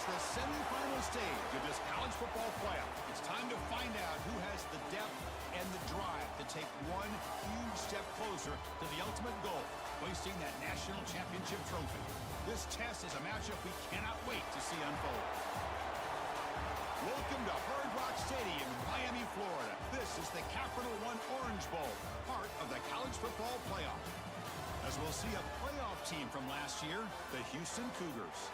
It's the semifinal stage of this college football playoff. It's time to find out who has the depth and the drive to take one huge step closer to the ultimate goal, hoisting that national championship trophy. This test is a matchup we cannot wait to see unfold. Welcome to Hard Rock Stadium in Miami, Florida. This is the Capital One Orange Bowl, part of the college football playoff. As we'll see a playoff team from last year, the Houston Cougars,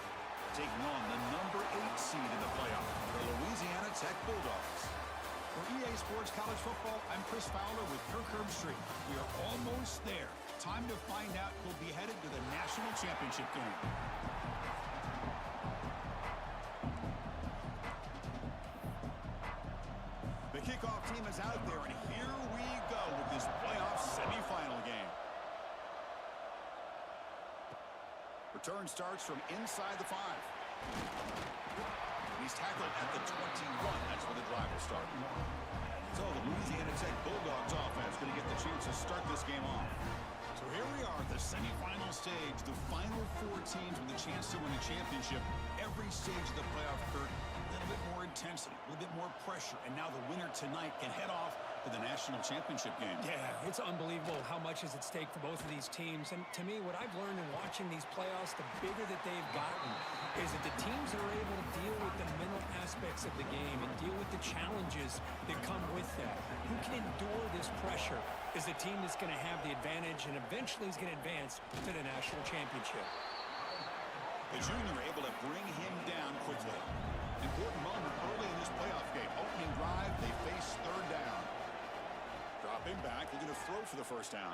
taking on the number 8 seed in the playoff, the Louisiana Tech Bulldogs. For EA Sports College Football, I'm Chris Fowler with Kirk Herbstreit. We are almost there. Time to find out who'll be headed to the national championship game. The kickoff team is out there, and here we go with this playoff semifinal game. Return starts from inside the 5. He's tackled at the 21. That's where the drive will start. So the Louisiana Tech Bulldogs offense going to get the chance to start this game off. So here we are at the semifinal stage, the final 4 teams with a chance to win a championship. Every stage of the playoff, Kurt, a little bit more intensity, a little bit more pressure, and now the winner tonight can head off to the national championship game. Yeah, it's unbelievable how much is at stake for both of these teams. And to me, what I've learned in watching these playoffs, the bigger that they've gotten, is that the teams that are able to deal with the mental aspects of the game and deal with the challenges that come with that, who can endure this pressure, is the team that's going to have the advantage and eventually is going to advance to the national championship. The junior able to bring him down quickly. Important moment early in this playoff game. Opening drive, they face third down. Dropping back, looking to throw for the first down.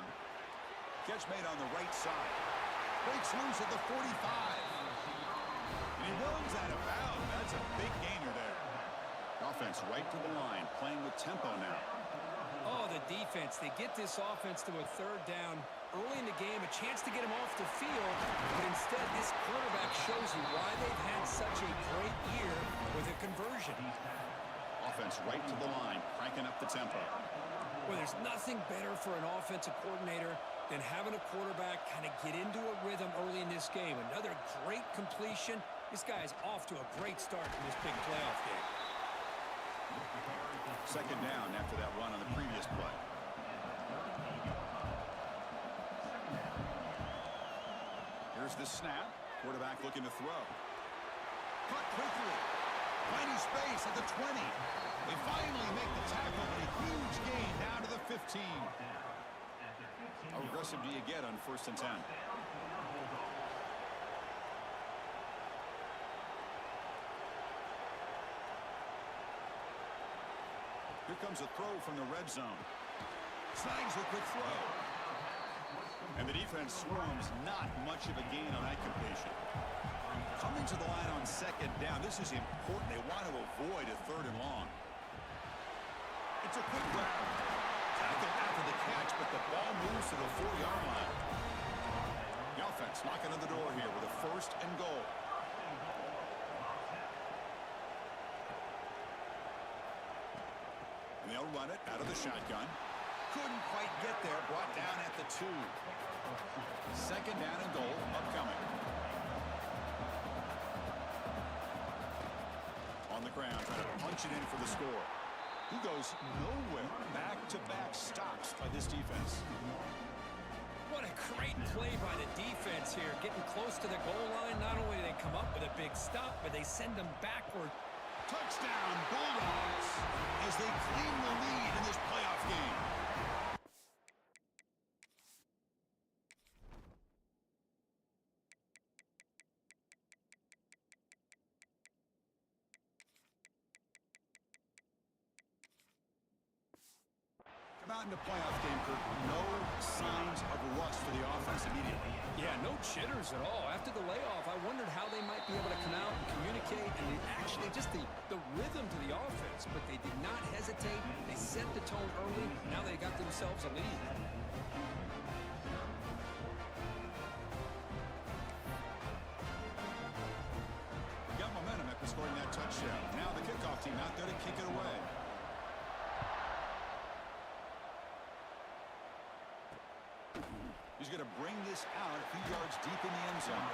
Catch made on the right side. Breaks loose at the 45. And he runs out of bounds. That's a big gainer there. Offense right to the line, playing with tempo now. Oh, the defense. They get this offense to a third down early in the game, a chance to get him off the field, but instead this quarterback shows you why they've had such a great year with a conversion. Offense right to the line, cranking up the tempo. Well, there's nothing better for an offensive coordinator than having a quarterback kind of get into a rhythm early in this game. Another great completion. This guy is off to a great start in this big playoff game. Second down after that run on the previous play. Here's the snap. Quarterback looking to throw. Cut quickly. Tiny space at the 20. They finally make the tackle, but a huge gain down to the 15. How aggressive do you get on 1st and 10? Here comes a throw from the red zone. Snags a quick throw. And the defense swarms, not much of a gain on that completion. Coming to the line on second down, this is important. They want to avoid a 3rd and long. It's a quick grab. Tackle after the catch, but the ball moves to the 4-yard line. The offense knocking on the door here with a 1st and goal. And they'll run it out of the shotgun. Couldn't quite get there, brought down at the 2. Second down and goal upcoming. On the ground, trying to punch it in for the score. He goes nowhere. Back-to-back stops by this defense. What a great play by the defense here. Getting close to the goal line, not only do they come up with a big stop, but they send them backward. Touchdown, Bulldogs, as they claim the lead in this playoff game. Come out in the playoff game, Kirk. No signs of rust for the offense immediately. Yeah, no jitters at all. After the layoff, I wondered how they might be able to come out and communicate, and actually just the rhythm to the offense, but they did not hesitate. They set the tone early. Now they got themselves a lead. Got momentum after scoring that touchdown. Now the kickoff team out there to kick it away. He's going to bring this out a few yards deep in the end zone.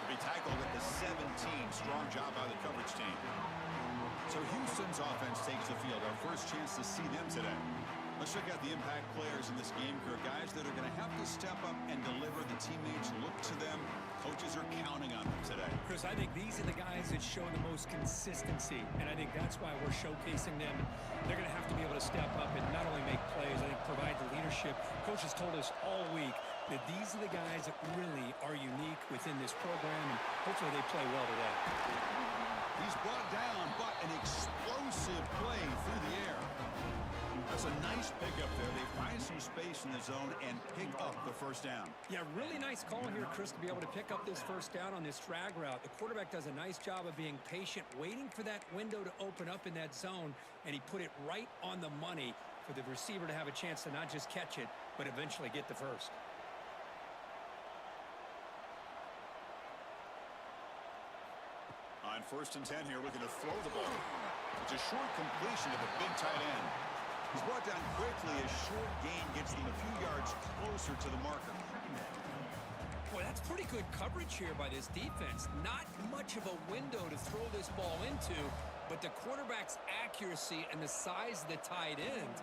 He tackled at the 17. Strong job by the coverage team. So Houston's offense takes the field. Our first chance to see them today. Let's check out the impact players in this game, crew. Guys that are going to have to step up and deliver. The teammates look to them. Coaches are counting on them today. Chris, I think these are the guys that show the most consistency, and I think that's why we're showcasing them. They're going to have to be able to step up and not only make plays, I think provide the leadership. Coaches told us all week that these are the guys that really are unique within this program, and hopefully they play well today. He's brought down, but an explosive play through the air. That's a nice pickup there. They find some space in the zone and pick up the first down. Yeah, really nice call here, Chris, to be able to pick up this first down on this drag route. The quarterback does a nice job of being patient, waiting for that window to open up in that zone, and he put it right on the money for the receiver to have a chance to not just catch it, but eventually get the first. On 1st and 10 here, looking to throw the ball. It's a short completion to the big tight end. He's brought down quickly. A short gain gets them a few yards closer to the marker. Boy, that's pretty good coverage here by this defense. Not much of a window to throw this ball into, but the quarterback's accuracy and the size of the tight end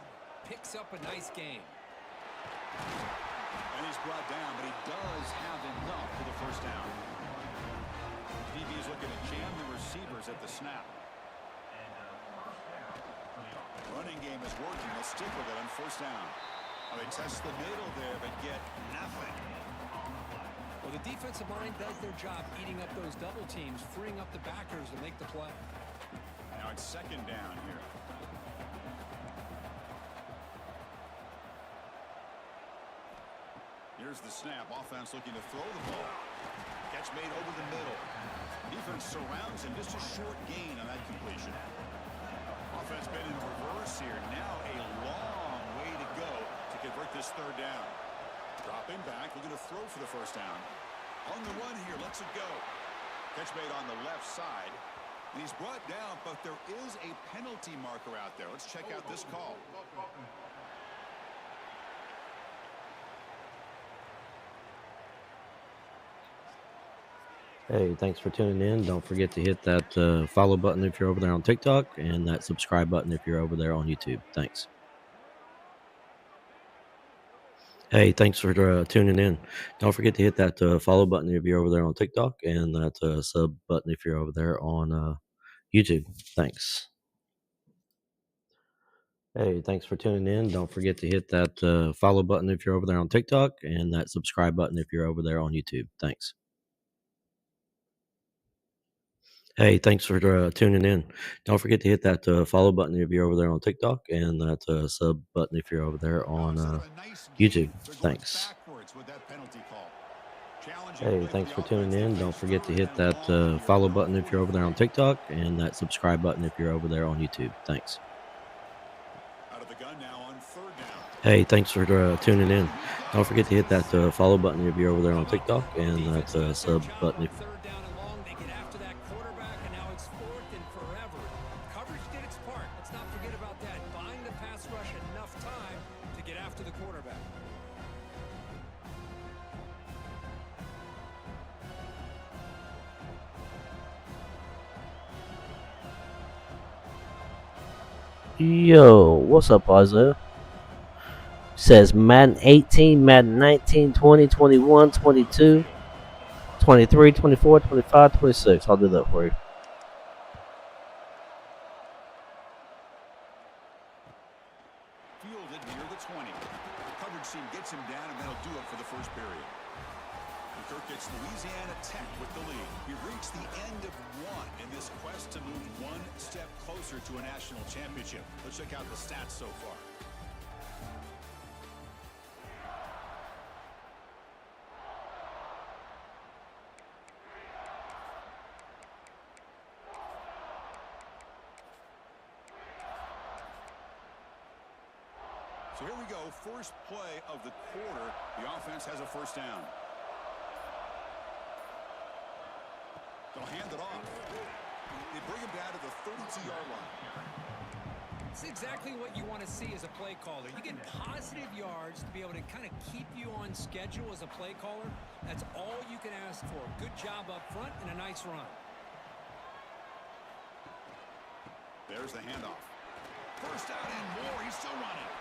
picks up a nice gain. And he's brought down, but he does have enough for the first down. DB is looking to jam the receivers at the snap. Running game is working. They'll stick with it on 1st down. They test the middle there, but get nothing. Well, the defensive line does their job eating up those double teams, freeing up the backers to make the play. Now it's 2nd down here. Here's the snap. Offense looking to throw the ball. Catch made over the middle. Defense surrounds him. Just a short gain on that completion. Offense been in reverse here. Now a long way to go to convert this 3rd down. Dropping back, looking to throw for the first down. On the run here, lets it go. Catch made on the left side. And he's brought down, but there is a penalty marker out there. Let's check out this call. Hey, thanks for tuning in. Don't forget to hit that follow button if you're over there on TikTok and that subscribe button if you're over there on YouTube. Thanks. Hey, thanks for tuning in. Don't forget to hit that follow button if you're over there on TikTok and that sub button if you're over there on YouTube. Thanks. Hey, thanks for tuning in. Don't forget to hit that follow button if you're over there on TikTok and that subscribe button if you're over there on YouTube. Thanks. Hey, thanks for tuning in. Don't forget to hit that follow button if you're over there on TikTok and that sub button if you're over there on YouTube. Thanks. Hey, thanks for tuning in. Don't forget to hit that follow button if you're over there on TikTok and that subscribe button if you're over there on YouTube. Thanks. Hey, thanks for tuning in. Don't forget to hit that follow button if you're over there on TikTok and that sub button if Yo, what's up, Isaiah? Says Madden 18, Madden 19, 20, 21, 22, 23, 24, 25, 26. I'll do that for you. Fielded near the 20. The coverage team gets him down, and that'll do it for the first period. And Kirk gets Louisiana Tech with the lead. We reach the end of one in this quest to move one step closer to a national championship. Let's check out the stats so far. So here we go, first play of the quarter. The offense has a first down. They'll hand it off. They bring him down to the 32-yard line. It's exactly what you want to see as a play caller. You get positive yards to be able to kind of keep you on schedule as a play caller. That's all you can ask asked for. Good job up front and a nice run. There's the handoff. First down and more. He's still running.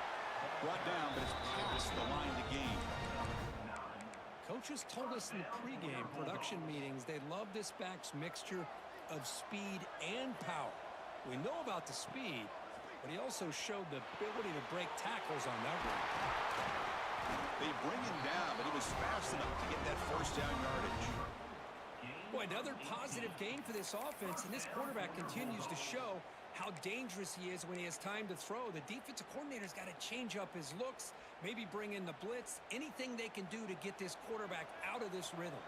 Brought down, but it's past the line of the game. Coaches told us in the pregame production meetings they love this back's mixture of speed and power. We know about the speed, but he also showed the ability to break tackles on that run. They bring him down, but he was fast enough to get that first down yardage. Boy, another positive game for this offense, and this quarterback continues to show how dangerous he is when he has time to throw. The defensive coordinator's got to change up his looks, maybe bring in the blitz, anything they can do to get this quarterback out of this rhythm.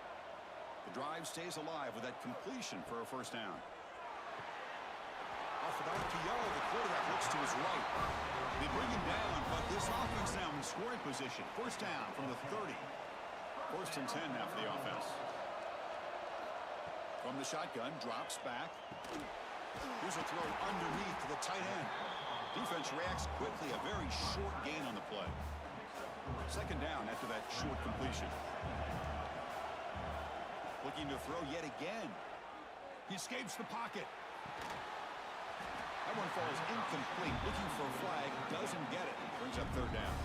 The drive stays alive with that completion for a first down. Off of RPO, the quarterback looks to his right. They bring him down, but this offense now in scoring position. First down from the 30. First and 10 now for the offense. From the shotgun, drops back. Here's a throw underneath to the tight end. Defense reacts quickly, a very short gain on the play. Second down after that short completion. Looking to throw yet again. He escapes the pocket. That one falls incomplete. Looking for a flag, doesn't get it. Brings up third down.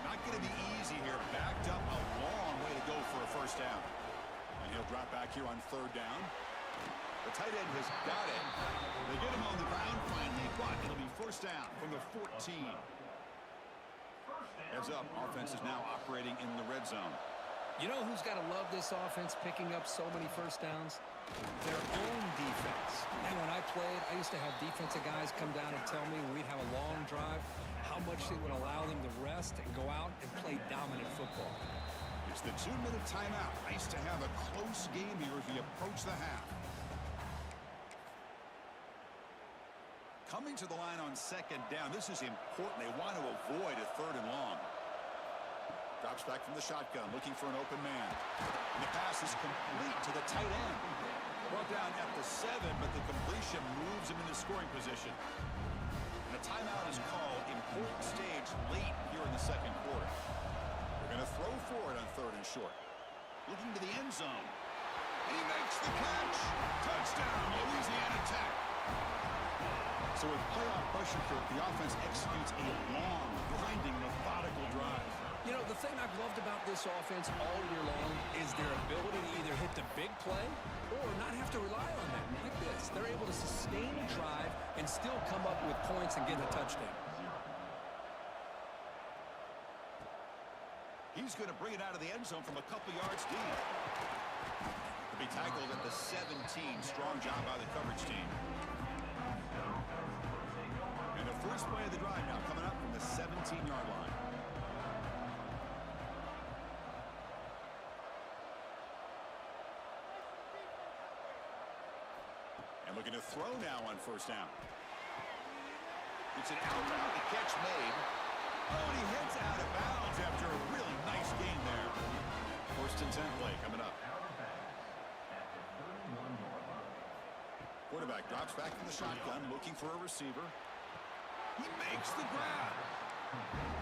Not going to be easy here. Backed up a long way to go for a first down. And he'll drop back here on third down. The tight end has got it. They get him on the ground finally, but it'll be first down from the 14. Heads up, offense is now operating in the red zone. You know who's got to love this offense picking up so many first downs? Their own defense. And when I played, I used to have defensive guys come down and tell me when we'd have a long drive how much it would allow them to rest and go out and play dominant football. It's the 2-minute timeout. Nice to have a close game here as we approach the half. Coming to the line on second down. This is important. They want to avoid a third and long. Drops back from the shotgun, looking for an open man. And the pass is complete to the tight end. Brought down at the 7, but the completion moves him into scoring position. And a timeout is called. Important stage late here in the second quarter. They're going to throw for it on third and short. Looking to the end zone. And he makes the catch. Touchdown, Louisiana Tech. So with playoff pressure, the offense executes a long, grinding, methodical drive. You know, the thing I've loved about this offense all year long is their ability to either hit the big play or not have to rely on them. Like this, they're able to sustain a drive and still come up with points and get a touchdown. He's going to bring it out of the end zone from a couple yards deep. To be tackled at the 17. Strong job by the coverage team. And the first play of the drive now coming up from the 17-yard line. And looking to throw now on first down. It's an out route. The catch made. Oh, and he heads out of bounds after a really nice gain there. First and 10 play coming up. Quarterback drops back from the shotgun, looking for a receiver. He makes the grab.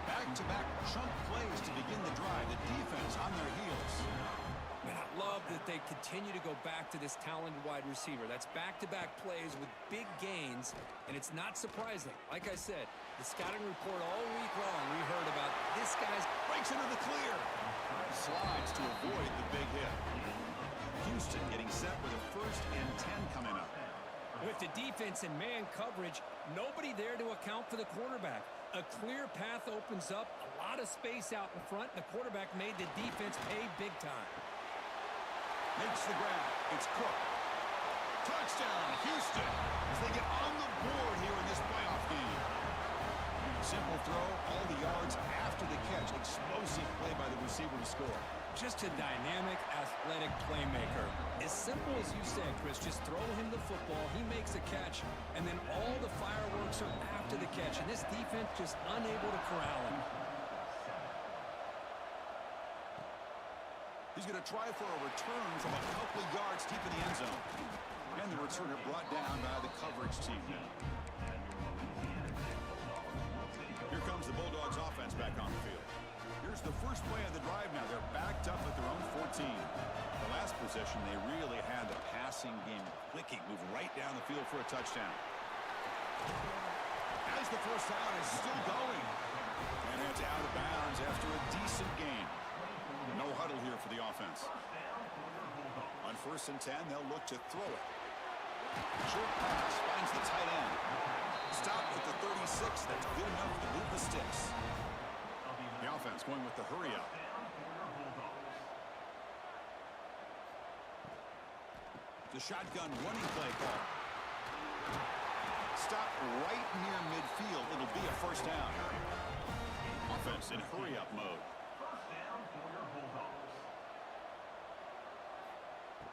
Back-to-back chunk plays to begin the drive. The defense on their heels. Man, I love that they continue to go back to this talented wide receiver. That's back-to-back plays with big gains, and it's not surprising. Like I said, the scouting report all week long, we heard about this guy's breaks into the clear. Slides to avoid the big hit. Houston getting set with a first and 10 coming up. With the defense and man coverage, nobody there to account for the quarterback. A clear path opens up, a lot of space out in front, and the quarterback made the defense pay big time. Makes the grab. It's Cook. Touchdown, Houston, as they get on the board here in this playoff game. Simple throw, all the yards after the catch. Explosive play by the receiver to score. Just a dynamic, athletic playmaker. As simple as you said, Chris, just throw him the football, he makes a catch, and then all the fireworks are after the catch. And this defense just unable to corral him. He's going to try for a return from a couple of yards deep in the end zone. And the returner brought down by the coverage team. Here comes the Bulldogs offense back on the field. Here's the first play of the drive now. They're backed up at their own 14. The last possession, they really had the passing game clicking. Move right down the field for a touchdown. As the first down is still going. And it's out of bounds after a decent gain. No huddle here for the offense. On 1st and 10, they'll look to throw it. Short pass finds the tight end. Stop at the 36. That's good enough to move the sticks. The offense going with the hurry up. The shotgun running play call. Stop right near midfield. It'll be a first down. Offense in hurry up mode.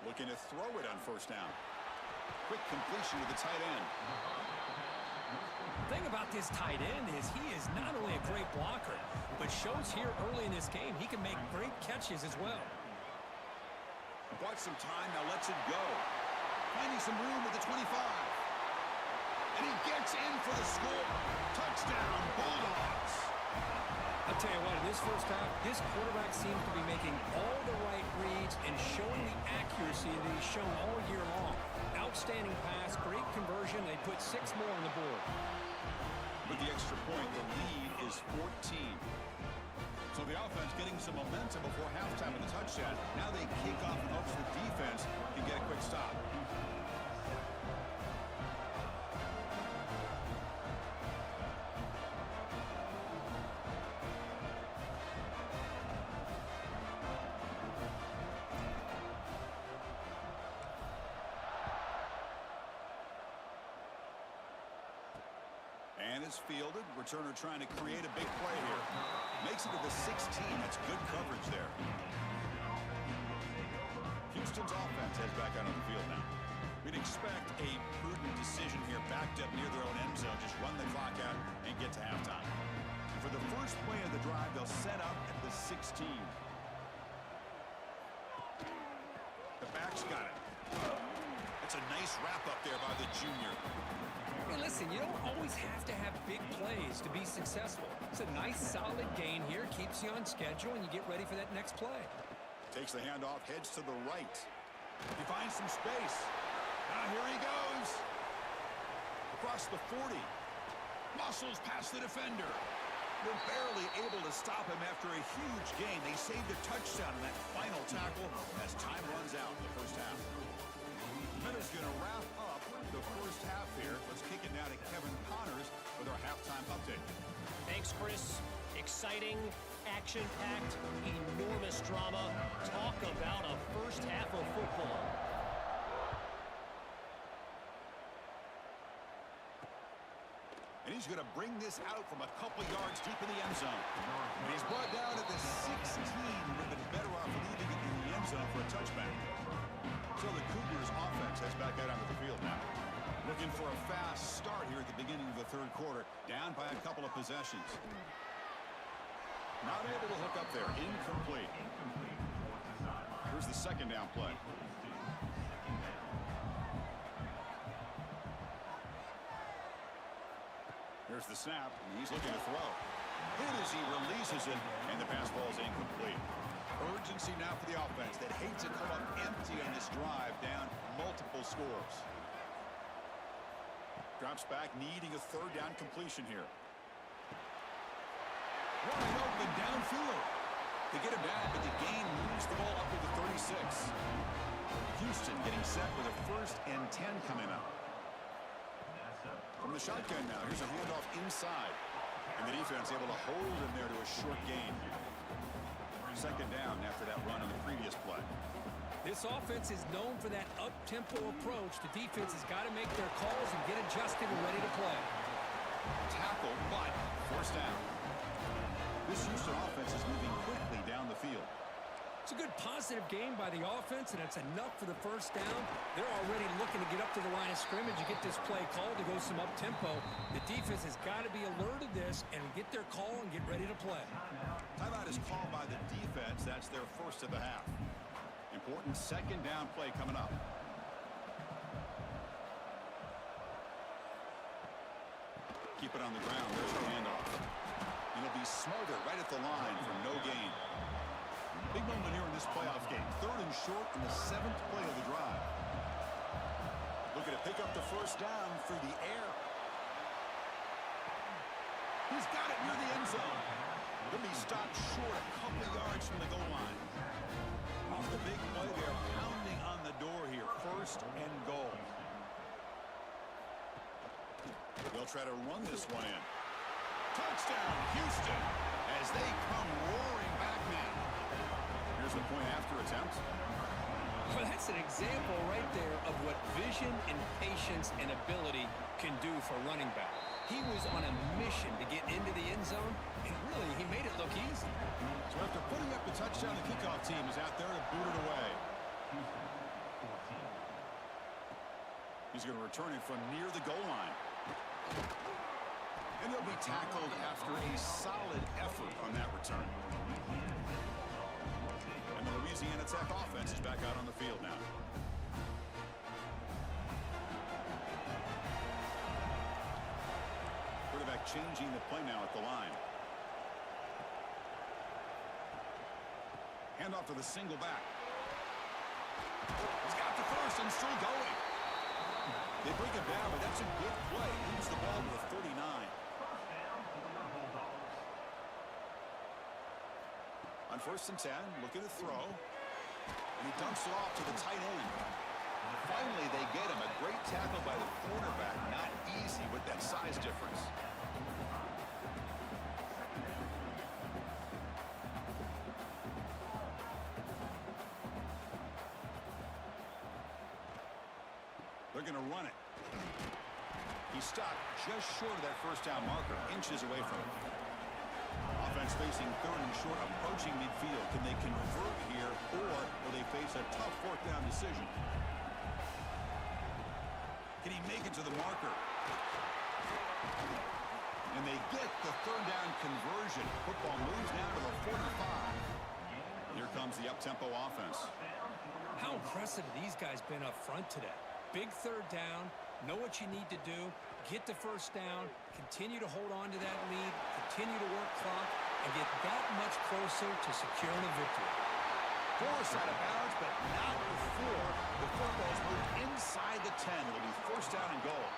Looking to throw it on 1st down. Quick completion to the tight end. The thing about this tight end is he is not only a great blocker, but shows here early in this game he can make great catches as well. Bought some time, now lets it go. Finding some room at the 25. And he gets in for the score. Touchdown, Bulldogs. I'll tell you what, in this first half, this quarterback seems to be making all the right reads and showing the accuracy that he's shown all year long. Outstanding pass, great conversion. They put 6 more on the board. With the extra point, the lead is 14. So the offense getting some momentum before halftime with a touchdown. Now they kick off and hopes the defense can get a quick stop. And it's fielded. Returner trying to create a big play here. Makes it to the 16. That's good coverage there. Houston's offense heads back out on the field now. We'd expect a prudent decision here, backed up near their own end zone. Just run the clock out and get to halftime. And for the first play of the drive, they'll set up at the 16. The back's got it. That's a nice wrap up there by the junior. Hey, listen, you don't always have to have big plays to be successful. It's a nice, solid gain here. Keeps you on schedule, and you get ready for that next play. Takes the handoff, heads to the right. He finds some space. Now here he goes. Across the 40. Muscles past the defender. They're barely able to stop him after a huge gain. They saved a touchdown in that final tackle as time runs out in the first half. Miller's going to wrap up the first half here. Let's kick it now to Kevin Connors with our halftime update. Thanks, Chris. Exciting, action-packed, enormous drama. Talk about a first half of football. And he's going to bring this out from a couple yards deep in the end zone. And he's brought down at the 16. Would have been better off leaving it in the end zone for a touchback. So the Cougars offense heads back out onto the field now. Looking for a fast start here at the beginning of the third quarter. Down by a couple of possessions. Not able to hook up there. Incomplete. Here's the second down play. Here's the snap. And he's looking to throw. Hit as he releases it. And the pass ball is incomplete. Urgency now for the offense that hates to come up empty on this drive, down multiple scores. Drops back, needing a third down completion here. Wide open downfield. They get him down, but the gain moves the ball up to the 36. Houston getting set with a 1st and 10 coming up. From the shotgun now, here's a handoff inside. And the defense able to hold him there to a short gain. Second down after that run on the previous play. This offense is known for that up-tempo approach. The defense has got to make their calls and get adjusted and ready to play. Tackle, but first down. This Houston offense is moving quickly down the field. It's a good positive game by the offense, and it's enough for the first down. They're already looking to get up to the line of scrimmage and get this play called to go some up-tempo. The defense has got to be alert of this and get their call and get ready to play. Timeout is called by the defense. That's their first of the half. Important second down play coming up. Keep it on the ground. There's the handoff. And it'll be smothered right at the line for no gain. Big moment here in this playoff game. 3rd and short in the 7th play of the drive. Looking to pick up the first down through the air. He's got it near the end zone. He'll be stopped short a couple of yards from the goal line. Off the big play, they're pounding on the door here. 1st and goal. They'll try to run this one in. Touchdown, Houston, as they come roaring back now. Here's the point after attempt. Well, that's an example right there of what vision and patience and ability can do for running back. He was on a mission to get into the end zone, and really, he made it look easy. So after putting up the touchdown, the kickoff team is out there to boot it away. He's going to return it from near the goal line. And he'll be tackled after a solid effort on that return. And the Louisiana Tech offense is back out on the field now. Quarterback changing the play now at the line. Hand off to the single back. He's got the first and still going. They break it down, but that's a good play. Moves the ball to the 39. On 1st and 10, look at the throw. And he dumps it off to the tight end. Finally, they get him. A great tackle by the quarterback. Not easy with that size difference. They're going to run it. He stopped just short of that first down marker, inches away from it. Offense facing 3rd and short, approaching midfield. Can they convert here, or will they face a tough 4th down decision? Can he make it to the marker? And they get the 3rd down conversion. Football moves now to the 45. Here comes the up-tempo offense. How impressive have these guys been up front today? Big 3rd down, know what you need to do, get the first down, continue to hold on to that lead, continue to work clock, and get that much closer to securing a victory. Forced out of bounds, but not before the football's moved inside the 10. It'll be 1st down and goal.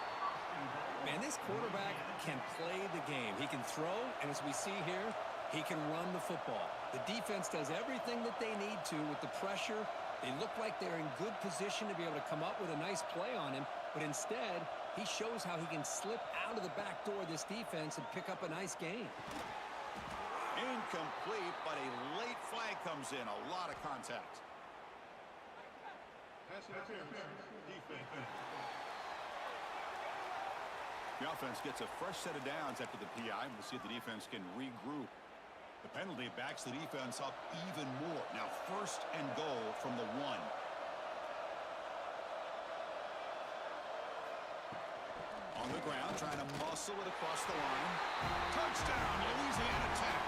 Man, this quarterback can play the game. He can throw, and as we see here, he can run the football. The defense does everything that they need to with the pressure. They look like they're in good position to be able to come up with a nice play on him, but instead, he shows how he can slip out of the back door of this defense and pick up a nice gain. Incomplete, but a late flag comes in. A lot of contact. The offense gets a fresh set of downs after the PI. We'll see if the defense can regroup. The penalty backs the defense up even more. Now 1st and goal from the 1. On the ground, trying to muscle it across the line. Touchdown, Louisiana Tech.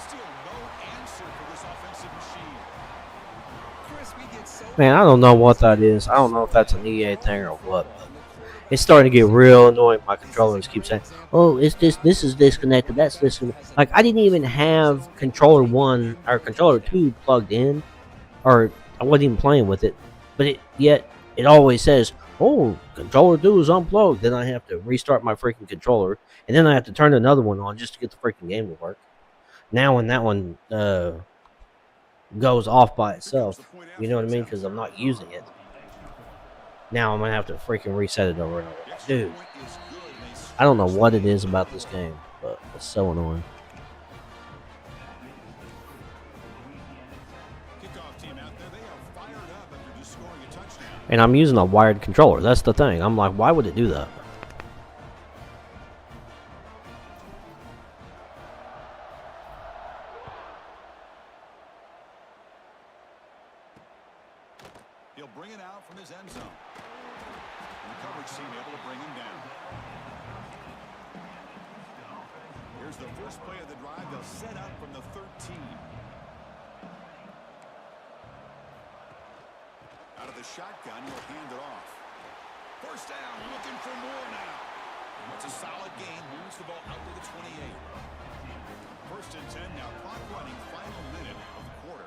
Still no answer for this offensive machine. Chris, we get so Man, I don't know what that is. I don't know if that's an EA thing or what. But it's starting to get real annoying. My controllers keep saying, "Oh, it's this is disconnected. That's disconnected." Like I didn't even have controller 1 or controller 2 plugged in, or I wasn't even playing with it. But yet it always says, "Oh, controller 2 is unplugged." Then I have to restart my freaking controller, and then I have to turn another one on just to get the freaking game to work. Now when that one goes off by itself, you know what I mean? Because I'm not using it. Now I'm going to have to freaking reset it over and over. Dude, I don't know what it is about this game, but it's so annoying. And I'm using a wired controller. That's the thing. I'm like, why would it do that? He'll bring it out from his end zone. And the coverage team able to bring him down. Here's the first play of the drive. They'll set up from the 13. Out of the shotgun, he'll hand it off. First down, looking for more now. It's a solid gain, moves the ball out to the 28. 1st and 10 now, clock running, final minute of the quarter.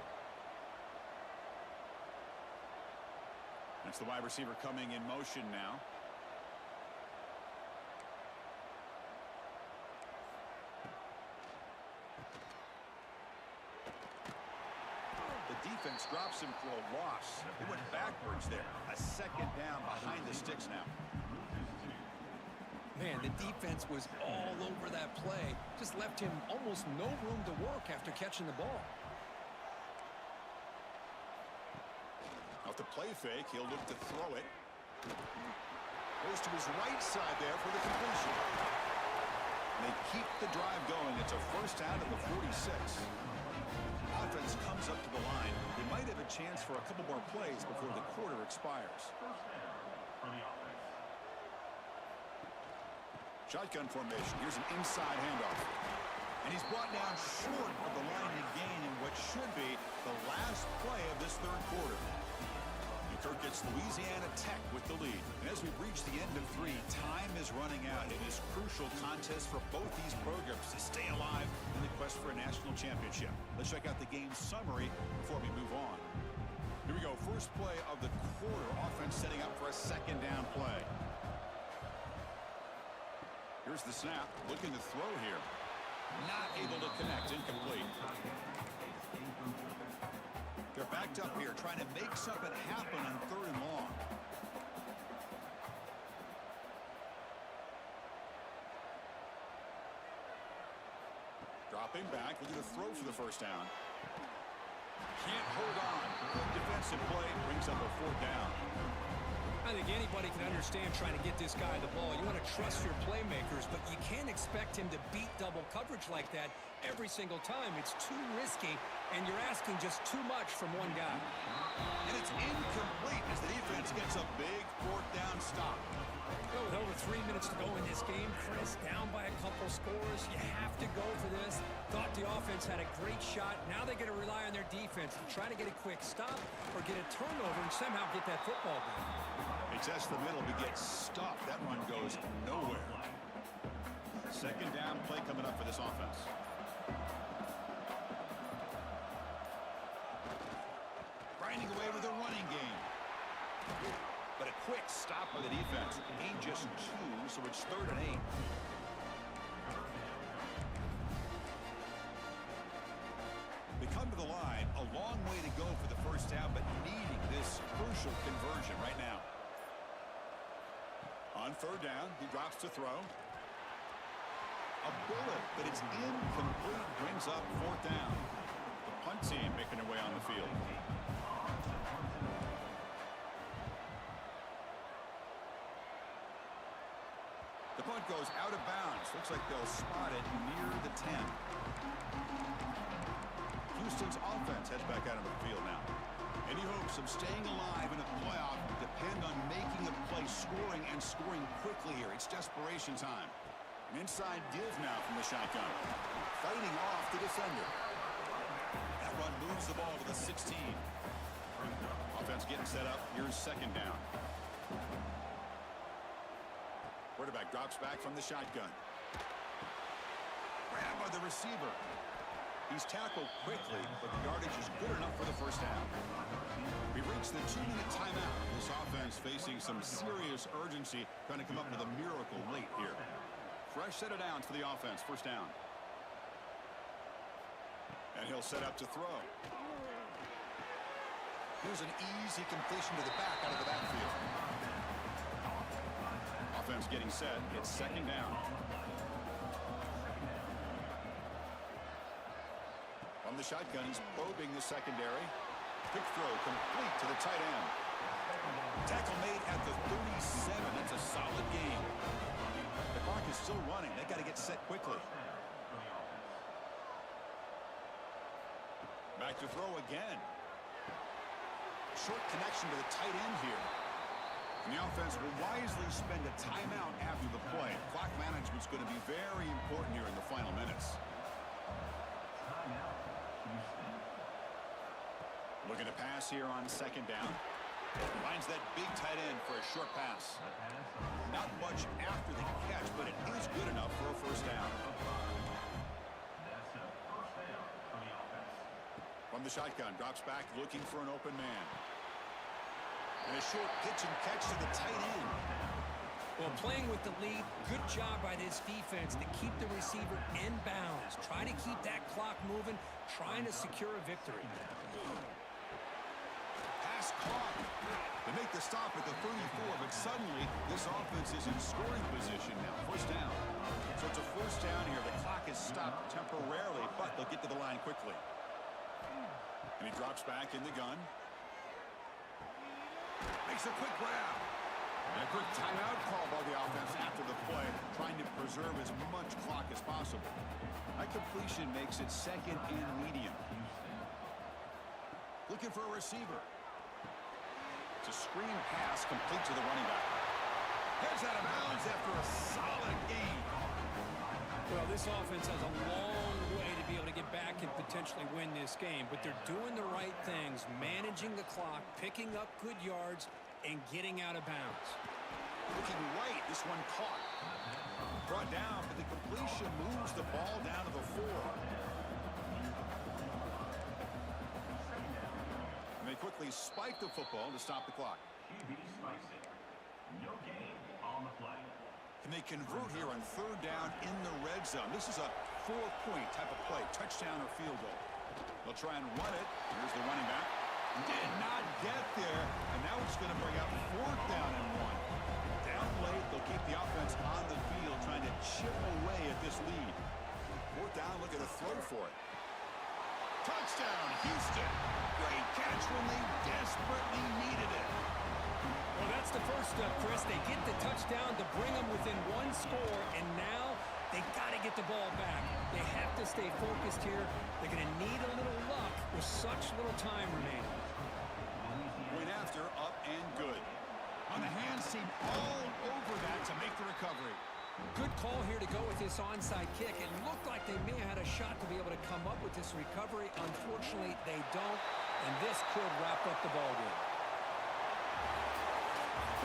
That's the wide receiver coming in motion now. The defense drops him for a loss. He went backwards there. A second down behind the sticks now. Man, the defense was all over that play. Just left him almost no room to work after catching the ball. Off the play fake, he'll look to throw it. Goes to his right side there for the completion. And they keep the drive going. It's a first down at the 46. Offense comes up to the line. They might have a chance for a couple more plays before the quarter expires. Shotgun formation. Here's an inside handoff. And he's brought down short of the line to gain in what should be the last play of this third quarter. Kirk gets Louisiana Tech with the lead. And as we reach the end of 3, time is running out in this crucial contest for both these programs to stay alive in the quest for a national championship. Let's check out the game summary before we move on. Here we go. First play of the quarter. Offense setting up for a second down play. Here's the snap. Looking to throw here. Not able to connect. Incomplete. They're backed up here trying to make something happen on 3rd and long. Dropping back, looking to throw for the first down. Can't hold on. Good defensive play, brings up a 4th down. I think anybody can understand trying to get this guy the ball. You want to trust your playmakers, but you can't expect him to beat double coverage like that every single time. It's too risky, and you're asking just too much from one guy. And it's incomplete as the defense gets a big 4th down stop. Well, with over 3 minutes to go in this game, Chris, down by a couple scores, you have to go for this. Thought the offense had a great shot. Now they got to rely on their defense to try to get a quick stop or get a turnover and somehow get that football back. They test the middle to get stopped. That run goes nowhere. Second down play coming up for this offense. Grinding away with a running game. But a quick stop by the defense. Gain just 2, so it's 3rd and 8. They come to the line. A long way to go for the first down, but needing this crucial conversion right now. On 3rd down, he drops to throw. A bullet, but it's incomplete. Brings up 4th down. The punt team making their way on the field. The punt goes out of bounds. Looks like they'll spot it near the 10. Houston's offense heads back out of the field now. Any hopes of staying alive in a playoff depend on making a play, scoring, and scoring quickly here. It's desperation time. An inside give now from the shotgun. Fighting off the defender. That run moves the ball to the 16. Offense getting set up. Here's 2nd down. Quarterback drops back from the shotgun. Grab by the receiver. He's tackled quickly, but the yardage is good enough for the first down. We reach the 2-minute timeout. This offense facing some serious urgency, trying to come up with a miracle late here. Fresh set of downs for the offense. First down. And he'll set up to throw. Here's an easy completion to the back out of the backfield. Offense getting set. It's 2nd down. From the shotgun, he's probing the secondary. Quick throw complete to the tight end. Tackle made at the 37. That's a solid game. The clock is still running. They got to get set quickly. Back to throw again. Short connection to the tight end here. And the offense will wisely spend a timeout after the play. Clock management's going to be very important here in the final minutes. Looking to pass here on 2nd down. Finds that big tight end for a short pass. Not much after the catch, but it is good enough for a first down. From the shotgun, drops back looking for an open man. And a short pitch and catch to the tight end. Well, playing with the lead, good job by this defense to keep the receiver in bounds. Try to keep that clock moving, trying to secure a victory. Pass caught. They make the stop at the 34, but suddenly this offense is in scoring position now. First down. So it's a first down here. The clock is stopped temporarily, but they'll get to the line quickly. And he drops back in the gun. Makes a quick grab. And a quick timeout call by the offense after the play, trying to preserve as much clock as possible. That completion makes it second and medium. Looking for a receiver. It's a screen pass complete to the running back. Heads out of bounds after a solid gain. Well, this offense has a long way to be able to get back and potentially win this game, but they're doing the right things, managing the clock, picking up good yards, and getting out of bounds. Looking right, this one caught. Brought down, but the completion moves the ball down to the 4. And they quickly spike the football to stop the clock. No gain on the play. Can they convert here on third down in the red zone? This is a 4-point type of play, touchdown or field goal. They'll try and run it. Here's the running back. Did not get there, and now it's going to bring out fourth down and 1. Down late, they'll keep the offense on the field, trying to chip away at this lead. Fourth down, look at a throw for it. Touchdown, Houston. Great catch when they desperately needed it. Well, that's the first step, Chris. They get the touchdown to bring them within 1 score, and now they got to get the ball back. They have to stay focused here. They're going to need a little luck with such little time remaining. Went after, up and good. On the hand, seam all over that to make the recovery. Good call here to go with this onside kick. It looked like they may have had a shot to be able to come up with this recovery. Unfortunately, they don't, and this could wrap up the ballgame.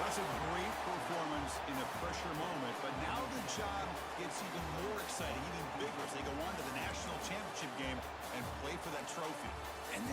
That's a great performance in a pressure moment, but now the job gets even more exciting, even bigger as they go on to the national championship game and play for that trophy. And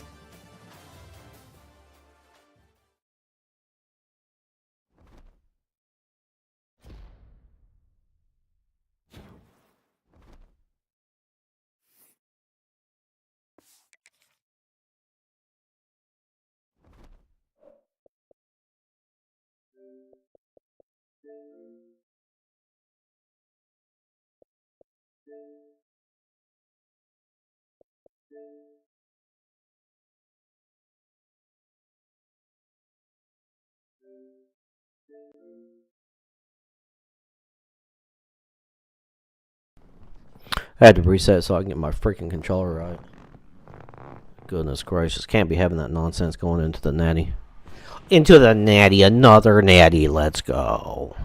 I had to reset so I can get my freaking controller right. Goodness gracious. Can't be having that nonsense going into the natty. Into the natty. Another natty. Let's go.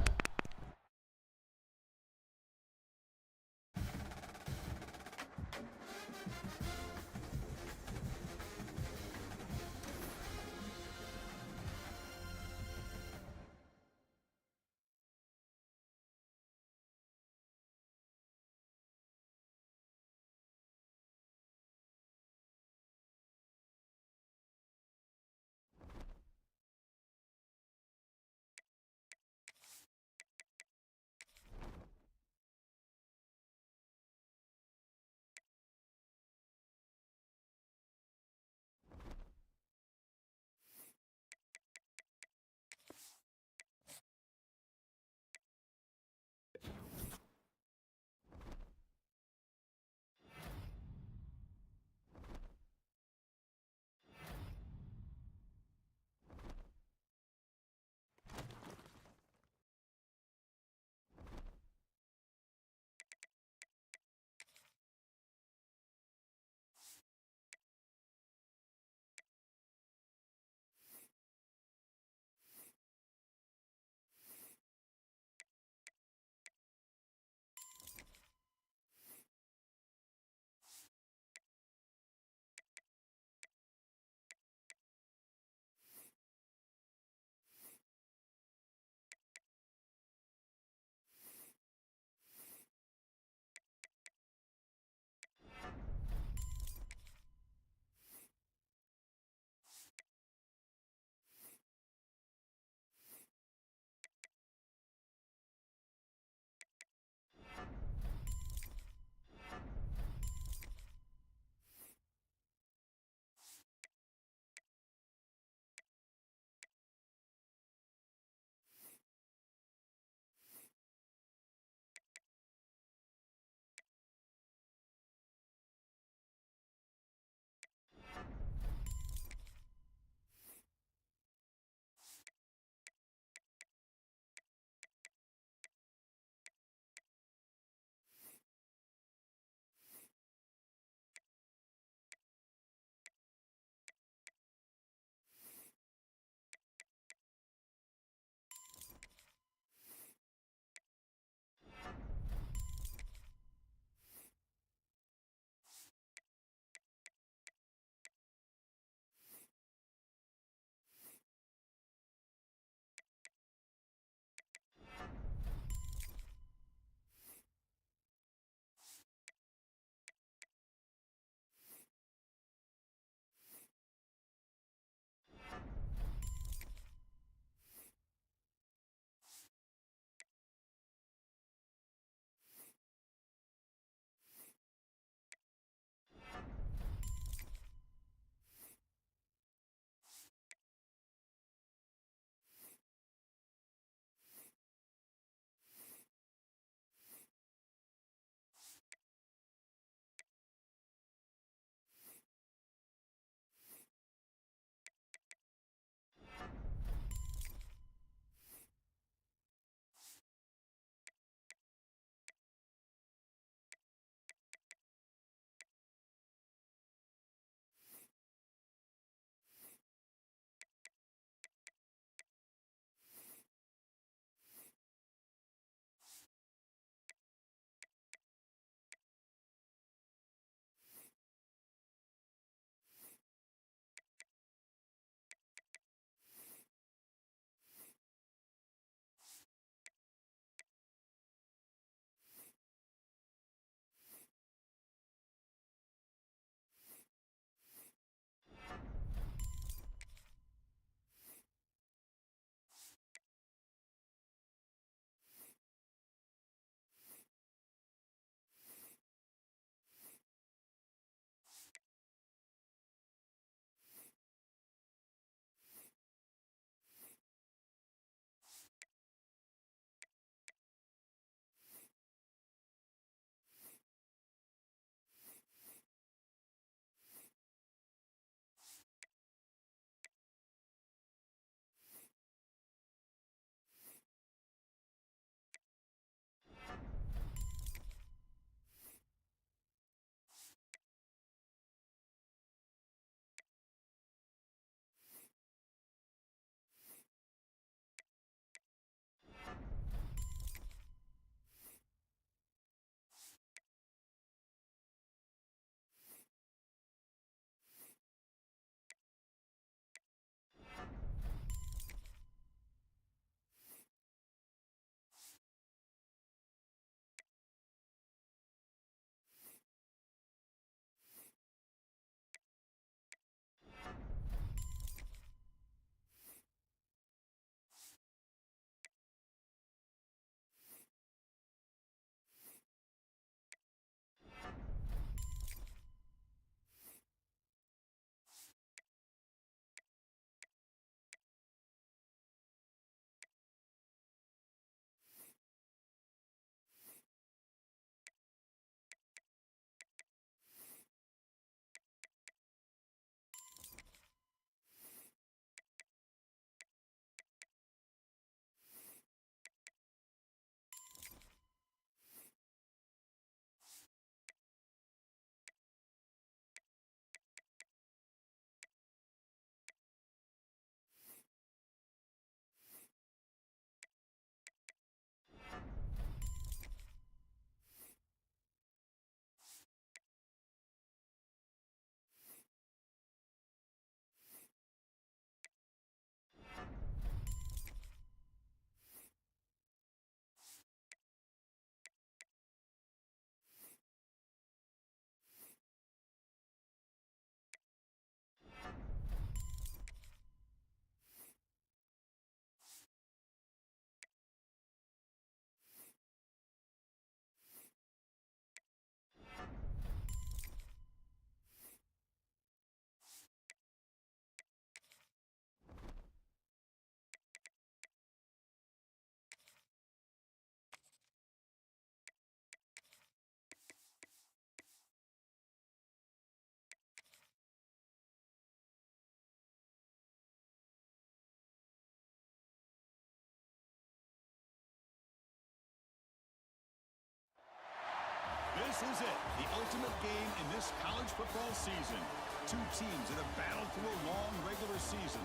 This is it, the ultimate game in this college football season. Two teams that have battled through a long regular season,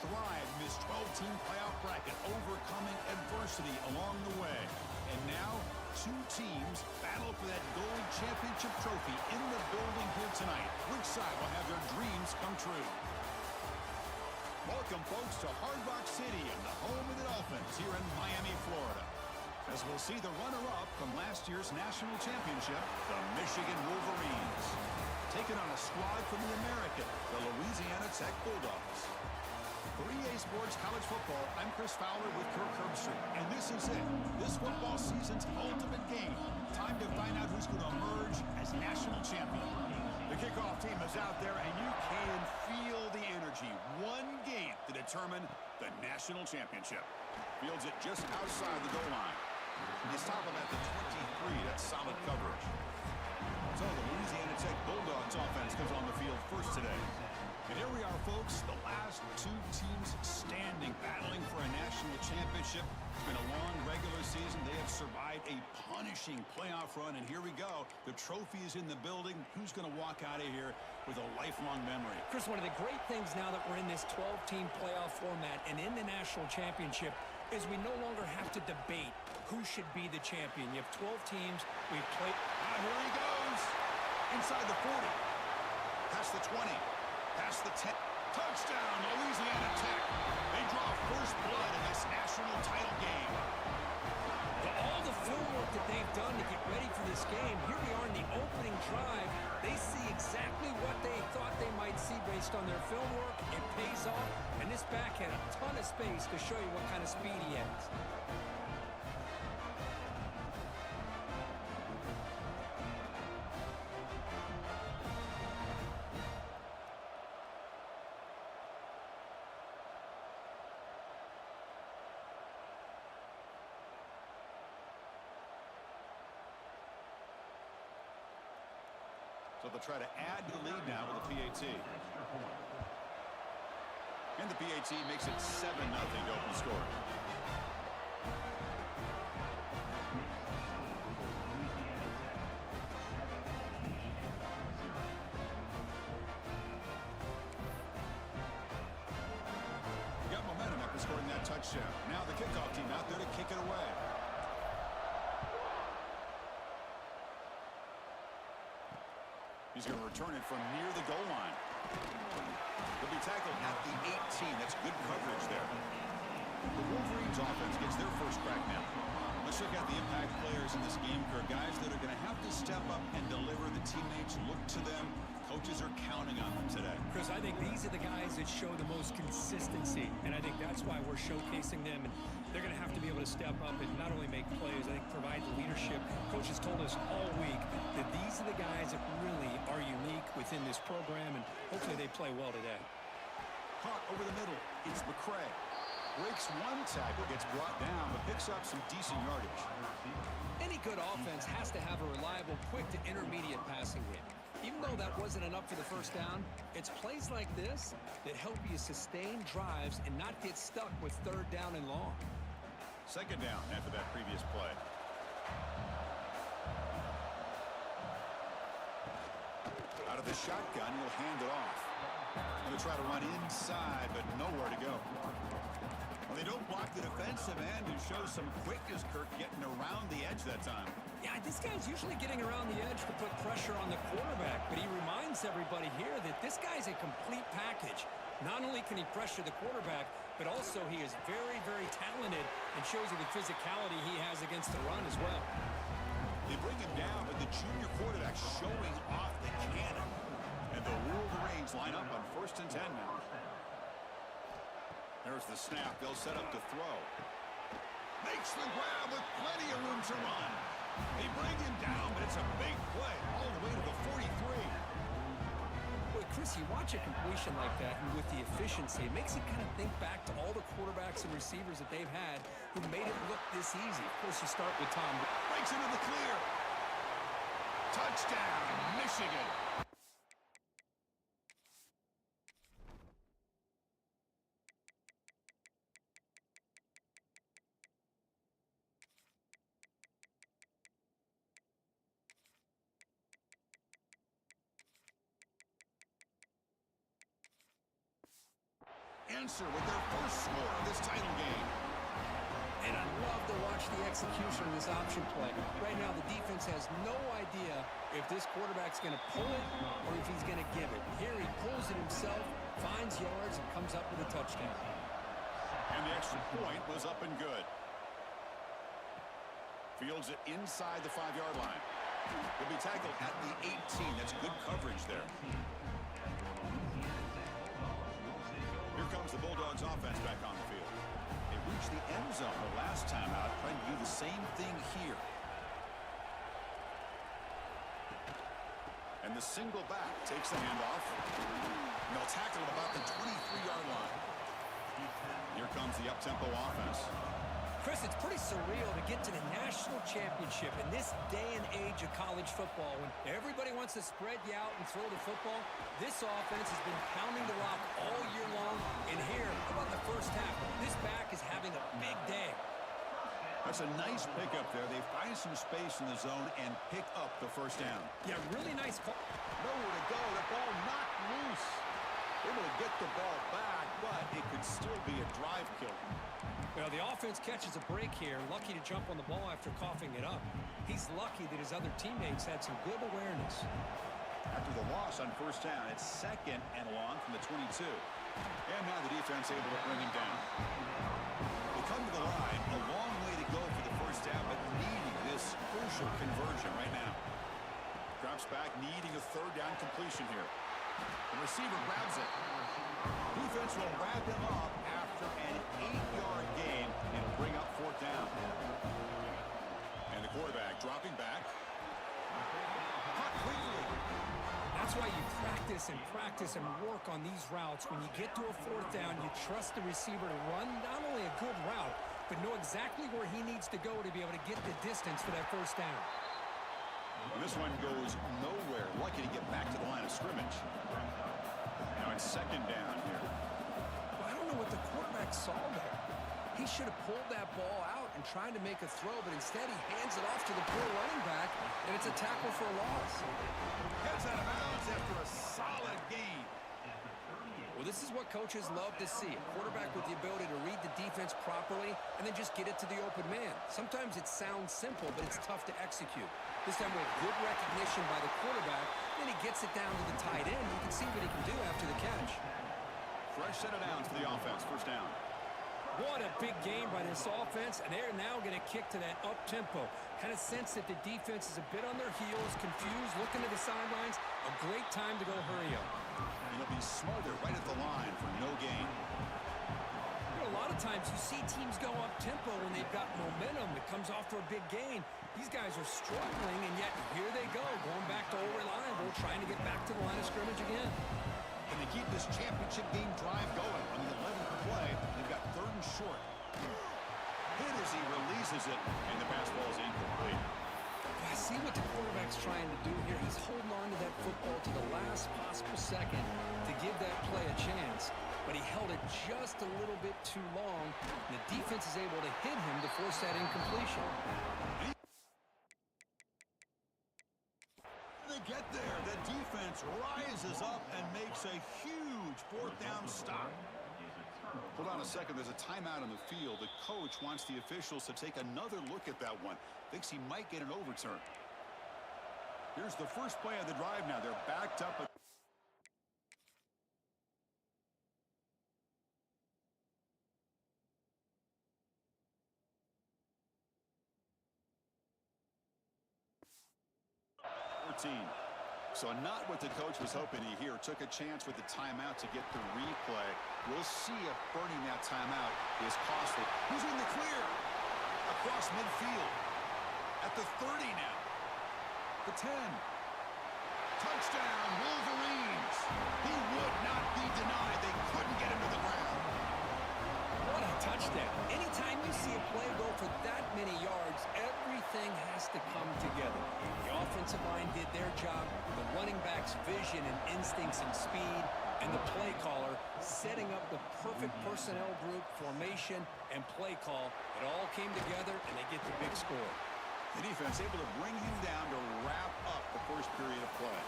thrived in this 12-team playoff bracket, overcoming adversity along the way. And now, two teams battle for that gold championship trophy in the building here tonight. Which side will have their dreams come true? Welcome, folks, to Hard Rock City and the home of the Dolphins here in Miami, Florida. As we'll see the runner-up from last year's national championship, the Michigan Wolverines, taking on a squad from the American, the Louisiana Tech Bulldogs. For EA Sports College Football, I'm Chris Fowler with Kirk Herbstreit, and this is it. This football season's ultimate game. Time to find out who's going to emerge as national champion. The kickoff team is out there, and you can feel the energy. One game to determine the national championship. Fields it just outside the goal line. He's top of at the 23. That's solid coverage. So the Louisiana Tech Bulldogs offense comes on the field first today. And here we are, folks, the last two teams standing, battling for a national championship. It's been a long regular season. They have survived a punishing playoff run, and here we go. The trophy is in the building. Who's going to walk out of here with a lifelong memory? Chris, one of the great things now that we're in this 12-team playoff format and in the national championship is we no longer have to debate who should be the champion. You have 12 teams. We've played. Here he goes. Inside the 40. Past the 20. Past the 10. Touchdown, Louisiana Tech. They draw first blood in this national title game. All the film work that they've done to get ready for this game, here we are in the opening drive. They see exactly what they thought they might see based on their film work. It pays off, and this back had a ton of space to show you what kind of speed he has. So they'll try to add to the lead now with a PAT. And the PAT makes it 7-0 to open score. Got momentum after scoring that touchdown. Now the kickoff team out there to kick it away. He's going to return it from near the goal line. He'll be tackled at the 18. That's good coverage there. The Wolverines offense gets their first crack now. Let's look at the impact players in this game, Kirk. Guys that are going to have to step up and deliver. The teammates look to them. Coaches are counting on them today. Chris, I think these are the guys that show the most consistency, and I think that's why we're showcasing them. And they're going to have to be able to step up and not only make plays, I think provide the leadership. Coach has told us all week that these are the guys that really are unique within this program, and hopefully they play well today. Caught over the middle. It's McCray. Breaks one tackle, gets brought down, but picks up some decent yardage. Any good offense has to have a reliable, quick to intermediate passing game. Even though that wasn't enough for the first down, it's plays like this that help you sustain drives and not get stuck with third down and long. Second down after that previous play. Out of the shotgun, he'll hand it off. Going to try to run inside, but nowhere to go. Well, they don't block the defensive end and show some quickness, Kirk, getting around the edge that time. Yeah, this guy's usually getting around the edge to put pressure on the quarterback, but he reminds everybody here that this guy's a complete package. Not only can he pressure the quarterback, but also he is very, very talented and shows you the physicality he has against the run as well. They bring him down, but the junior quarterback showing off the cannon. And the Wolverines line up on 1st and 10 now. There's the snap. They'll set up to throw. Makes the grab with plenty of room to run. They bring him down, but it's a big play all the way to the 43. Boy, Chris, you watch a completion like that, and with the efficiency, it makes you kind of think back to all the quarterbacks and receivers that they've had who made it look this easy. Of course, you start with Tom. Breaks into the clear. Touchdown, Michigan. answer with their first score of this title game. And I love to watch the execution of this option play. Right now, the defense has no idea if this quarterback's going to pull it or if he's going to give it. Here he pulls it himself, finds yards, and comes up with a touchdown. And the extra point was up and good. Fields it inside the 5-yard line. He'll be tackled at the 18. That's good coverage there. Here comes the Bulldogs offense back on the field. They reached the end zone the last time out, trying to do the same thing here. And the single back takes the handoff. And they'll tackle at about the 23-yard line. Here comes the up-tempo offense. Chris, it's pretty surreal to get to the national championship in this day and age of college football when everybody wants to spread you out and throw the football. This offense has been pounding the rock all year long. And here, how about the first half? This back is having a big day. That's a nice pickup there. They find some space in the zone and pick up the first down. Yeah, really nice call. Nowhere to go. The ball knocked loose. Able to get the ball back, but it could still be a drive killer. Well, the offense catches a break here. Lucky to jump on the ball after coughing it up. He's lucky that his other teammates had some good awareness. After the loss on first down, it's 2nd and long from the 22. And now the defense able to bring him down. They come to the line, a long way to go for the first down, but needing this crucial conversion right now. Drops back, needing a 3rd down completion here. The receiver grabs it. Defense will wrap him up after an 8-yard gain and bring up 4th down. And the quarterback dropping back. Caught quickly. That's why you practice and work on these routes. When you get to a 4th down, you trust the receiver to run not only a good route, but know exactly where he needs to go to be able to get the distance for that first down. And this one goes nowhere. Lucky to get back to the line of scrimmage. Now it's 2nd down here. I don't know what the quarterback saw there. He should have pulled that ball out and tried to make a throw, but instead he hands it off to the poor running back, and it's a tackle for a loss. Heads out of bounds after a solid gain. Well, this is what coaches love to see. A quarterback with the ability to read the defense properly and then just get it to the open man. Sometimes it sounds simple, but it's tough to execute. This time with good recognition by the quarterback, then he gets it down to the tight end. You can see what he can do after the catch. Fresh set of downs for the offense. First down. What a big game by this offense, and they're now going to kick to that up-tempo. Kind of sense that the defense is a bit on their heels, confused, looking to the sidelines. A great time to go hurry up. And he'll be smarter right at the line for no gain. You know, a lot of times you see teams go up-tempo when they've got momentum. It comes off for a big gain. These guys are struggling, and yet here they go, going back to old reliable, trying to get back to the line of scrimmage again. And they keep this championship game drive going. On the 11th play, they've got 3rd and short. Hit as he releases it, and the pass ball is incomplete. I see what the quarterback's trying to do here. He's holding on to that football to the last possible second to give that play a chance. But he held it just a little bit too long. And the defense is able to hit him to force that incompletion. They get there. The defense rises up and makes a huge 4th down stop. Hold on a second. There's a timeout on the field. The coach wants the officials to take another look at that one. Thinks he might get an overturn. Here's the first play of the drive now. They're backed up. So not what the coach was hoping to hear. Took a chance with the timeout to get the replay. We'll see if burning that timeout is costly. Who's in the clear? Across midfield. At the 30 now. The 10. Touchdown, Wolverines. He would not be denied. They couldn't get him to the ground. What a touchdown. Anytime you see a play go for that many yards, everything has to come together. The offensive line did their job, the running back's vision and instincts and speed, and the play caller setting up the perfect personnel group, formation, and play call. It all came together, and they get the big score. The defense able to bring him down to wrap up the first period of play.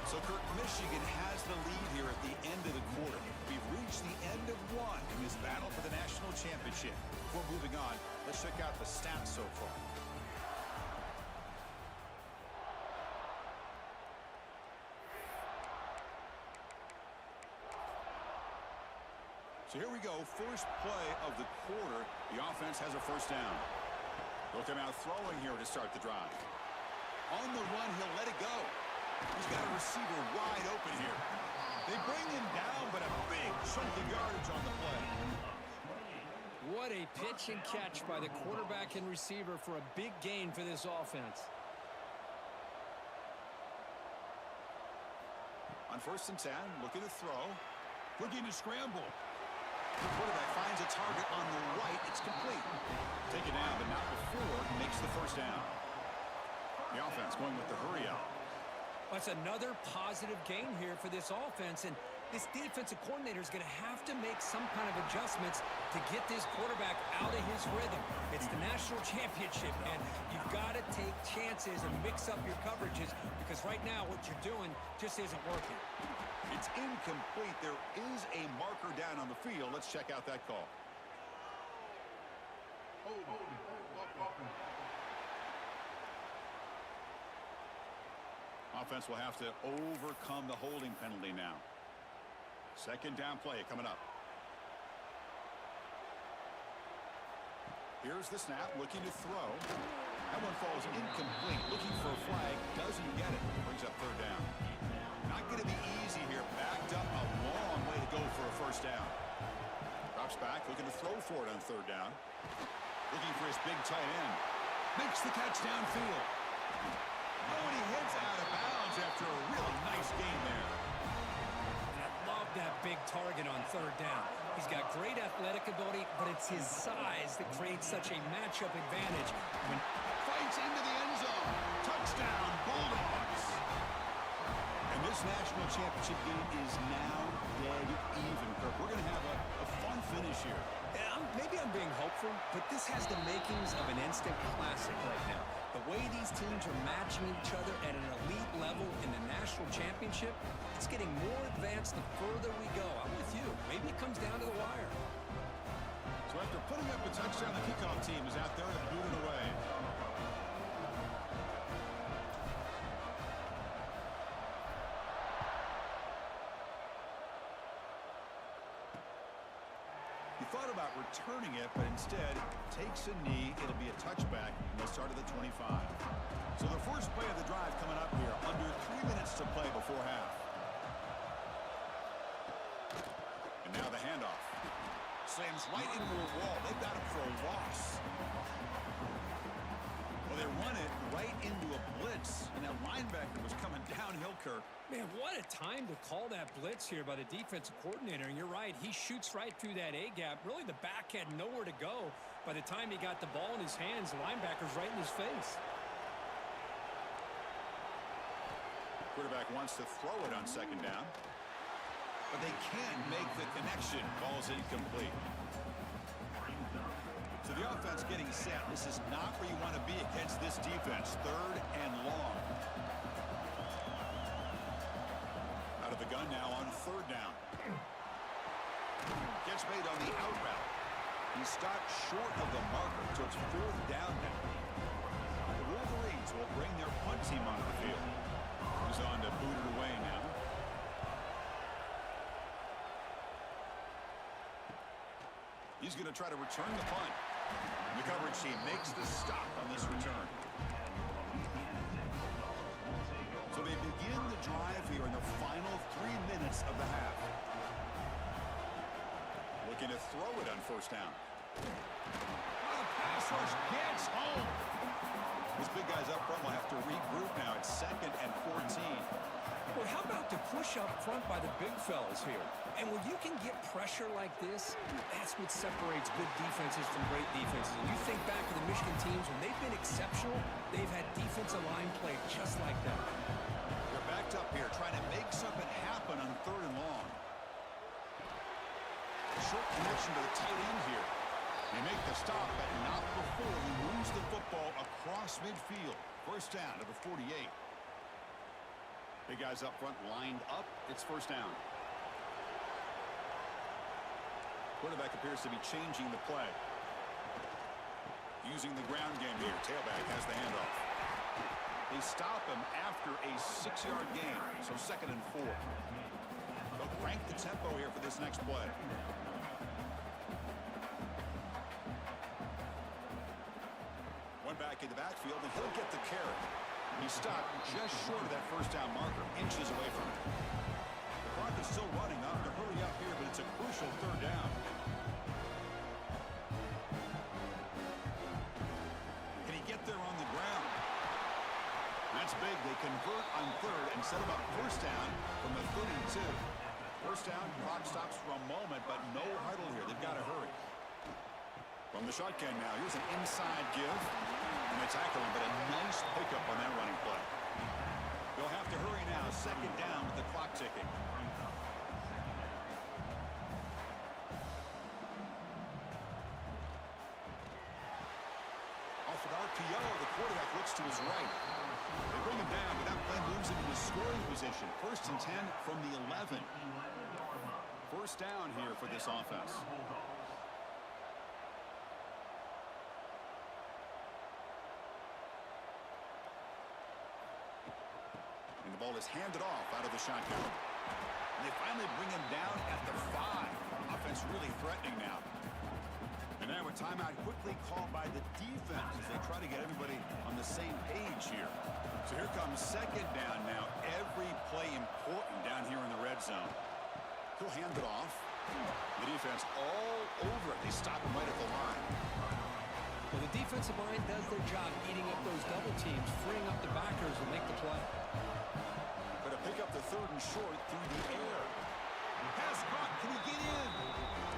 So, Kirk, Michigan has the lead here at the end of the quarter. We've reached the end of one in this battle for the national championship. Before moving on, let's check out the stats so far. So here we go, first play of the quarter. The offense has a first down. They'll come out throwing here to start the drive. On the run, he'll let it go. He's got a receiver wide open here. They bring him down, but a big chunk of yardage on the play. What a pitch and catch by the quarterback and receiver for a big gain for this offense. On 1st and 10, looking to throw. Looking to scramble. The quarterback finds a target on the right. It's complete. Take it down, but not before he makes the first down. The offense going with the hurry out. That's another positive gain here for this offense, and this defensive coordinator is going to have to make some kind of adjustments to get this quarterback out of his rhythm. It's the national championship, and you've got to take chances and mix up your coverages because right now what you're doing just isn't working. It's incomplete. There is a marker down on the field. Let's check out that call. Offense will have to overcome the holding penalty now. 2nd down play coming up. Here's the snap, looking to throw. That one falls incomplete. Looking for a flag, doesn't get it. Brings up 3rd down. Not going to be easy here. Backed up a long way to go for a first down. Drops back, looking to throw for it on 3rd down. Looking for his big tight end. Makes the catch downfield. Oh, and he heads out of bounds after a really nice game there. And I love that big target on 3rd down. He's got great athletic ability, but it's his size that creates such a matchup advantage. When Fights into the end zone. Touchdown, Bulldogs. And this national championship game is now dead even, Kirk. We're going to have a fun finish here. Yeah, maybe I'm being hopeful, but this has the makings of an instant classic right now. The way these teams are matching each other at an elite level in the national championship, it's getting more advanced the further we go. I'm with you. Maybe it comes down to the wire. So after putting up a touchdown, the kickoff team is out there to boot it away. He thought about returning it, but instead takes a knee. It'll be a touchback, and they'll start at the 25. So the first play of the drive coming up here, under 3 minutes to play before half. And now the handoff. Slams right into a wall. They've got him for a loss. Well, they run it right into a blitz, and that linebacker was coming downhill, Kirk. Man, what a time to call that blitz here by the defensive coordinator. And you're right, he shoots right through that A-gap. Really, the back had nowhere to go. By the time he got the ball in his hands, the linebacker's right in his face. Quarterback wants to throw it on 2nd down. But they can't make the connection. Ball's incomplete. So the offense getting set. This is not where you want to be against this defense. 3rd and long. Out of the gun now on 3rd down. Gets made on the out route. He stopped short of the marker, so it's 4th down now. The Wolverines will bring their punt team onto the field. He's on to boot it away now. He's going to try to return the punt. And the coverage team makes the stop on this return. So they begin the drive here in the final 3 minutes of the half. Looking to throw it on 1st down. Oh, the pass rush gets home. These big guys up front will have to regroup now. It's 2nd and 14. Well, how about the push up front by the big fellas here? And when you can get pressure like this, that's what separates good defenses from great defenses. And you think back to the Michigan teams, when they've been exceptional, they've had defensive line play just like that. They're backed up here, trying to make something happen on 3rd and long. Short connection to the tight end here. They make the stop, but not before he moves the football across midfield. 1st down to the 48. Big guys up front lined up. It's first down. Quarterback appears to be changing the play. Using the ground game here. Tailback has the handoff. They stop him after a 6-yard gain, so 2nd and 4. They'll crank the tempo here for this next play. One back in the backfield, and he'll get the carry. He stopped just short of that first down marker, inches away from it. The clock is still running. Not to hurry up here, but it's a crucial 3rd down. Can he get there on the ground? That's big. They convert on 3rd and set him up first down from the 32. First down, clock stops for a moment, but no huddle here. They've got to hurry. From the shotgun now, here's an inside give. And they tackle him, but a nice pickup on that running play. They'll have to hurry now. 2nd down with the clock ticking. Off with RPO, the quarterback looks to his right. They bring him down, but that play moves him into scoring position. 1st and 10 from the 11. First down here for this offense. And the ball is handed off out of the shotgun. And they finally bring him down at the 5. Offense really threatening now. And now a timeout quickly called by the defense as they try to get everybody on the same page here. So here comes 2nd down now. Every play important down here in the red zone. He'll hand it off. The defense all over it. They stop him right at the line. Well, the defensive line does their job eating up those double teams, freeing up the backers to make the play. But to pick up the 3rd and short through the air. Pass caught. Can he get in?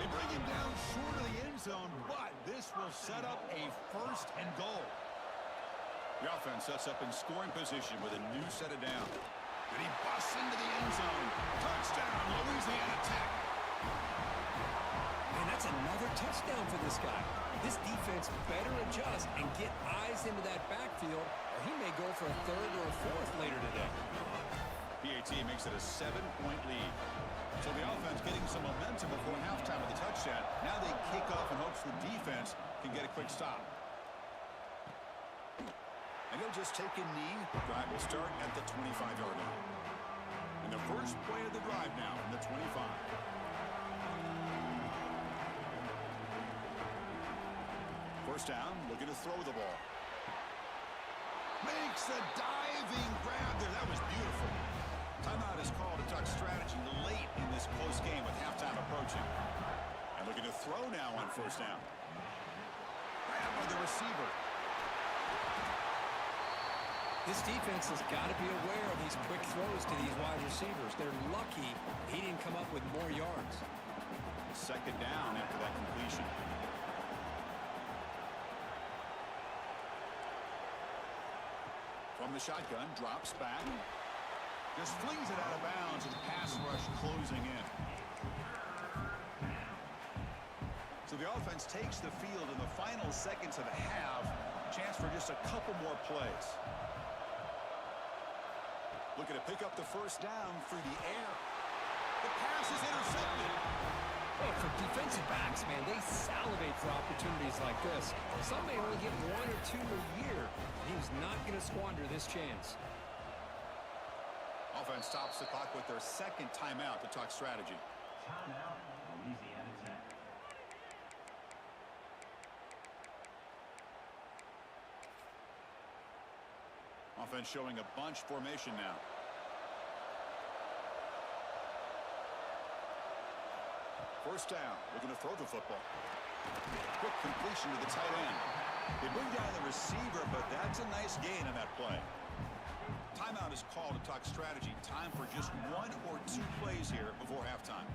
They bring him down short of the end zone, but this will set up a 1st and goal. The offense sets up in scoring position with a new set of down. And he busts into the end zone. Touchdown, Louisiana Tech. And that's another touchdown for this guy. This defense better adjust and get eyes into that backfield, or he may go for a 3rd or a 4th later today. PAT makes it a 7-point lead. So the offense getting some momentum before halftime with the touchdown. Now they kick off in hopes the defense can get a quick stop. And he'll just take a knee. Drive will start at the 25-yard line. And the first play of the drive now from the 25. First down, looking to throw the ball. Makes a diving grab there. That was beautiful. Timeout is called to talk strategy late in this close game with halftime approaching. And looking to throw now on first down. Grab by the receiver. This defense has got to be aware of these quick throws to these wide receivers. They're lucky he didn't come up with more yards. 2nd down after that completion. From the shotgun, drops back. Just flings it out of bounds and pass rush closing in. So the offense takes the field in the final seconds of the half. Chance for just a couple more plays. Looking to pick up the first down through the air. The pass is intercepted. Well, for defensive backs, man, they salivate for opportunities like this. Some may only get 1 or 2 a year. He's not going to squander this chance. Offense stops the clock with their 2nd timeout to talk strategy. Timeout, Louisiana Tech. Offense showing a bunch formation now. First down, looking to throw the football. Quick completion to the tight end. They bring down the receiver, but that's a nice gain on that play. Timeout is called to talk strategy. Time for just 1 or 2 plays here before halftime.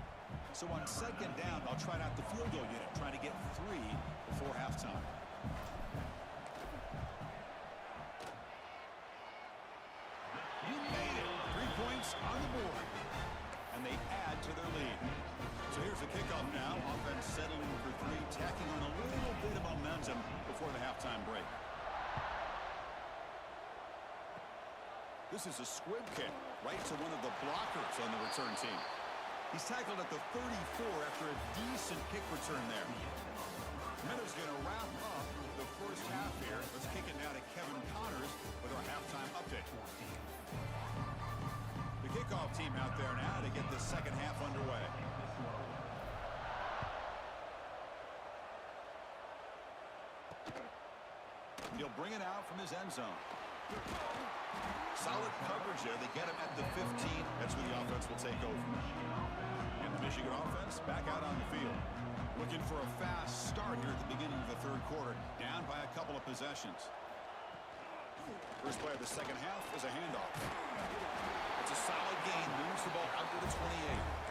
So on 2nd down, they'll try out the field goal unit, trying to get 3 before halftime. You made it. 3 points on the board. And they add to their lead. So here's the kickoff now. Offense settling for 3, tacking on a little bit of momentum before the halftime break. This is a squib kick right to one of the blockers on the return team. He's tackled at the 34 after a decent kick return there. Minnows going to wrap up the first half here. Let's kick it now to Kevin Connors with our halftime update. The kickoff team out there now to get the second half underway. He'll bring it out from his end zone. Solid coverage there. They get him at the 15. That's where the offense will take over. And the Michigan offense back out on the field. Looking for a fast start here at the beginning of the third quarter. Down by a couple of possessions. First play of the second half is a handoff. It's a solid gain. Moves the ball out to the 28.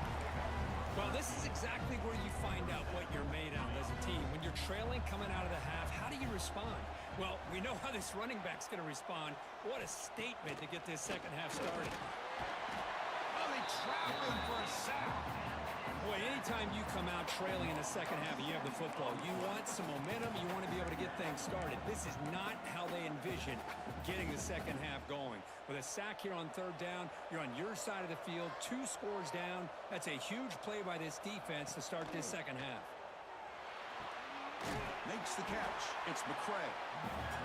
Well, this is exactly where you find out what you're made of as a team. When you're trailing coming out of the half, how do you respond? Well, we know how this running back's going to respond. What a statement to get this second half started. Oh, they trap him for a sack. Boy, anytime you come out trailing in the second half and you have the football, you want some momentum. You want to be able to get things started. This is not how they envision getting the second half going. With a sack here on third down, you're on your side of the field, 2 scores down. That's a huge play by this defense to start this second half. Makes the catch. It's McCray.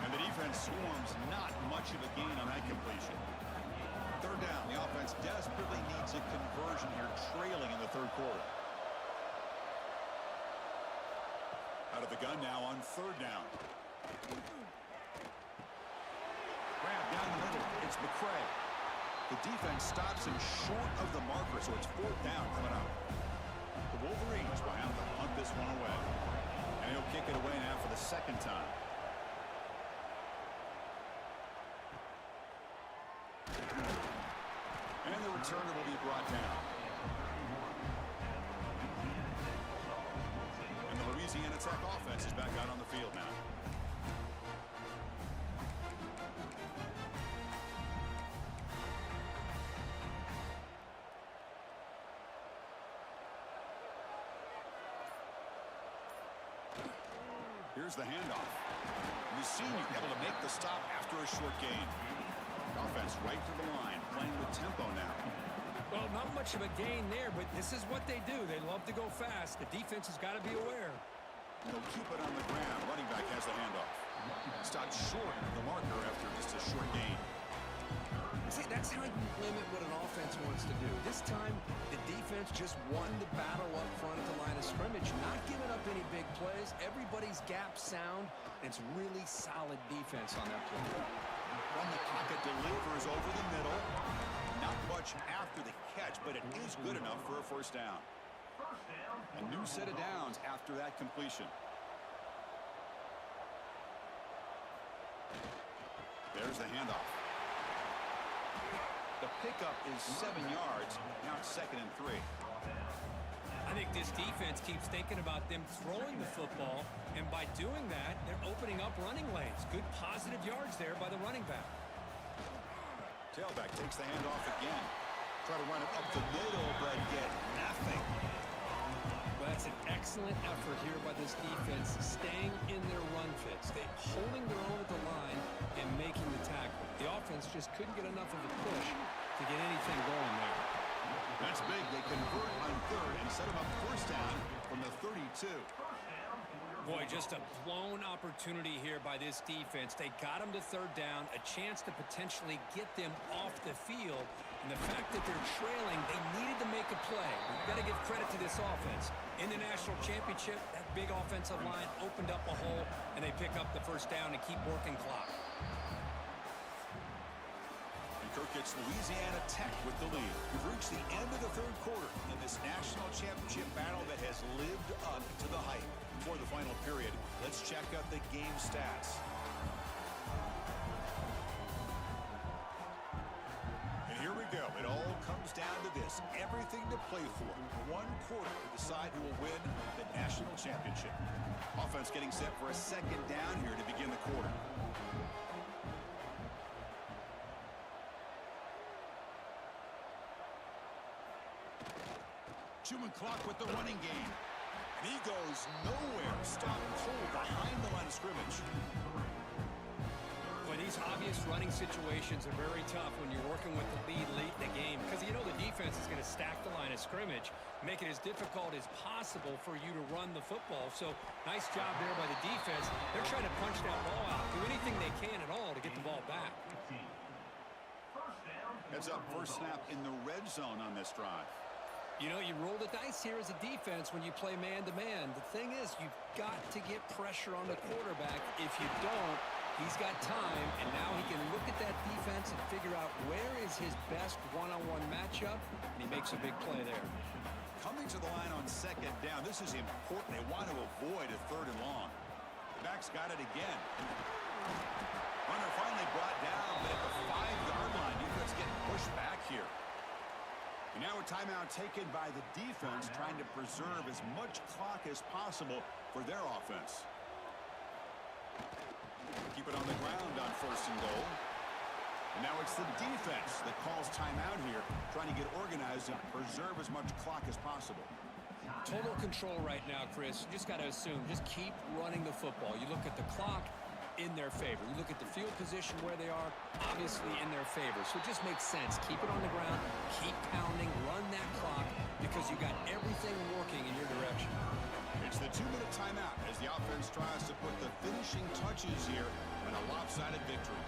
And the defense swarms. Not much of a gain on that completion. Third down. The offense desperately needs a conversion here, trailing in the third quarter. Out of the gun now on third down. Grab down the middle. It's McCray. The defense stops him short of the marker, so it's fourth down coming up. The Wolverines will have to punt this one away. And he'll kick it away now for the second time. And the returner will be brought down. And the Louisiana Tech offense is back out on the field now. Here's the handoff. The senior able to make the stop after a short gain. Offense right to the line, playing with tempo now. Well, not much of a gain there, but this is what they do. They love to go fast. The defense has got to be aware. They'll keep it on the ground. Running back has the handoff. Stopped short of the marker after just a short gain. See, that's how you limit what an offense wants to do. This time, the defense just won the battle up front at the line of scrimmage, not giving up any big plays. Everybody's gap sound. It's really solid defense on that play. From the pocket, delivers over the middle. Not much after the catch, but it is good enough for a first down. A new set of downs after that completion. There's the handoff. The pickup is 7 yards. Now it's 2nd and 3. I think this defense keeps thinking about them throwing the football, and by doing that, they're opening up running lanes. Good positive yards there by the running back. Tailback takes the handoff again. Try to run it up the middle, but get nothing. Well, that's an excellent effort here by this defense, staying in their run fits. They're holding their own at the line and making the tackle. The offense just couldn't get enough of a push to get anything going there. That's big. They convert on third and set them up first down from the 32. Boy, just a blown opportunity here by this defense. They got them to third down, a chance to potentially get them off the field. And the fact that they're trailing, they needed to make a play. We've got to give credit to this offense. In the national championship, that big offensive line opened up a hole, and they pick up the first down and keep working clock. Kirk gets Louisiana Tech with the lead. We've reached the end of the third quarter in this national championship battle that has lived up to the hype. Before the final period, let's check out the game stats. And here we go. It all comes down to this. Everything to play for. One quarter to decide who will win the national championship. Offense getting set for a second down here to begin the quarter. Chewing clock with the running game. And he goes nowhere. Stopped cold behind the line of scrimmage. Boy, these obvious Chris, running situations are very tough when you're working with the lead late in the game because you know the defense is going to stack the line of scrimmage, make it as difficult as possible for you to run the football. So nice job there by the defense. They're trying to punch that ball out, do anything they can at all to get the ball back. Heads up, first snap in the red zone on this drive. You know, you roll the dice here as a defense when you play man-to-man. The thing is, you've got to get pressure on the quarterback. If you don't, he's got time, and now he can look at that defense and figure out where is his best one-on-one matchup, and he makes a big play there. Coming to the line on second down, this is important. They want to avoid a third and long. The back's got it again. Runner finally brought down, but at the 5-yard line, defense getting pushed back here. And now a timeout taken by the defense, trying to preserve as much clock as possible for their offense. Keep it on the ground on first and goal. And now it's the defense that calls timeout here, trying to get organized and preserve as much clock as possible. Total control right now, Chris. You just got to assume, just keep running the football. You look at the clock, in their favor. You look at the field position where they are, obviously in their favor. So it just makes sense. Keep it on the ground, keep pounding, run that clock, because you got everything working in your direction. It's the 2-minute timeout as the offense tries to put the finishing touches here in a lopsided victory.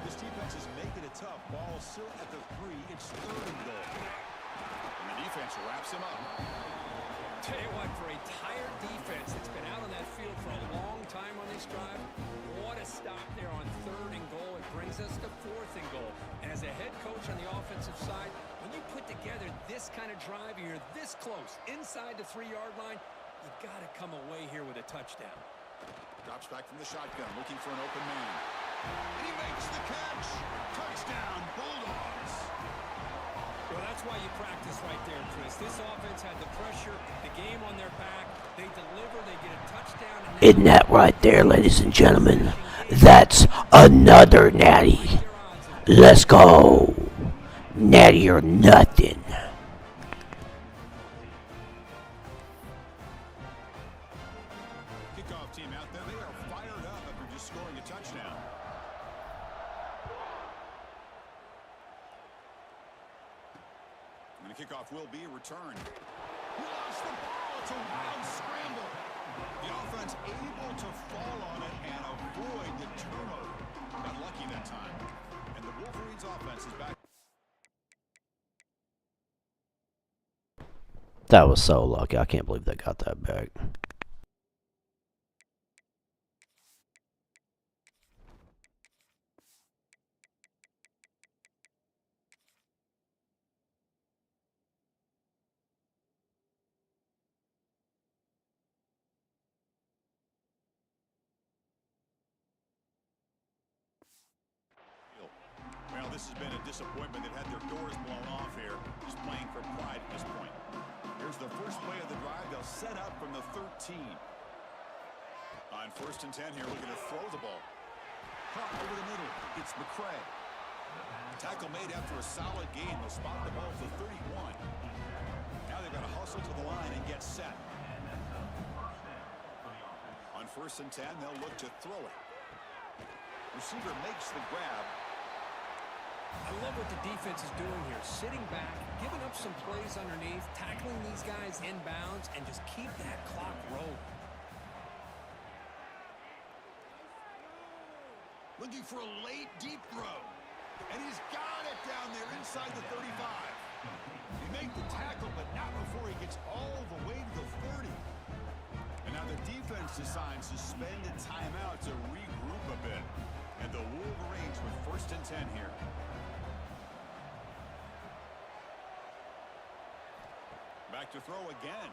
This defense is making it tough. Ball still at the 3. It's third and goal. And the defense wraps him up. Tell you what, for a tired defense that's been out on that field for a long time on this drive, what a stop there on third and goal. It brings us to fourth and goal. And as a head coach on the offensive side, when you put together this kind of drive, you're this close, inside the 3-yard line, you got to come away here with a touchdown. Drops back from the shotgun, looking for an open man. And he makes the catch. Touchdown, Bulldogs. Well, that's why you practice right there, Chris. This offense had the pressure, the game on their back. They deliver, they get a touchdown. And isn't that right there, ladies and gentlemen? That's another natty. Let's go. Natty or nothing. Kickoff team out there. They are fired up after just scoring a touchdown. And the kickoff will be returned. He lost the ball. It's a wild scramble. The offense able to fall on it and avoid the turnover. Got lucky that time. And the Wolverines offense is back. That was so lucky. I can't believe they got that back. Well, this has been a disappointment. They've had their doors blown off here, just playing for pride at this point. Here's the first play of the drive. They'll set up from the 13. On first and 10 here, looking to throw the ball. Caught over the middle. It's McCray. Tackle made after a solid game. They'll spot the ball to 31. Now they've got to hustle to the line and get set. On first and 10, they'll look to throw it. Receiver makes the grab. I love what the defense is doing here. Sitting back, giving up some plays underneath, tackling these guys inbounds, and just keep that clock rolling. Looking for a late, deep throw. And he's got it down there inside the 35. He made the tackle, but not before he gets all the way to the 30. And now the defense decides to spend a timeout to regroup a bit. And the Wolverines with first and 10 here. Back to throw again.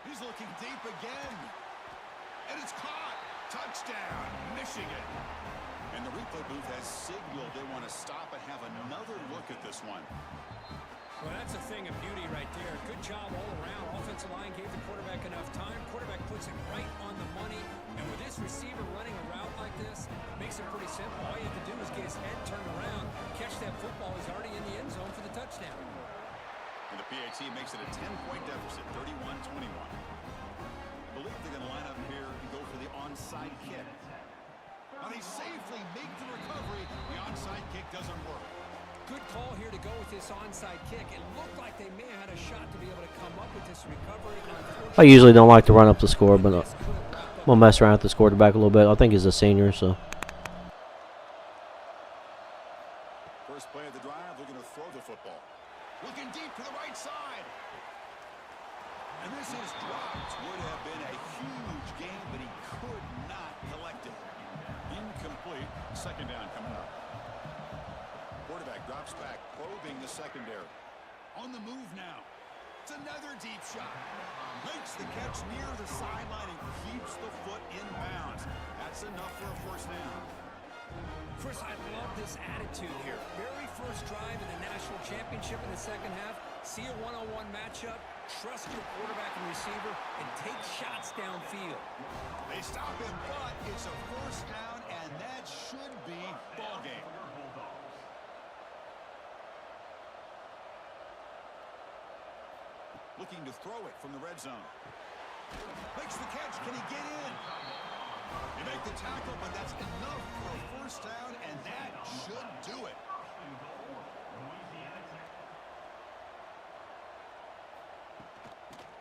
He's looking deep again. And it's caught. Touchdown, Michigan. And the replay booth has signaled they want to stop and have another look at this one. Well, that's a thing of beauty right there. Good job all around. Offensive line gave the quarterback enough time. Quarterback puts it right on the money. And with this receiver running a route like this, it makes it pretty simple. All you have to do is get his head turned around, catch that football. He's already in the end zone for the touchdown. And the PAT makes it a 10-point deficit, 31-21. I believe they're going to line up here and go for the onside kick. this onside kick. It looked like they may have had a shot to be able to come up with this recovery. I usually don't like to run up the score, but I'm gonna mess around with the quarterback a little bit. I think he's a senior, so. First play of the drive, looking to throw the football. Looking deep to the right side. And this is dropped. Would have been a huge gain, but he could not collect it. Incomplete. Second down coming up. Quarterback drops back, probing the secondary. On the move now. It's another deep shot. Makes the catch near the sideline and keeps the foot in bounds. That's enough for a first down. Chris, I love this attitude here. Very first drive in the national championship in the second half. See a one-on-one matchup, trust your quarterback and receiver, and take shots downfield. They stop him, but it's a first down, and that should be ball game. Looking to throw it from the red zone. Makes the catch. Can he get in? You make the tackle, but that's enough for a first down, and that should do it.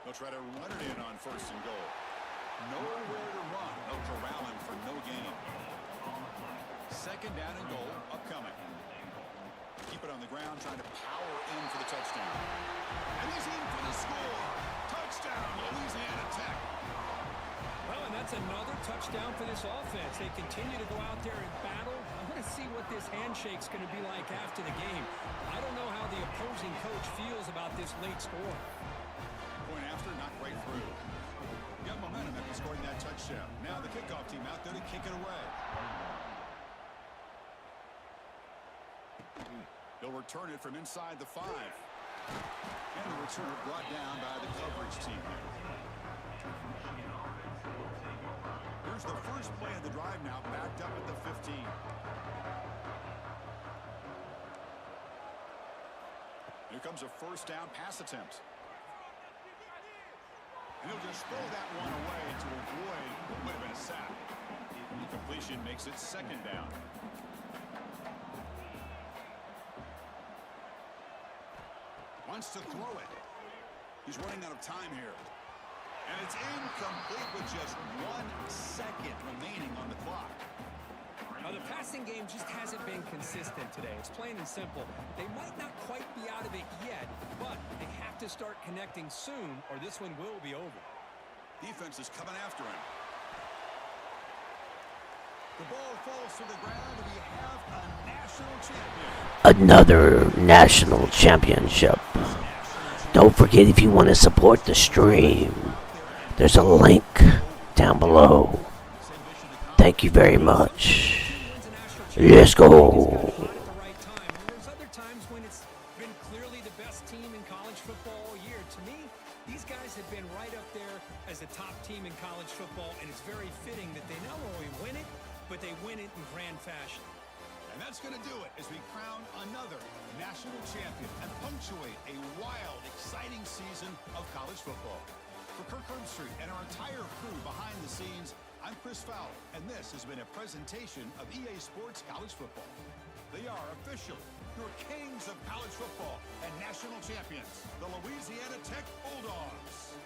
They'll try to run it in on first and goal. Nowhere to run. They'll corral him for no gain. Second down and goal upcoming. Keep it on the ground, trying to power in for the touchdown. And he's in for the score. Touchdown, Louisiana Tech. Well, and that's another touchdown for this offense. They continue to go out there and battle. I want to see what this handshake's going to be like after the game. I don't know how the opposing coach feels about this late score. Point after, not right through. Got momentum after scoring that touchdown. Now the kickoff team out there to kick it away. They'll return it from inside the 5. And the return brought down by the coverage team. Here's the first play of the drive now, backed up at the 15. Here comes a first down pass attempt. And he'll just throw that one away to avoid what would have been a sack. Completion makes it second down. Wants to throw it. He's running out of time here. And it's incomplete with just 1 second remaining on the clock. Now, the passing game just hasn't been consistent today. It's plain and simple. They might not quite be out of it yet, but they have to start connecting soon, or this one will be over. Defense is coming after him. The ball falls to the ground, and we have a national champion. Another national championship. Don't forget, if you want to support the stream, there's a link down below. Thank you very much. Let's go. There's other times when it's been clearly the best team in college football all year. To me, these guys have been right up there as the top team in college football, and it's very fitting that they not only win it, but they win it in grand fashion. And that's going to do it as we crown another national champion and punctuate a wild, exciting season of college football. For Kirk Herbstreit and our entire crew behind the scenes, I'm Chris Fowler, and this has been a presentation of EA Sports College Football. They are officially your kings of college football and national champions, the Louisiana Tech Bulldogs.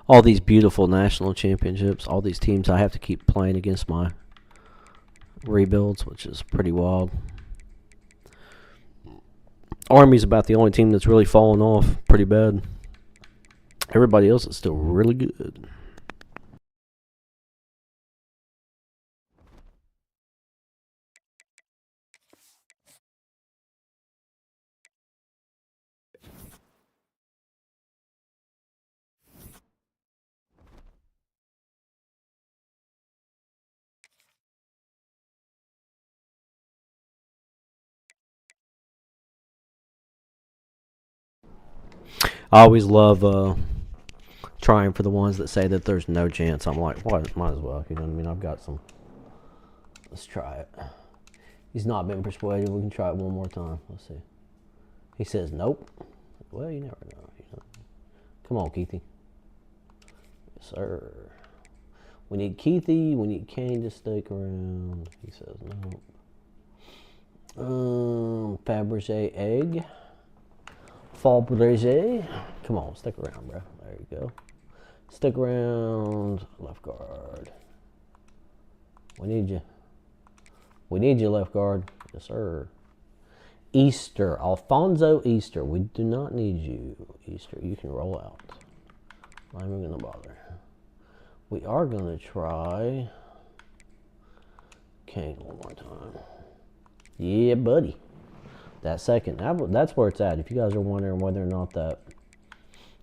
All these beautiful national championships, all these teams I have to keep playing against my rebuilds, which is pretty wild. Army's about the only team that's really fallen off pretty bad. Everybody else is still really good. I always love trying for the ones that say that there's no chance. I'm like, well, might as well. You know what I mean? I've got some. Let's try it. He's not been persuaded. We can try it one more time. Let's see. He says nope. Well, you never know. You know. Come on, Keithy. Yes, sir. We need Keithy. We need Kane to stick around. He says no. Fabergé egg. Fabergé. Come on, stick around, bro. There you go. Stick around. Left guard. We need you. We need you, left guard. Yes, sir. Easter. Alfonso Easter. We do not need you, Easter. You can roll out. Not even going to bother. We are going to try Kane one more time. Yeah, buddy. That second. That's where it's at. If you guys are wondering whether or not that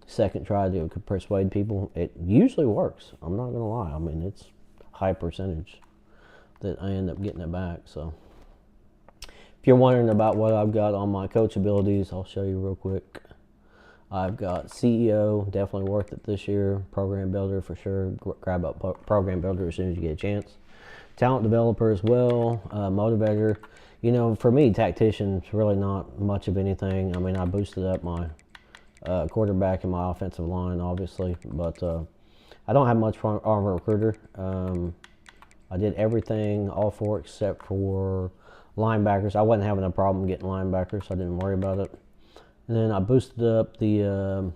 second try to could persuade people, it usually works. I'm not going to lie. I mean, it's high percentage that I end up getting it back. So if you're wondering about what I've got on my coach abilities, I'll show you real quick. I've got CEO, definitely worth it this year. Program builder for sure. Grab up program builder as soon as you get a chance. Talent developer as well. Motivator. You know, for me, tactician's really not much of anything. I mean, I boosted up my quarterback and my offensive line, obviously, but I don't have much on recruiter. I did everything, all four except for linebackers. I wasn't having a problem getting linebackers, so I didn't worry about it. And then I boosted up the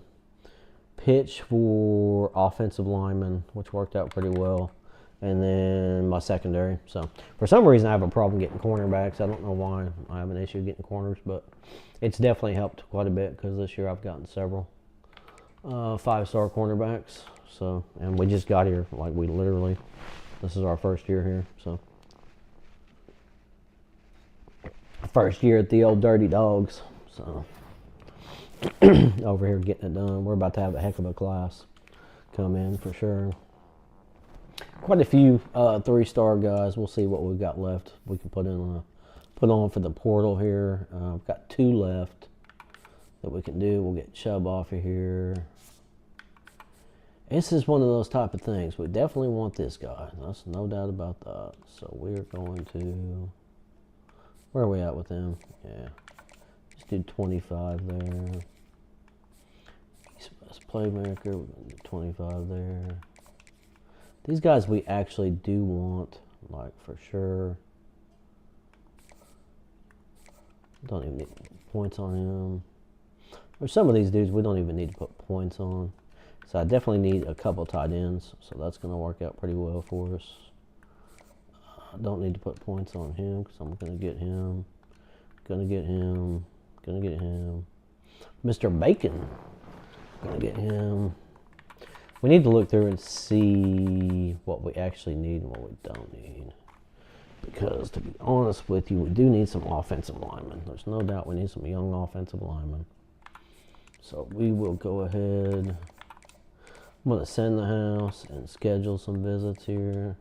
pitch for offensive linemen, which worked out pretty well. And then my secondary. So for some reason, I have a problem getting cornerbacks. I don't know why I have an issue getting corners, but it's definitely helped quite a bit because this year I've gotten several 5-star cornerbacks. So, and we just got here, like we literally, this is our first year here. So first year at the old Dirty Dogs. So over here getting it done. We're about to have a heck of a class come in for sure. Quite a few 3-star guys. We'll see what we've got left. We can put on for the portal here. We've got 2 left that we can do. We'll get Chubb off of here. This is one of those type of things. We definitely want this guy. That's no doubt about that. So we're going to. Where are we at with him? Yeah, let's do 25 there. He's best playmaker. We're going to do 25 there. These guys we actually do want, like, for sure. Don't even need points on him. Or some of these dudes we don't even need to put points on. So I definitely need a couple tight ends. So that's going to work out pretty well for us. I don't need to put points on him because I'm going to get him. Going to get him. Going to get him. Mr. Bacon. Going to get him. We need to look through and see what we actually need and what we don't need. Because, to be honest with you, we do need some offensive linemen. There's no doubt we need some young offensive linemen. So we will go ahead. I'm going to send the house and schedule some visits here.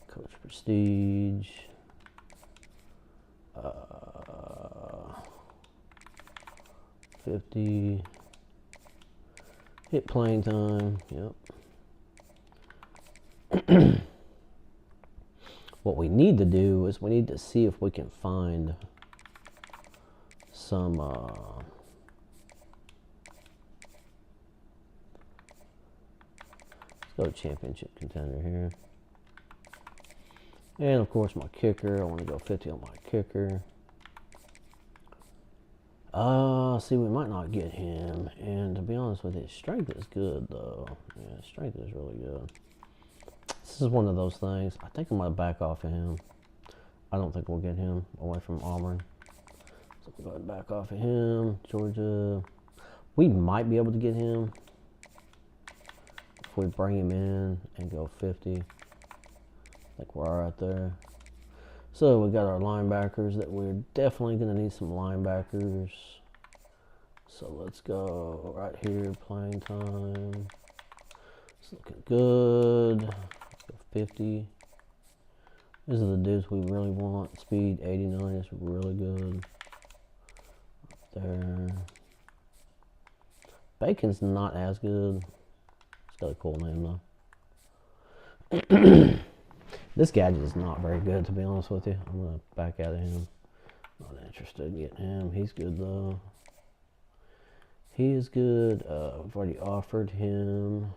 Coach Prestige. 50. Hit playing time. Yep. What we need to do is we need to see if we can find some let's go championship contender here. And of course my kicker. I want to go 50 on my kicker. see, we might not get him. And to be honest with you, strength is good, though. Yeah, strength is really good. This is one of those things. I think I'm going to back off of him. I don't think we'll get him away from Auburn. So we'll go ahead and back off of him. Georgia. We might be able to get him if we bring him in and go 50. I think we're right there. So we got our linebackers that we're definitely going to need some linebackers. So let's go right here, playing time. It's looking good. 50. These are the dudes we really want. Speed 89 is really good. Right there. Bacon's not as good. It's got a cool name though. This gadget is not very good, to be honest with you. I'm gonna back out of him. Not interested in getting him. He's good though. He is good. I've already offered him.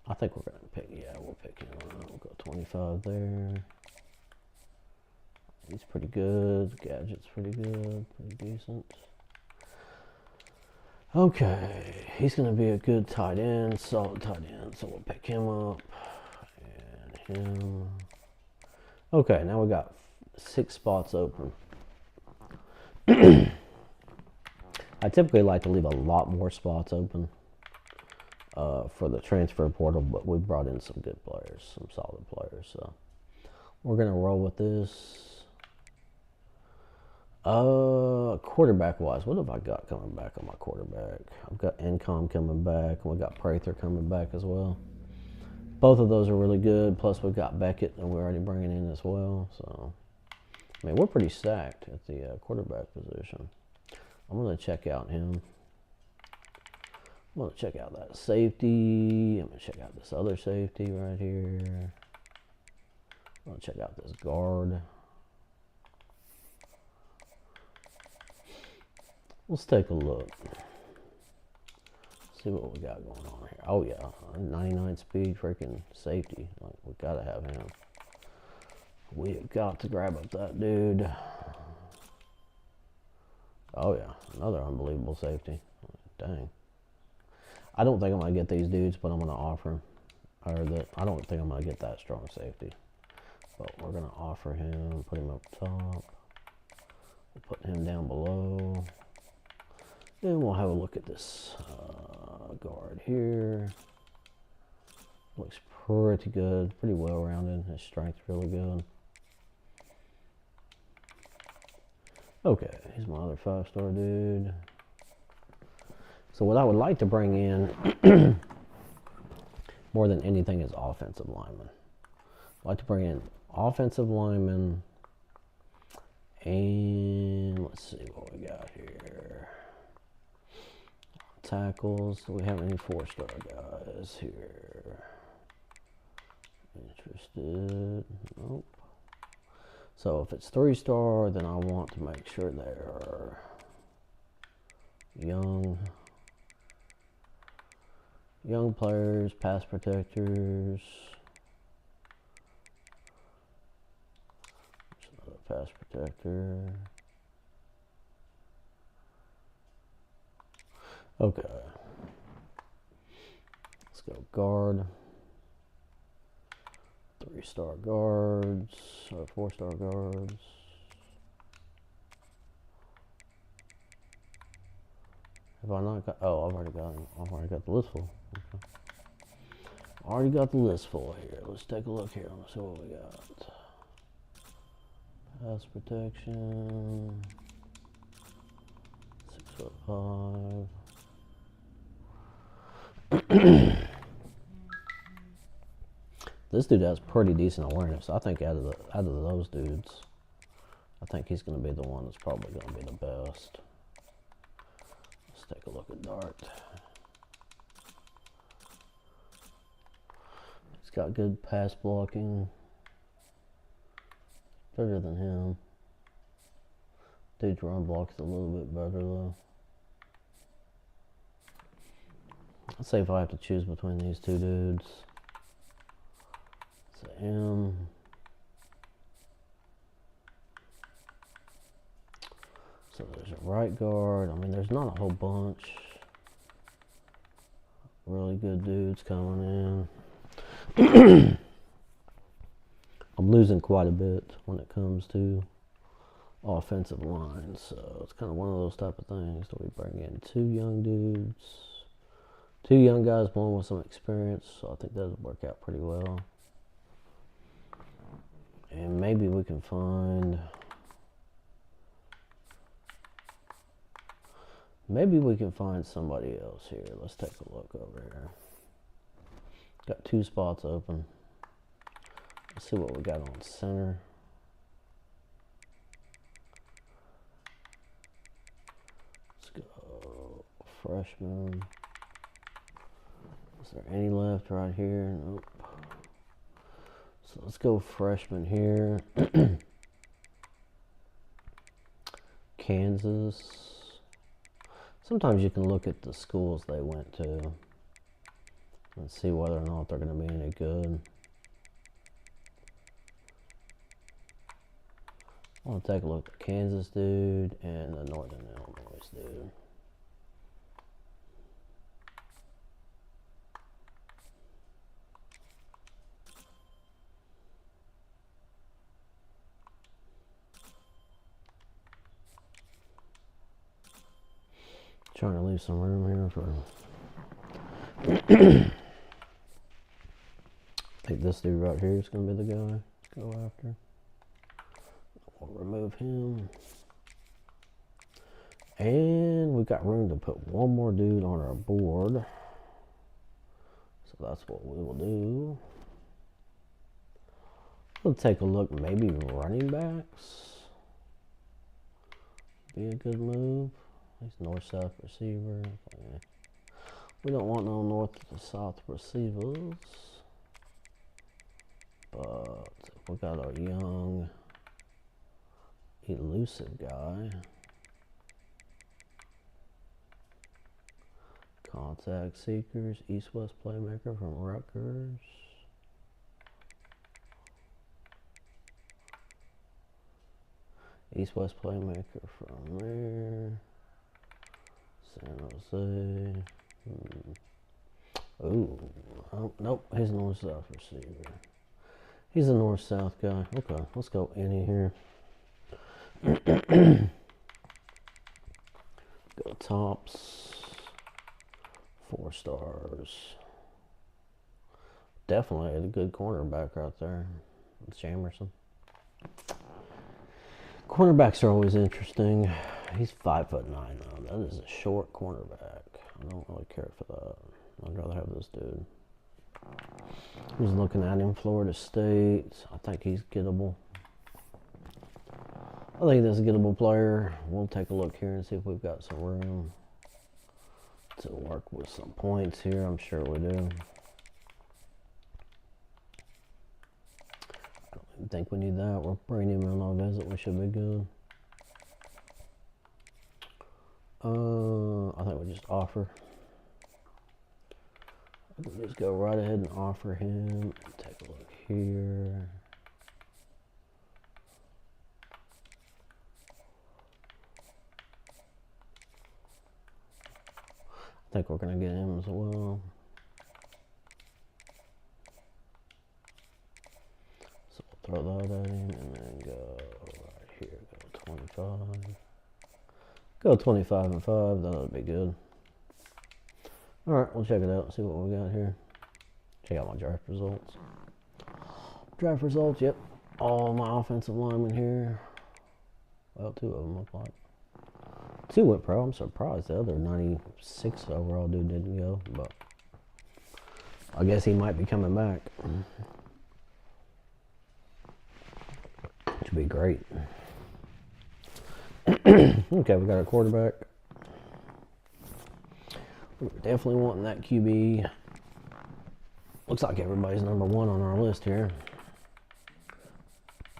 I think we're gonna pick. Yeah, we'll pick him. We'll go 25 there. He's pretty good. Gadget's pretty good. Pretty decent. Okay, he's gonna be a good tight end, solid tight end. So we'll pick him up. Him. Okay, now we got 6 spots open. I typically like to leave a lot more spots open for the transfer portal, but we brought in some good players, some solid players. So we're gonna roll with this. Quarterback wise, what have I got coming back on my quarterback? I've got Incom coming back, and we got Prather coming back as well. Both of those are really good. Plus, we've got Beckett, and we're already bringing in as well. So, I mean, we're pretty stacked at the quarterback position. I'm going to check out him. I'm going to check out that safety. I'm going to check out this other safety right here. I'm going to check out this guard. Let's take a look. See what we got going on here. Oh yeah, 99 speed freaking safety. Like, we gotta have him. We have got to grab up that dude. Oh yeah, another unbelievable safety. Dang. I don't think I'm gonna get these dudes, but I'm gonna offer him. I don't think I'm gonna get that strong safety. But we're gonna offer him, put him up top. We'll put him down below. Then we'll have a look at this guard here. Looks pretty good, pretty well rounded. His strength's really good. Okay, here's my other 5-star dude. So what I would like to bring in more than anything is offensive linemen. I'd like to bring in offensive linemen, and let's see what we got here. Tackles. Do we have any 4-star guys here? Interested? Nope. So if it's 3-star, then I want to make sure they are young players, pass protectors. There's another pass protector. Okay. Let's go guard. 3-star guards, or 4-star guards. Have I not got? Oh, I've already got him. I've already got the list full. Okay. Already got the list full here. Let's take a look here. Let's see what we got. Pass protection. 6'5". This dude has pretty decent awareness. I think out of those dudes, I think he's going to be the one that's probably going to be the best. Let's take a look at Dart. He's got good pass blocking. Better than him. Dude's run block's a little bit better though. Let's say if I have to choose between these two dudes. It's him. So there's a right guard. I mean, there's not a whole bunch. Really good dudes coming in. I'm losing quite a bit when it comes to offensive line, so it's kind of one of those type of things. Do we bring in 2 young dudes? 2 young guys, one with some experience, so I think that would work out pretty well. And maybe we can find... Maybe we can find somebody else here. Let's take a look over here. Got 2 spots open. Let's see what we got on center. Let's go freshman. Is there any left right here? Nope. So let's go freshman here. Kansas. Sometimes you can look at the schools they went to and see whether or not they're going to be any good. I want to take a look at the Kansas dude and the Northern Illinois dude. Trying to leave some room here for... I think this dude right here is going to be the guy to go after. We'll remove him. And we've got room to put one more dude on our board. So that's what we will do. We'll take a look, maybe running backs. Be a good move. He's north-south receiver. We don't want no north to south receivers. But we got our young, elusive guy. Contact seekers, east-west playmaker from Rutgers. East-west playmaker from there. San Jose. Ooh, oh, nope, he's a north-south receiver. He's a north-south guy. Okay, let's go any here. Go tops. 4 stars. Definitely a good cornerback right there. It's Jamerson. Cornerbacks are always interesting. He's 5'9" though. That is a short cornerback. I don't really care for that. I'd rather have this dude. Who's looking at him? Florida State. I think he's gettable. I think that's a gettable player. We'll take a look here and see if we've got some room to work with some points here. I'm sure we do. I don't even think we need that. We're bringing him on a visit. We should be good. I think we just offer. We'll just go right ahead and offer him. Take a look here. I think we're going to get him as well. So we'll throw that at him and then go right here. Go 25. Go 25 and 5. That would be good. Alright, we'll check it out and see what we got here. Check out my draft results. Draft results, yep. All my offensive linemen here. Well, 2 of them look like. 2 went pro. I'm surprised the other 96 overall dude didn't go, but I guess he might be coming back. Which would be great. Okay, we got a quarterback. We're definitely wanting that QB. Looks like everybody's number 1 on our list here.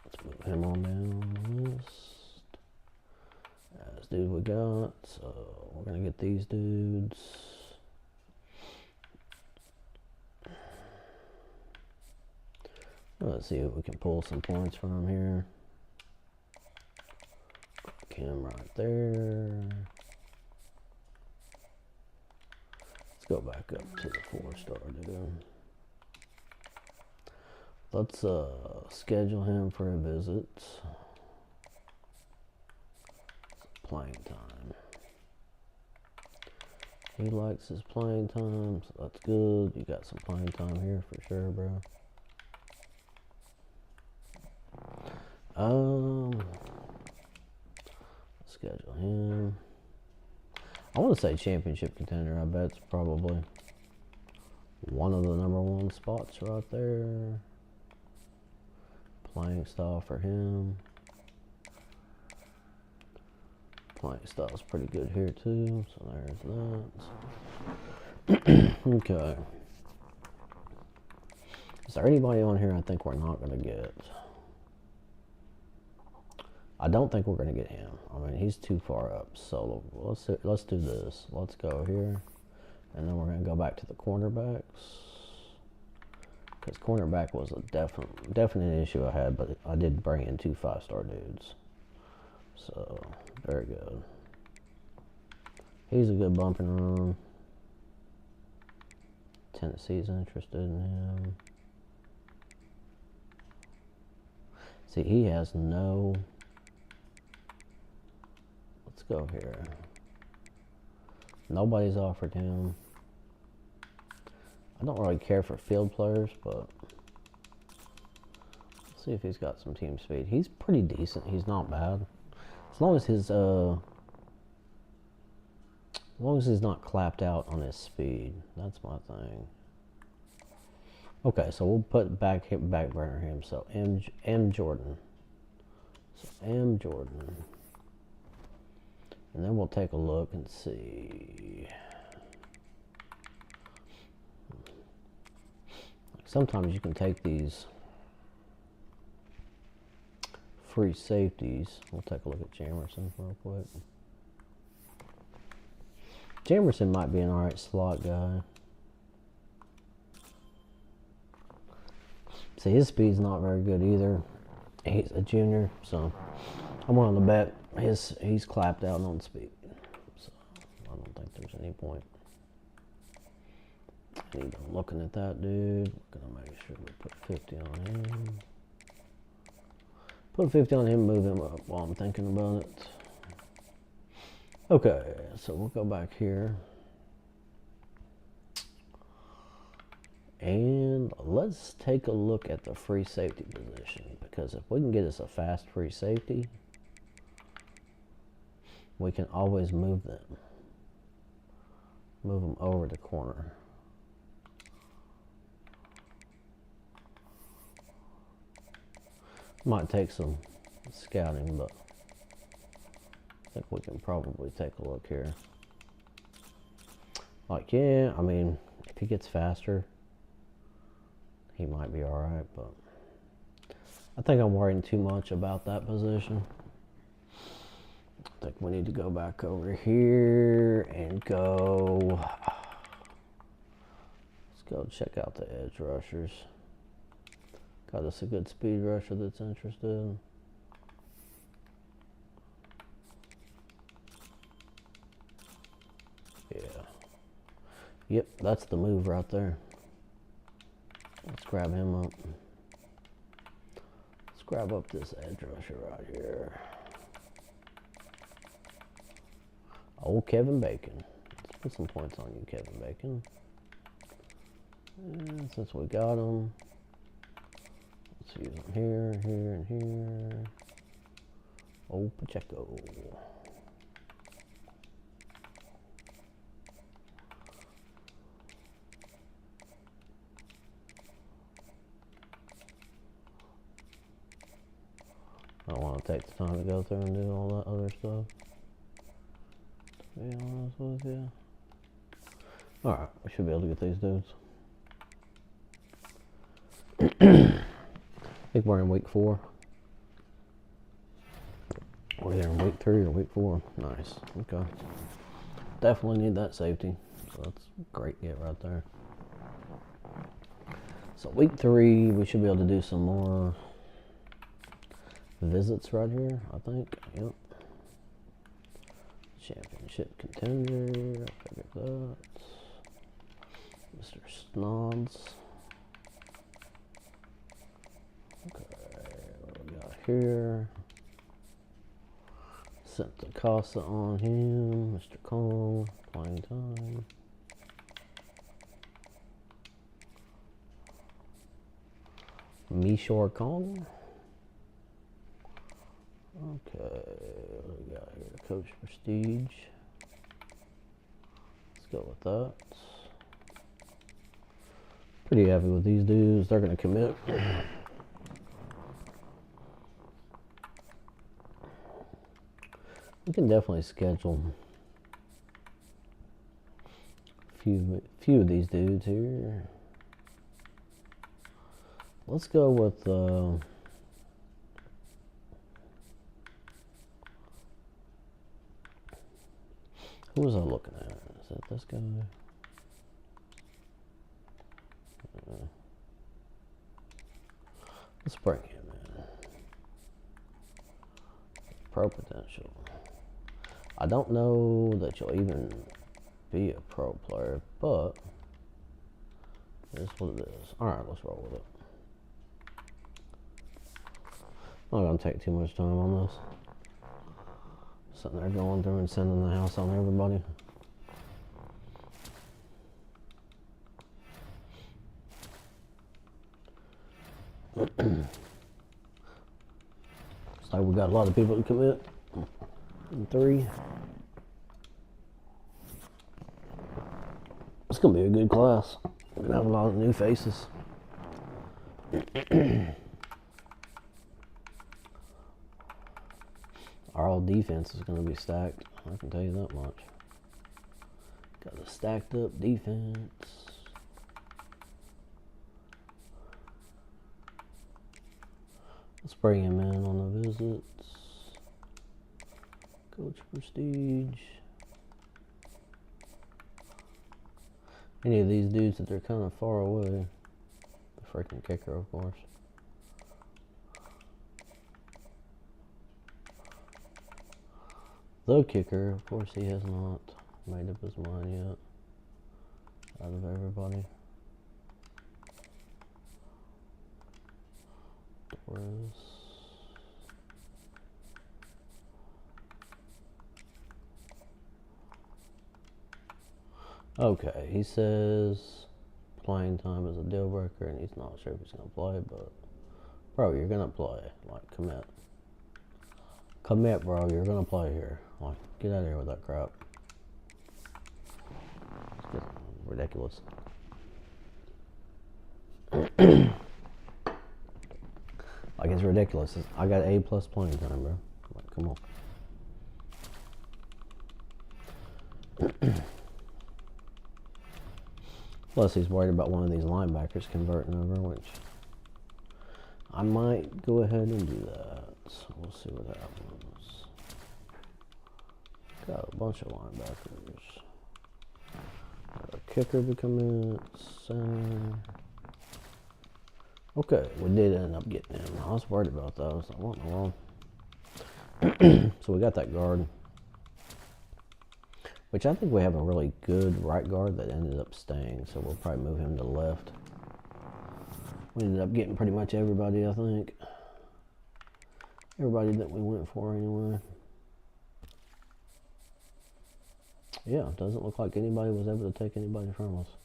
Let's move him on down the list. This dude we got. So we're gonna get these dudes. Let's see if we can pull some points from here. him right there. Let's go back up to the 4-star dude. Let's schedule him for a visit. Playing time. He likes his playing time, so that's good. You got some playing time here for sure, bro. Schedule him. I want to say championship contender. I bet it's probably one of the #1 spots right there. Playing style for him. Playing style's pretty good here too, so there's that. Okay. Is there anybody on here I think we're not gonna get? I don't think we're gonna get him. I mean, he's too far up. So let's do this. Let's go here, and then we're gonna go back to the cornerbacks. Because cornerback was a definite issue I had, but I did bring in 2 5-star dudes. So, very good. He's a good bump and run. Tennessee's interested in him. See, he has no... Let's go here. Nobody's offered him. I don't really care for field players, but let's see if he's got some team speed. He's pretty decent. He's not bad. As long as his he's not clapped out on his speed. That's my thing. Okay, so we'll put back burner him. So M Jordan. So M Jordan. And then we'll take a look and see. Sometimes you can take these free safeties. We'll take a look at Jamerson real quick. Jamerson might be an alright slot guy. See, his speed's not very good either. He's a junior, so I'm willing to bet he's clapped out on speed. So I don't think there's any point. Even looking at that dude, we're gonna make sure we put 50 on him. Put 50 on him, move him up while I'm thinking about it. Okay, so we'll go back here. And let's take a look at the free safety position, because if we can get us a fast free safety, we can always move them. Move them over to corner. Might take some scouting, but I think we can probably take a look here. Like, yeah, I mean, if he gets faster, he might be alright, but I think I'm worrying too much about that position. I think we need to go back over here and go. Let's go check out the edge rushers. Got us a good speed rusher that's interested. Yeah. Yep, that's the move right there. Let's grab him up. Let's grab up this edge rusher right here. Old Kevin Bacon. Let's put some points on you, Kevin Bacon. And since we got him, let's use them here, here, and here. Oh, Pacheco. I don't want to take the time to go through and do all that other stuff. To be honest with you. Alright, we should be able to get these dudes. I think we're in week 4. We're either in week 3 or week 4. Nice. Okay. Definitely need that safety. So that's a great get right there. So week 3, we should be able to do some more visits right here, I think. Yep. Championship contender. I figured that. Mr. Snods. Okay, what we got here? Sent the Casa on him. Mr. Kong, playing time. Mishore Kong. Okay, what do we got here? Coach Prestige. Let's go with that. Pretty happy with these dudes. They're going to commit. We can definitely schedule a few of these dudes here. Let's go with who was I looking at? Is that this guy? Let's bring him in. Pro potential. I don't know that you'll even be a pro player, but it is what it is. Alright, let's roll with it. I'm not going to take too much time on this. Sitting there going through and sending the house on everybody. Looks like we got a lot of people to commit. 3. It's gonna be a good class. We're gonna have a lot of new faces. Our old defense is gonna be stacked. I can tell you that much. Got a stacked up defense. Let's bring him in on the visits. Coach Prestige. Any of these dudes that they're kind of far away. The freaking kicker, of course. The kicker, of course, he has not made up his mind yet. Out of everybody. Torres. Okay, he says playing time is a deal breaker and he's not sure if he's going to play, but bro, you're going to play. Like, commit. Commit, bro, you're going to play here. Like, get out of here with that crap. It's ridiculous. Like, it's ridiculous. I got A+ playing time, bro. Like, come on. Plus, he's worried about one of these linebackers converting over, which I might go ahead and do that. So we'll see what happens. Got a bunch of linebackers. Got a kicker to come in. Center. Okay, we did end up getting him. I was worried about that. I was like, what in the world? So we got that guard. Which I think we have a really good right guard that ended up staying, so we'll probably move him to left. We ended up getting pretty much everybody, I think. Everybody that we went for anyway. Yeah, it doesn't look like anybody was able to take anybody from us.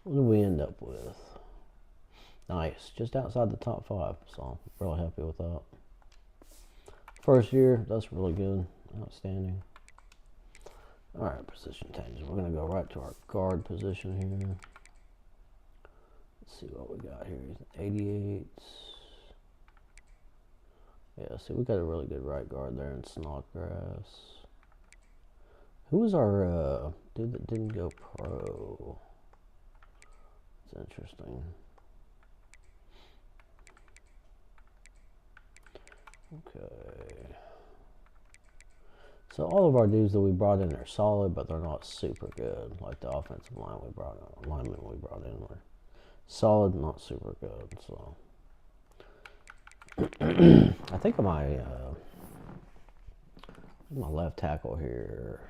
What did we end up with? Nice, just outside the top 5, so I'm really happy with that. First year, that's really good. Outstanding. Alright, position changes. We're going to go right to our guard position here. Let's see what we got here. 88. Yeah, see, we got a really good right guard there in Snodgrass. Who was our dude that didn't go pro? It's interesting. Okay. So all of our dudes that we brought in are solid, but they're not super good. Like the offensive line we brought in, linemen we brought in were solid, not super good. So I think my My left tackle here.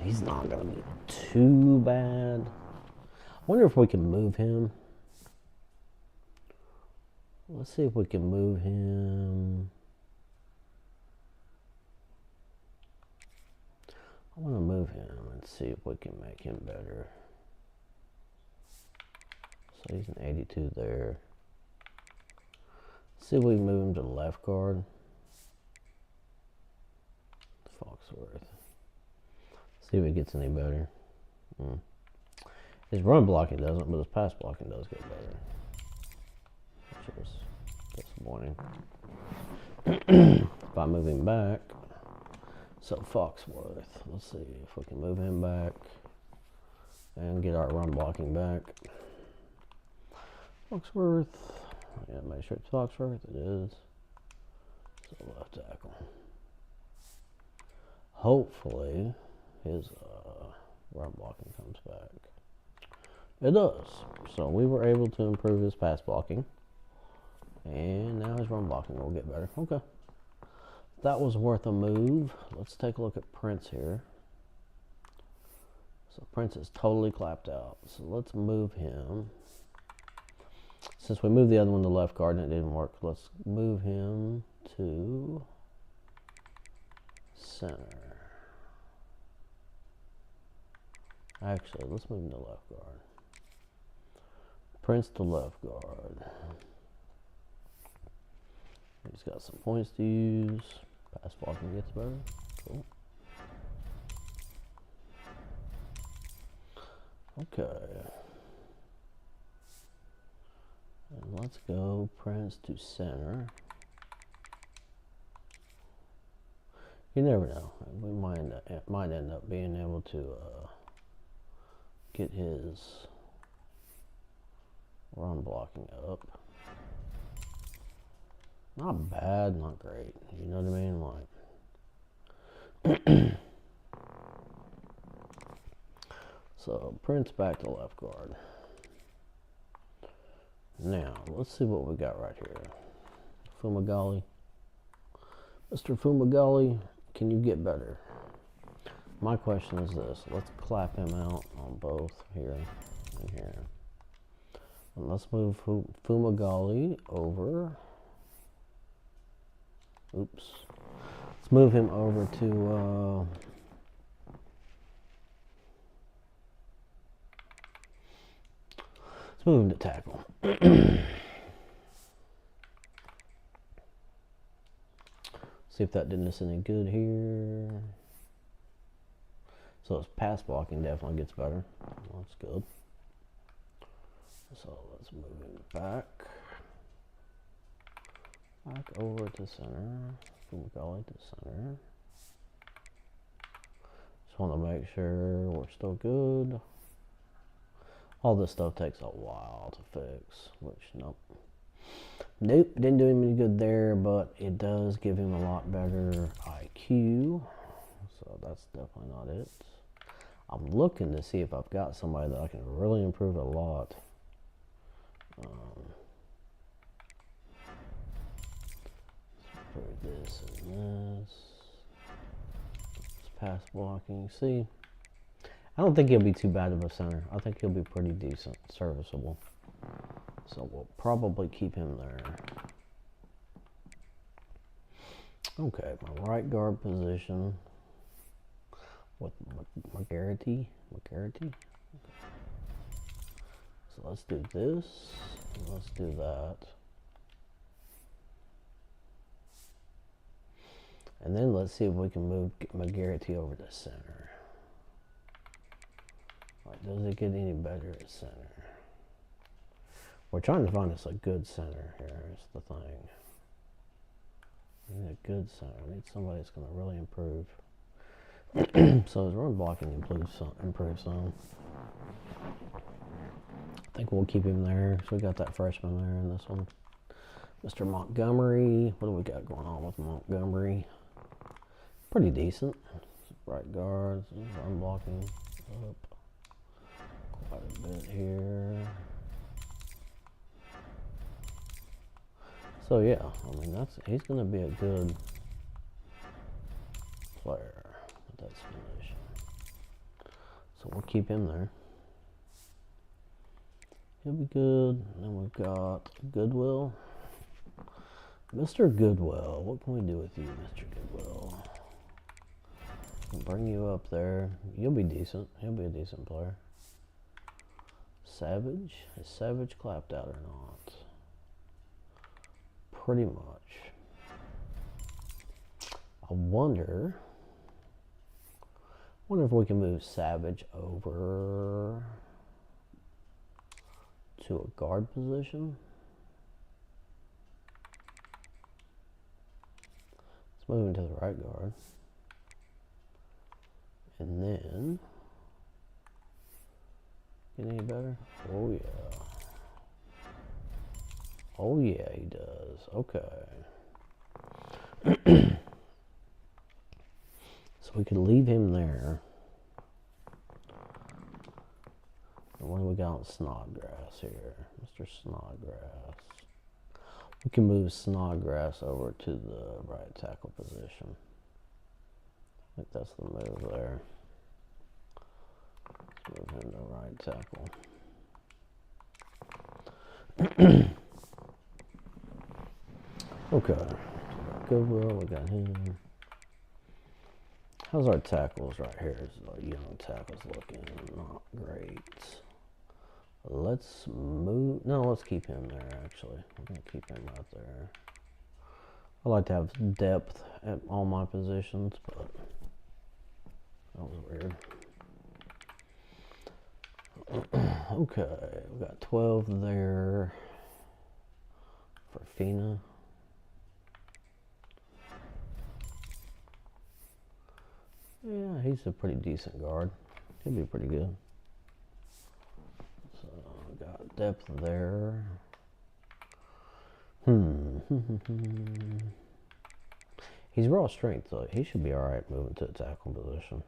He's not going to be too bad. I wonder if we can move him. Let's see if we can move him. I want to move him and see if we can make him better. So he's an 82 there. See if we can move him to the left guard. Foxworth. See if it gets any better. His run blocking doesn't, but his pass blocking does get better. Which is disappointing. If I move him back, so Foxworth, let's see if we can move him back and get our run blocking back. Foxworth, yeah, make sure it's Foxworth, it is. So left tackle. Hopefully his run blocking comes back. It does. So we were able to improve his pass blocking. And now his run blocking will get better. Okay. That was worth a move. Let's take a look at Prince here. So Prince is totally clapped out. So let's move him. Since we moved the other one to left guard and it didn't work, let's move him to center. Actually, let's move him to left guard. Prince to left guard. He's got some points to use. Pass blocking gets better. Cool. Okay. And let's go Prince to center. You never know. We might end up being able to get his run blocking up. Not bad, not great. You know what I mean? Like, so Prince back to left guard. Now let's see what we got right here. Fumagalli, Mr. Fumagalli, can you get better? My question is this: let's clap him out on both here and here, and let's move Fumagalli over. Oops. Let's move him over to let's move him to tackle. See if that did us any good here. So his pass blocking definitely gets better. That's good. So let's move him back. Back over to center. Fumagalli to center. Just want to make sure we're still good. All this stuff takes a while to fix, which nope. Nope, didn't do him any good there, but it does give him a lot better IQ. So that's definitely not it. I'm looking to see if I've got somebody that I can really improve a lot. This and this. It's pass blocking. See, I don't think he'll be too bad of a center. I think he'll be pretty decent, serviceable. So we'll probably keep him there. Okay, my right guard position with McGarity. Okay. So let's do this. And let's do that. And then let's see if we can move McGarity over to center. Like, does it get any better at center? We're trying to find us a good center here, is the thing. We need a good center. We need somebody that's going to really improve. So his run blocking improves some. I think we'll keep him there. So we got that freshman there in this one. Mr. Montgomery. What do we got going on with Montgomery? Pretty decent. Right guards, run blocking up quite a bit here. So yeah, I mean he's gonna be a good player. That's finished. So we'll keep him there. He'll be good. And then we've got Goodwill. Mr. Goodwill. What can we do with you, Mr. Goodwill? We'll bring you up there. You'll be decent. He'll be a decent player. Savage? Is Savage clapped out or not? Pretty much. I wonder if we can move Savage over to a guard position. Let's move him to the right guard. And then, get any better? Oh yeah. Oh yeah, he does. Okay. So we could leave him there. And what do we got on Snodgrass here? Mr. Snodgrass. We can move Snodgrass over to the right tackle position. I think that's the move there. Let's move him to right tackle. Okay. Goodwill, we got him. How's our tackles right here? Our young tackles looking not great. Let's move. No, let's keep him there, actually. We're going to keep him right there. I like to have depth at all my positions, but that was weird. Okay, we got 12 there for Fina. Yeah, he's a pretty decent guard. He'll be pretty good. So we got depth there. He's raw strength, though. He should be alright moving to the tackle position.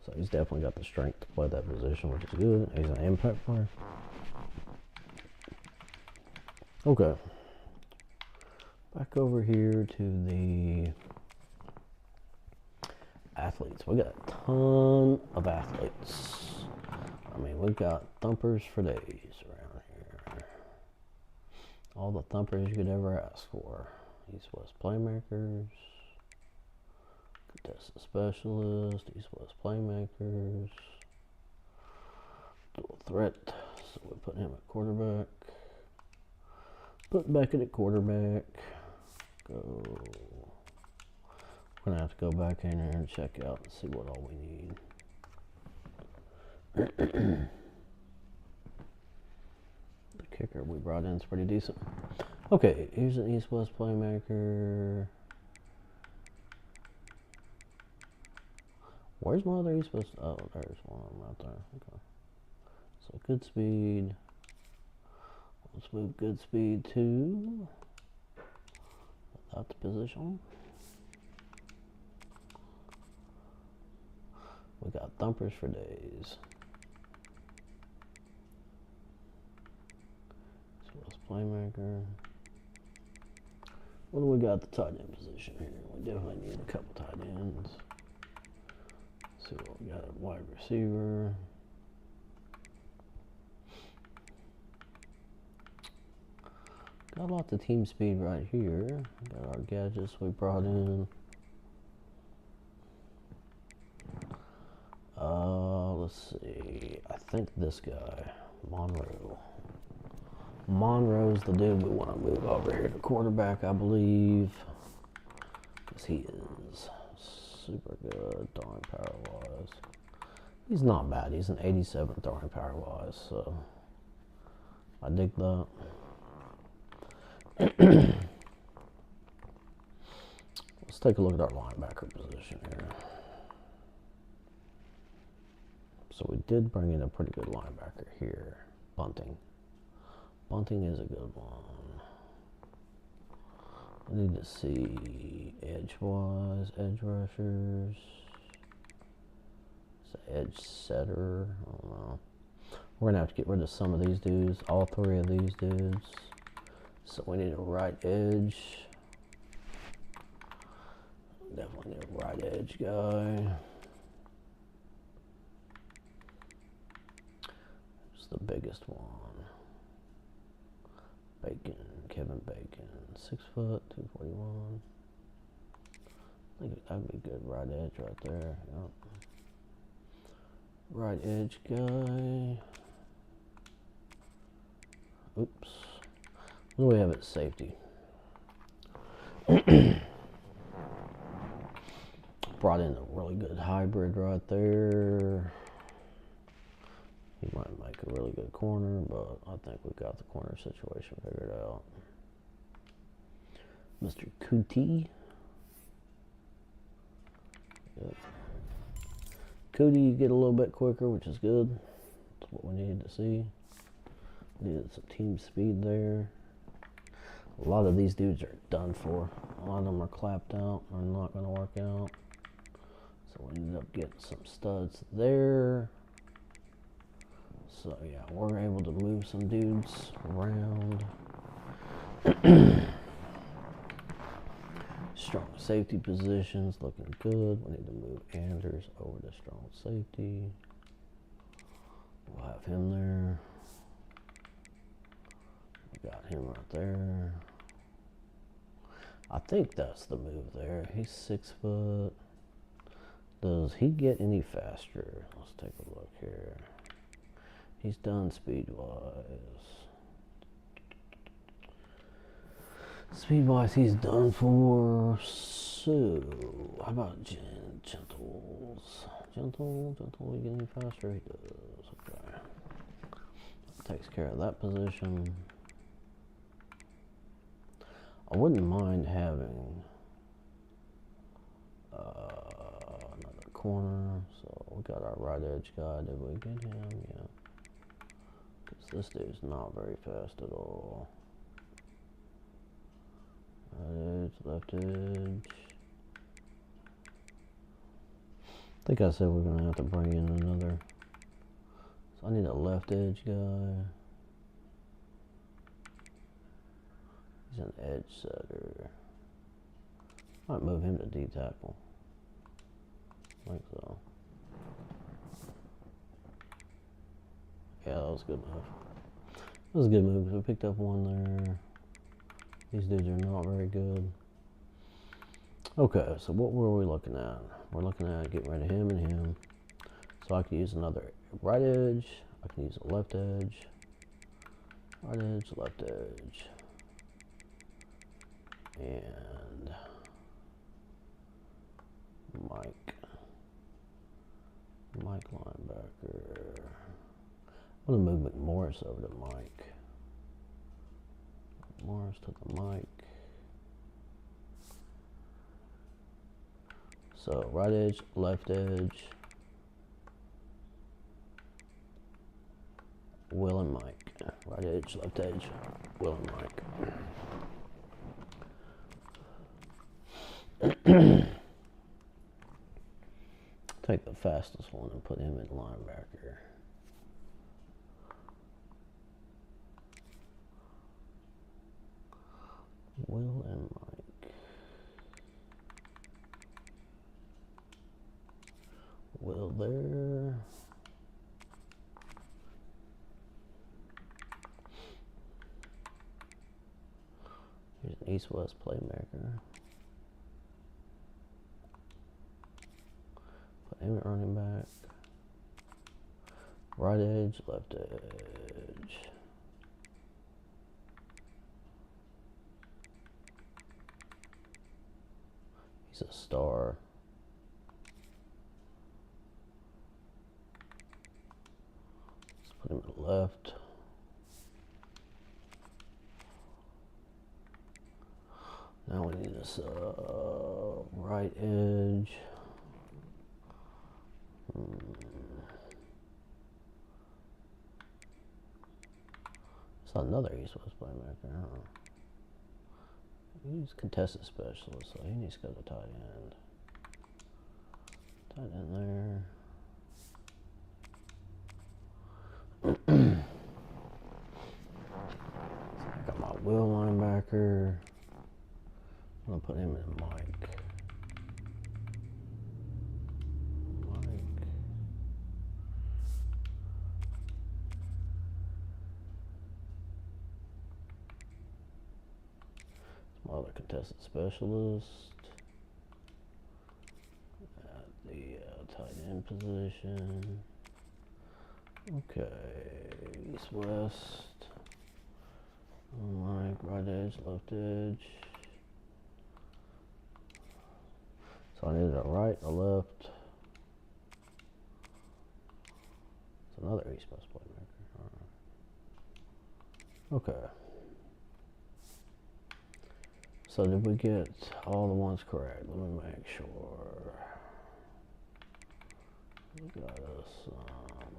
So he's definitely got the strength to play that position, which is good. He's an impact player. Okay. Back over here to the athletes. We got a ton of athletes. I mean, we've got thumpers for days around here. All the thumpers you could ever ask for. East-West playmakers. Contested specialist. East-West playmakers. Dual threat. So we put him at quarterback. Put Beckett at quarterback. Go. We're gonna have to go back in there and check out and see what all we need. The kicker we brought in is pretty decent. Okay, here's an East-West playmaker. Where's my other East-West? Oh, there's one of them right there. Okay. So good speed. Let's move good speed to without the position. We got thumpers for days. So let's playmaker. What do we got at the tight end position here? We definitely need a couple tight ends. Let's see what we got at wide receiver. Got lots of team speed right here. Got our gadgets we brought in. Let's see. I think this guy, Monroe. Monroe's the dude we want to move over here to quarterback, I believe. Because he is super good throwing power-wise. He's not bad. He's an 87 throwing power-wise, so I dig that. Let's take a look at our linebacker position here. So we did bring in a pretty good linebacker here. Bunting. Bunting is a good one. I need to see edge-wise, edge rushers. It's an edge setter. I don't know. We're going to have to get rid of some of these dudes. All three of these dudes. So we need a right edge. Definitely need a right edge guy. It's the biggest one. Bacon, Kevin Bacon, 6 foot, 241. I think that'd be good right edge right there. Yep. Right edge guy. Oops. What do we have at safety? Brought in a really good hybrid right there. He might make a really good corner, but I think we got the corner situation figured out. Mr. Cootie. Yep. Cootie, you get a little bit quicker, which is good. That's what we needed to see. Needed some team speed there. A lot of these dudes are done for. A lot of them are clapped out. Are not going to work out. So we ended up getting some studs there. So yeah, we're able to move some dudes around. Strong safety positions, looking good. We need to move Anders over to strong safety. We'll have him there. We got him right there. I think that's the move there. He's 6 foot. Does he get any faster? Let's take a look here. He's done speed-wise. Speed-wise, he's done for. So, how about Gentles? Gentle, you get any faster? He does. Okay. Takes care of that position. I wouldn't mind having another corner. So we got our right edge guy. Did we get him? Yeah. Because this dude's not very fast at all. Right edge, left edge. I think I said we're going to have to bring in another. So I need a left edge guy. He's an edge setter. Might move him to D tackle. I think so. Yeah, that was good enough. That was a good move. We picked up one there. These dudes are not very good. Okay, so what were we looking at? We're looking at getting rid of him and him. So I can use another right edge. I can use a left edge. Right edge, left edge. And Mike linebacker. I'm gonna move McMorris over to Mike. Morris to the Mike. So right edge, left edge. Will and Mike. Right edge, left edge. Will and Mike. Take the fastest one and put him in linebacker. Will and Mike. Will there. Here's an east-west playmaker. Put him at running back. Right edge, left edge. He's a star. Let's put him at left. Now we need this right edge. It's another east-west playmaker, huh? He's contested specialist, so he needs to go to tight end. Tight end there. So I got my Will linebacker. I'm gonna put him in Mike. Some other contested specialist. At the tight end position. Okay, east west. Mike, right edge, left edge. So I needed a right, a left. It's another east west playmaker. Right. Okay. So did we get all the ones correct? Let me make sure. We got us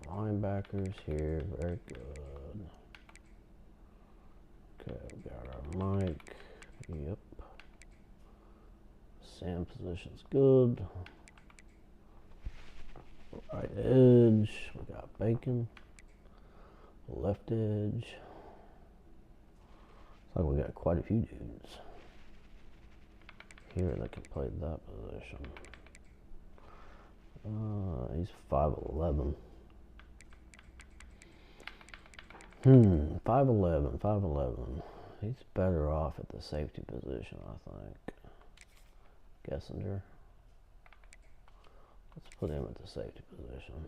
linebackers here. Very good. Okay, we got our Mike. Yep. Sam position's good. Right edge. We got Bacon. Left edge. Looks like we got quite a few dudes here that can play that position. He's 5'11". 5'11". He's better off at the safety position, I think. Gessinger. Let's put him at the safety position.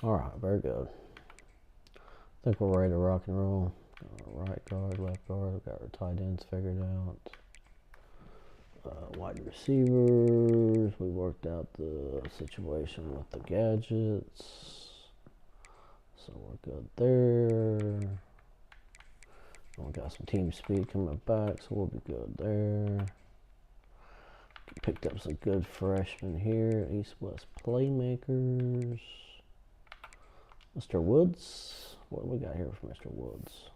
Alright, very good. I think we're ready to rock and roll. Right guard, left guard, we've got our tight ends figured out. Wide receivers, we worked out the situation with the gadgets. So we're good there. We got some team speed coming back, so we'll be good there. Picked up some good freshmen here. East-West playmakers. Mr. Woods. What do we got here for Mr. Woods?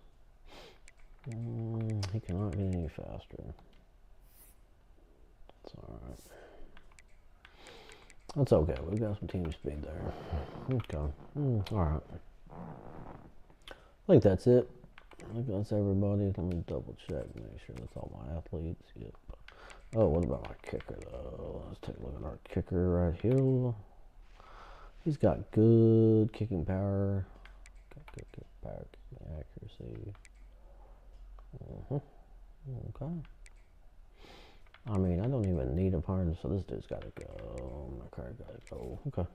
He cannot get any faster. That's alright. That's okay. We've got some team speed there. Okay. Alright. I think that's it. I think that's everybody. Let me double check, make sure that's all my athletes. Yep. Oh, what about my kicker though? Let's take a look at our kicker right here. He's got good kicking power. Got good kicking power, kicking accuracy. Okay. I mean, I don't even need him hard, so this dude's gotta go. My card gotta go. Okay.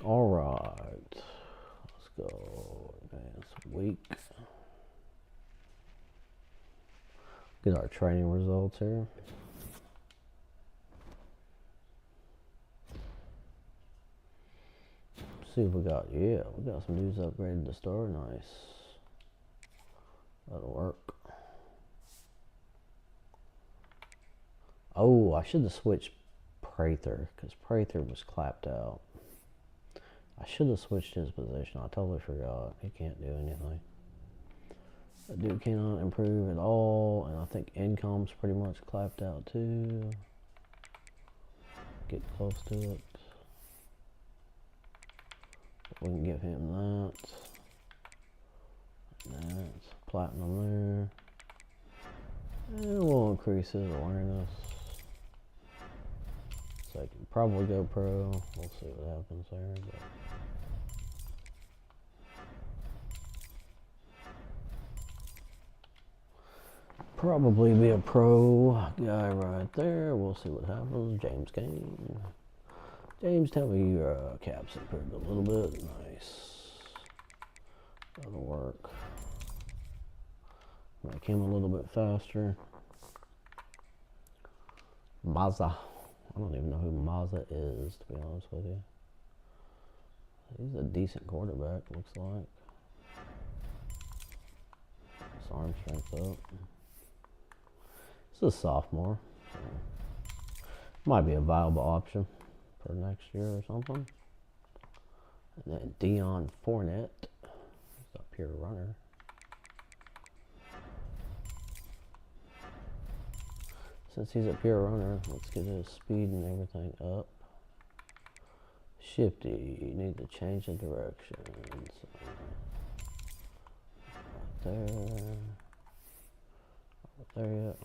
Alright. Let's go. Advanced week. Get our training results here. See what we got. Yeah, we got some dudes upgraded to star. Nice. That'll work. Oh, I should have switched Prather, because Prather was clapped out. I should have switched his position. I totally forgot. He can't do anything. That dude cannot improve at all, and I think Income's pretty much clapped out too. Get close to it. We can give him that. That's platinum there. And we'll increase his awareness. So I can probably go pro. We'll see what happens there. But probably be a pro guy right there. We'll see what happens. James Kane. James, tell me your caps improved a little bit. Nice. That'll work. Make him a little bit faster. Mazza. I don't even know who Mazza is, to be honest with you. He's a decent quarterback, looks like. His arm strength up. He's a sophomore, so might be a viable option for next year or something. And then Dion Fournette, he's a pure runner. Since he's a pure runner, let's get his speed and everything up. Shifty, need to change the directions. Right there. There yet?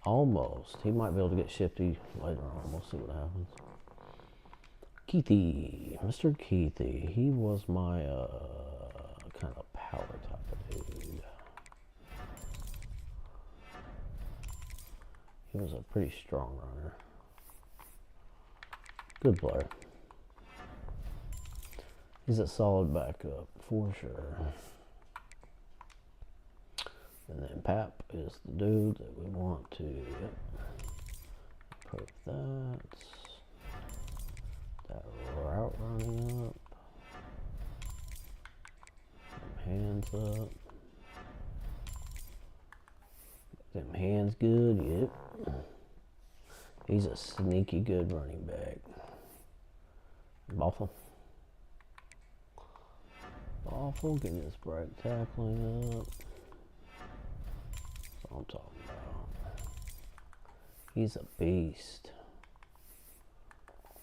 Almost. He might be able to get Shifty later on. We'll see what happens. Keithy. Mr. Keithy. He was my kind of power type of dude. He was a pretty strong runner. Good player. He's a solid backup for sure. And then Pap is the dude that we want to improve that. That route running up. Them hands up. Them hands good, yep. He's a sneaky good running back. Boffle. Boffle, getting his break tackling up. That's what I'm talking about. He's a beast.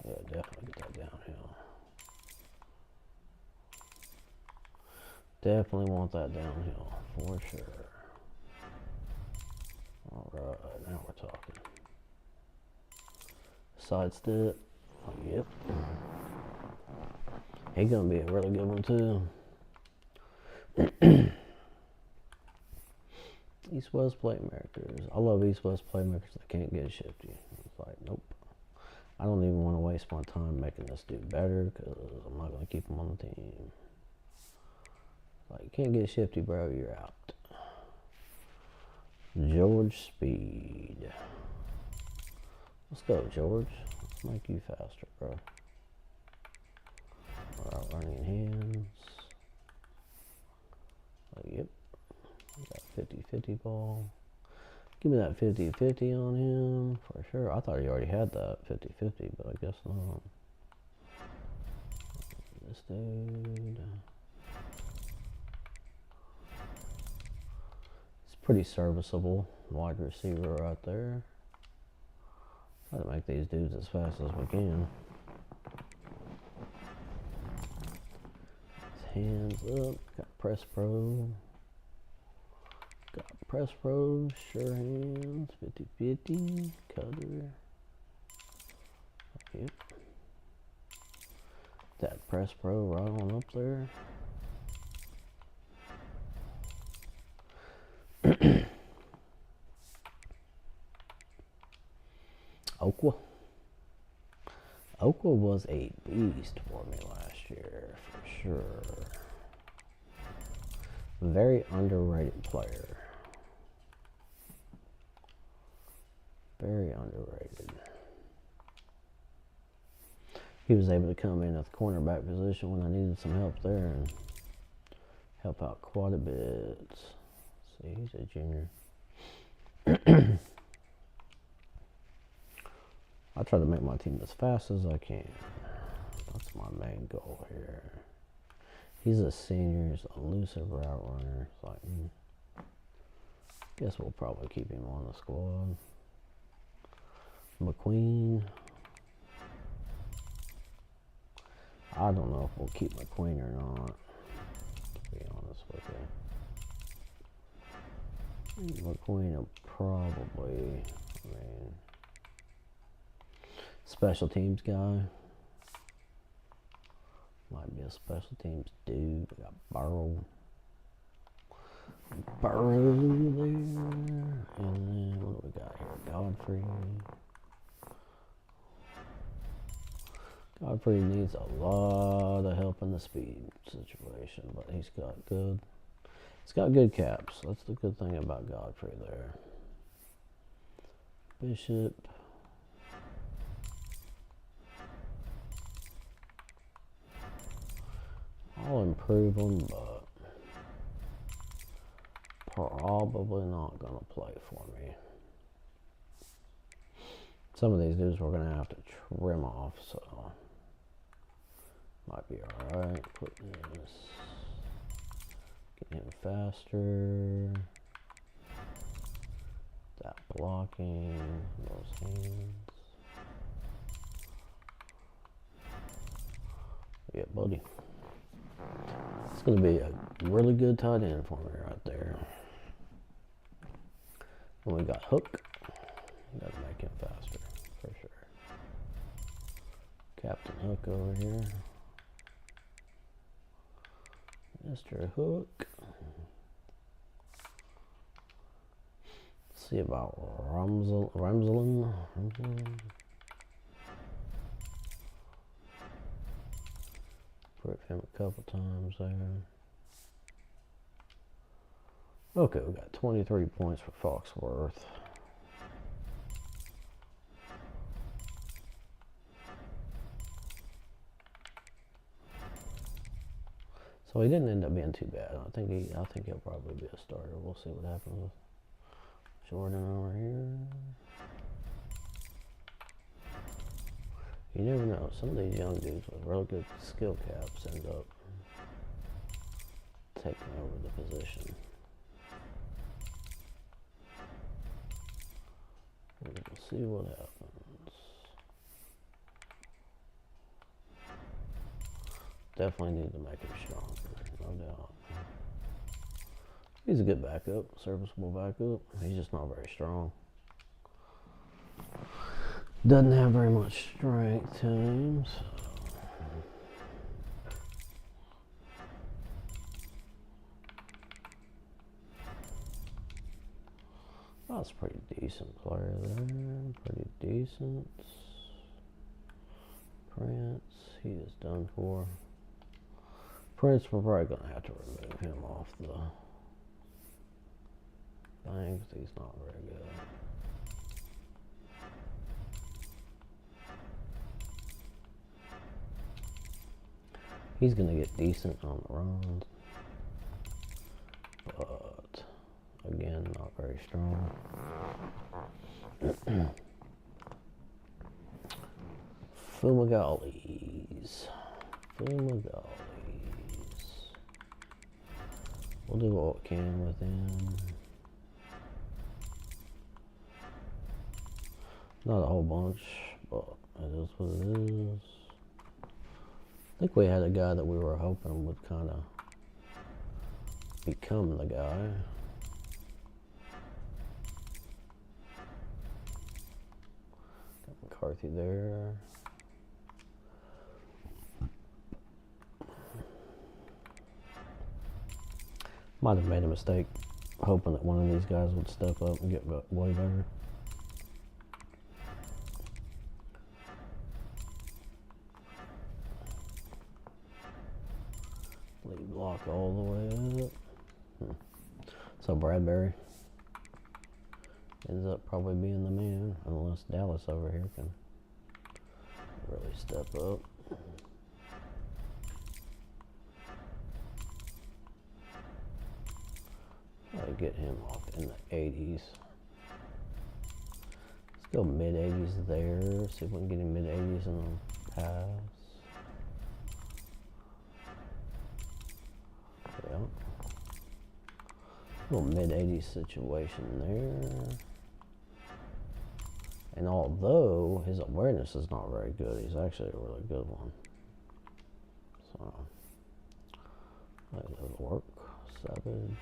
Yeah, definitely get that downhill. Definitely want that downhill, for sure. Alright, now we're talking. Side step. Oh, yep. He's gonna be a really good one too. East-West playmakers. I love East-West playmakers that can't get Shifty. It's like, nope. I don't even want to waste my time making this dude better because I'm not going to keep him on the team. Like, you can't get Shifty, bro. You're out. George Speed. Let's go, George. Let's make you faster, bro. Alright, running hands. Yep. Got 50-50 ball. Give me that 50-50 on him for sure. I thought he already had that 50-50, but I guess not. This dude. It's pretty serviceable wide receiver right there. Try to make these dudes as fast as we can. His hands up. Got press pro. Got press pro. Sure hands. 50-50. Cutter. Yep. That press pro right on up there. Okwa. Okwa was a beast for me last year, for sure. Very underrated player. Very underrated. He was able to come in at the cornerback position when I needed some help there and help out quite a bit. See, he's a junior. I try to make my team as fast as I can. That's my main goal here. He's a senior. He's an elusive route runner. It's like, guess we'll probably keep him on the squad. McQueen. I don't know if we'll keep McQueen or not, to be honest with you. McQueen will probably, I mean, special teams guy. Might be a special teams dude. We got Burrow. Burrow there. And then what do we got here? Godfrey. Godfrey needs a lot of help in the speed situation, but he's got good caps. That's the good thing about Godfrey there. Bishop. I'll improve him, but probably not going to play for me. Some of these dudes we're going to have to trim off, so might be alright. Put this, get him faster. That blocking, those hands. Yeah, buddy. It's going to be a really good tight end for me right there. And we got Hook. Got to make him faster, for sure. Captain Hook over here. Mr. Hook. Let's see about Ramselen. Put him a couple times there. Okay, we got 23 points for Foxworth. So he didn't end up being too bad. I think he'll probably be a starter. We'll see what happens with Jordan over here. You never know. Some of these young dudes with real good skill caps end up taking over the position. We'll see what happens. Definitely need to make him stronger, no doubt. He's a good backup, serviceable backup. He's just not very strong. Doesn't have very much strength to him, so. That's a pretty decent player there. Pretty decent. Prince, he is done for. Prince, we're probably going to have to remove him off the thing because he's not very good. He's going to get decent on the runs, but again, not very strong. Fumagales. We'll do what we can with him. Not a whole bunch, but it is what it is. I think we had a guy that we were hoping would kind of become the guy. Got McCarthy there. Might have made a mistake hoping that one of these guys would step up and get way better. Lead block all the way up. So Bradbury ends up probably being the man, unless Dallas over here can really step up. Try to get him off in the 80s. Let's go mid 80s there. See if we can get him mid 80s in the pass. Yeah. Little mid 80s situation there. And although his awareness is not very good, he's actually a really good one. So that'll work. Savage.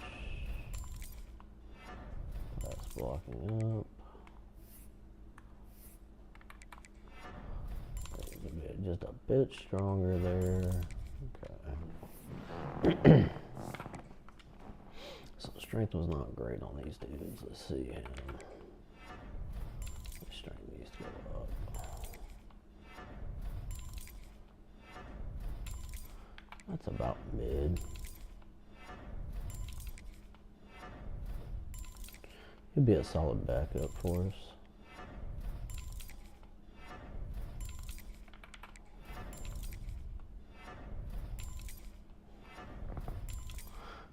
That's blocking up. Just a bit stronger there. Okay. So strength was not great on these dudes. Let's see him. Strength needs to go up. That's about mid. He'd be a solid backup for us.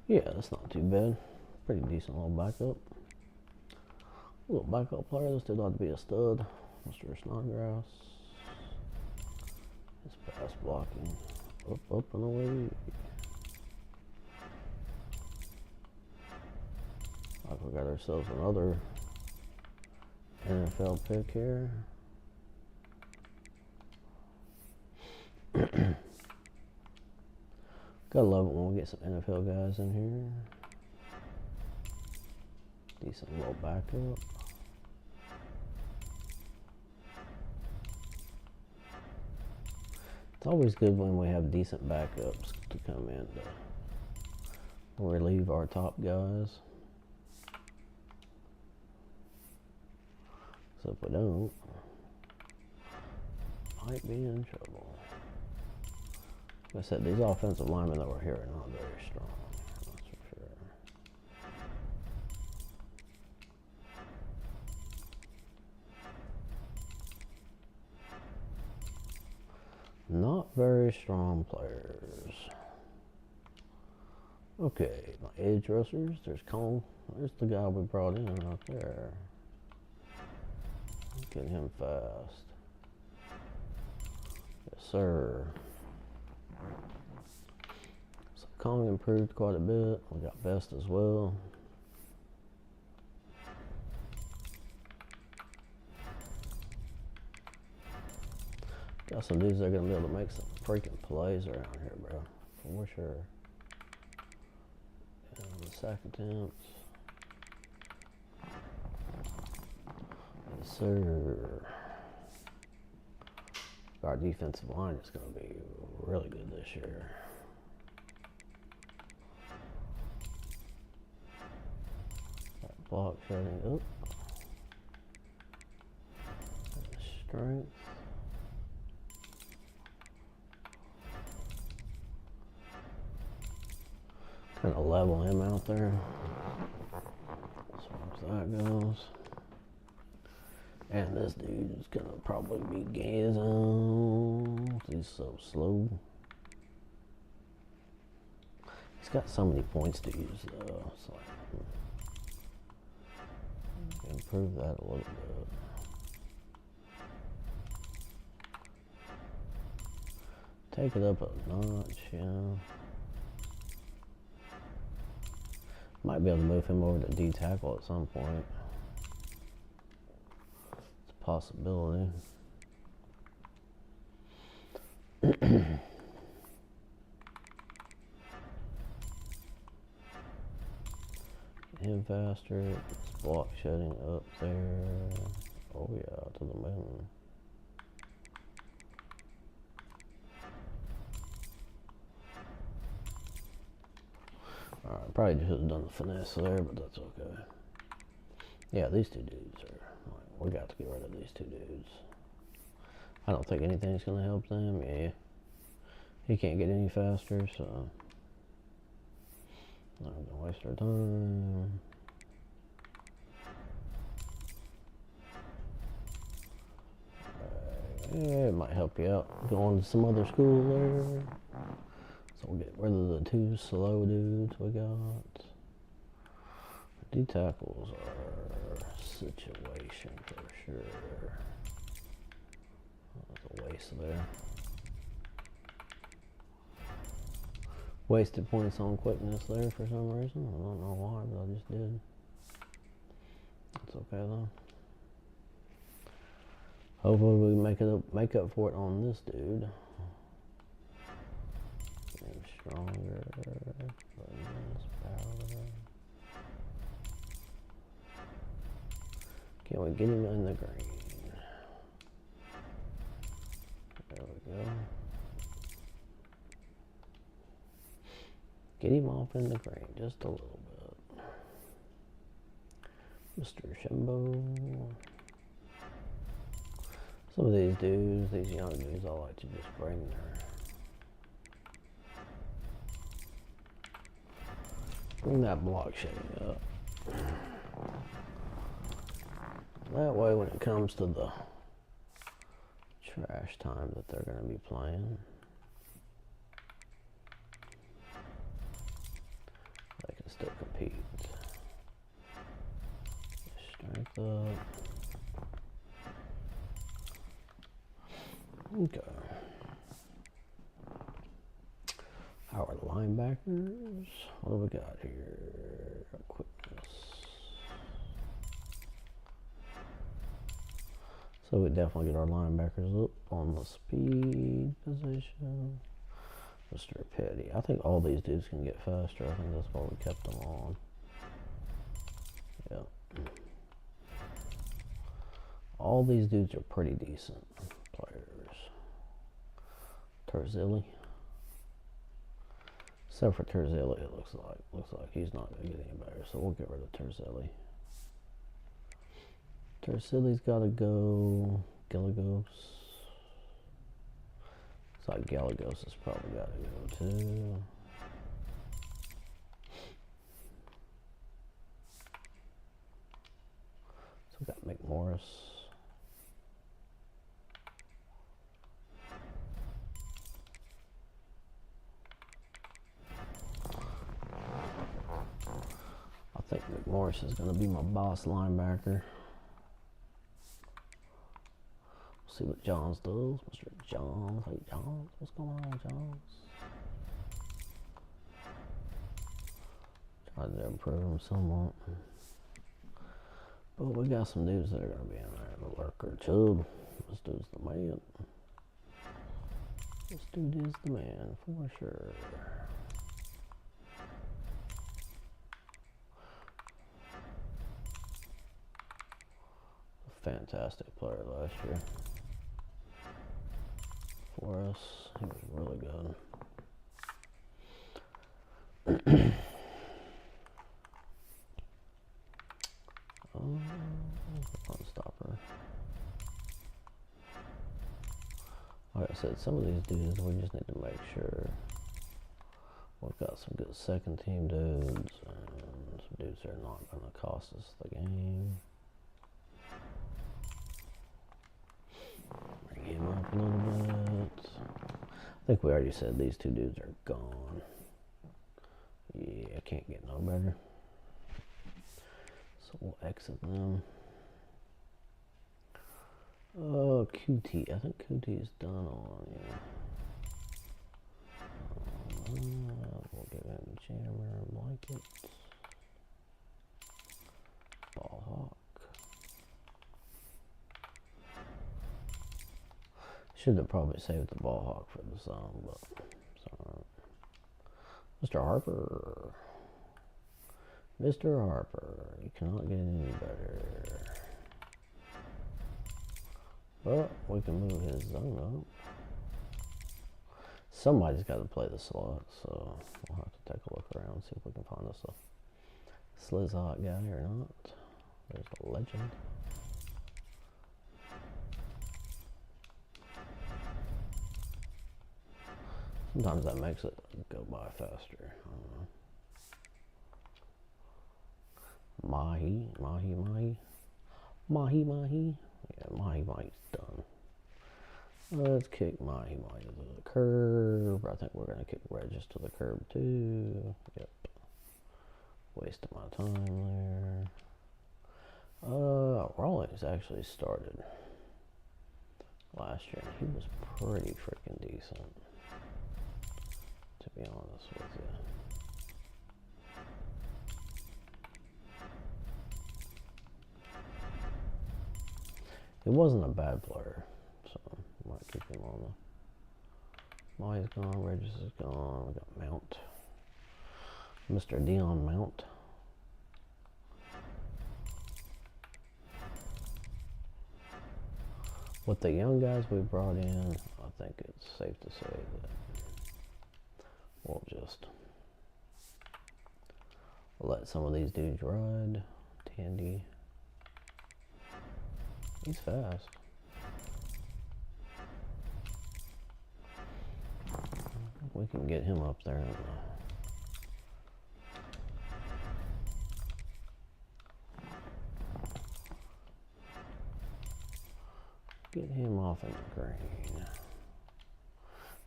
Yeah, that's not too bad. Pretty decent little backup. Little backup player. This dude ought to be a stud. Mr. Snodgrass. His pass blocking. Up and away. Like we got ourselves another NFL pick here. Gotta love it when we get some NFL guys in here. Decent little backup. It's always good when we have decent backups to come in to relieve our top guys. So if we don't, might be in trouble. Like I said, these offensive linemen that were here are not very strong. That's for sure. Not very strong players. Okay, my edge rushers. There's Cole. There's the guy we brought in right there. Get him fast. Yes, sir. So Kong improved quite a bit. We got Best as well. Got some dudes that are gonna be able to make some freaking plays around here, bro. For sure. The sack attempts. Yes, sir. Our defensive line is going to be really good this year. That block setting up. Strength. Kind of level him out there. As far as that goes. And this dude is gonna probably be Gazon. He's so slow. He's got so many points to use though. So I can improve that a little bit. Take it up a notch, yeah. Might be able to move him over to D tackle at some point. It's a possibility. Him faster. It's block shedding up there. Oh yeah, to the moon. Alright, probably should have done the finesse there, but that's okay. Yeah, these two dudes are... we got to get rid of these two dudes. I don't think anything's going to help them. Yeah, he can't get any faster, so... not going to waste our time. Yeah, it might help you out going to some other school there. So we'll get rid of the two slow dudes we got. D tackles are a situation for sure. That's a waste there. Wasted points on quickness there for some reason. I don't know why, but I just did. It's okay though. Hopefully we make up for it on this dude. Stronger, power. Can we get him in the green? There we go. Get him off in the green just a little bit. Mr. Shimbo. Some of these dudes, these young dudes, I like to just bring that block shading up. That way when it comes to the trash time that they're going to be playing, they can still compete. Strength up. Okay. Our linebackers, what do we got here? Quickness. So we definitely get our linebackers up on the speed position. Mr. Petty. I think all these dudes can get faster. I think that's why we kept them on. Yep. All these dudes are pretty decent players. Terzilli. Except for Terzilli, it looks like he's not going to get any better. So we'll get rid of Terzilli. Terzilli's got to go. Gallegos. Looks like Gallegos has probably got to go too. So we got McMorris. I think McMorris is going to be my boss linebacker. See what Johns does. Mr. Johns. Hey, Johns. What's going on, Johns? Tried to improve him somewhat. But we got some dudes that are going to be in there. The lurker, Chubb. This dude's the man. This dude is the man, for sure. A fantastic player last year. For us, he was really good. Unstopper. Like I said, some of these dudes we just need to make sure we've got some good second team dudes and some dudes that are not going to cost us the game. Bring him up a little bit. I think we already said these two dudes are gone. Yeah, I can't get no better. So we'll exit them. Oh, QT. I think QT is done on, yeah. We'll give him jammer and blankets. Ball hawk. Should have probably saved the ball hawk for the song, but it's alright. Mr. Harper. Mr. Harper. You cannot get any better. But we can move his zone up. Somebody's got to play the slot, so we'll have to take a look around, see if we can find us a Slizhot guy or not. There's a legend. Sometimes that makes it go by faster. I don't know. Mahi. Yeah, Mahi's done. Let's kick Mahi to the curb. I think we're going to kick Regis to the curb too. Yep. Wasted my time there. Rawlings actually started last year, and he was pretty freaking decent, to be honest with you. He wasn't a bad player, so I might keep him on the. Mahi's gone, Regis is gone, we got Mount. Mr. Dion Mount. With the young guys we brought in, I think it's safe to say that we'll just let some of these dudes ride. Tandy. He's fast. We can get him up there. Get him off in the green.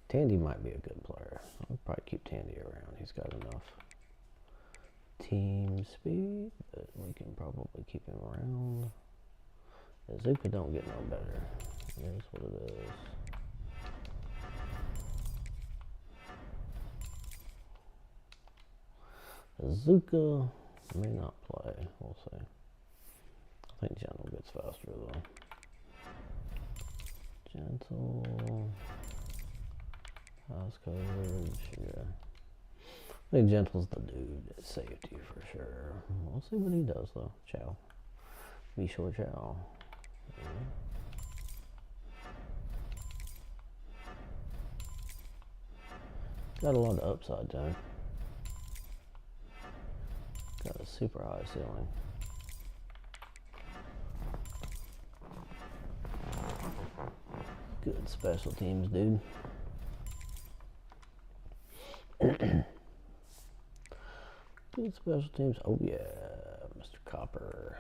Tandy might be a good player. I'll probably keep Tandy around. He's got enough team speed that we can probably keep him around. Azuka don't get no better. It is what it is. Azuka may not play. We'll see. I think General gets faster though. Gentle. House coverage. Yeah. I think Gentle's the dude at safety for sure. We'll see what he does though. Chow. Be sure Chow. Yeah. Got a lot of upside down. Got a super high ceiling. Good special teams, dude. Good special teams. Oh yeah, Mr. Copper.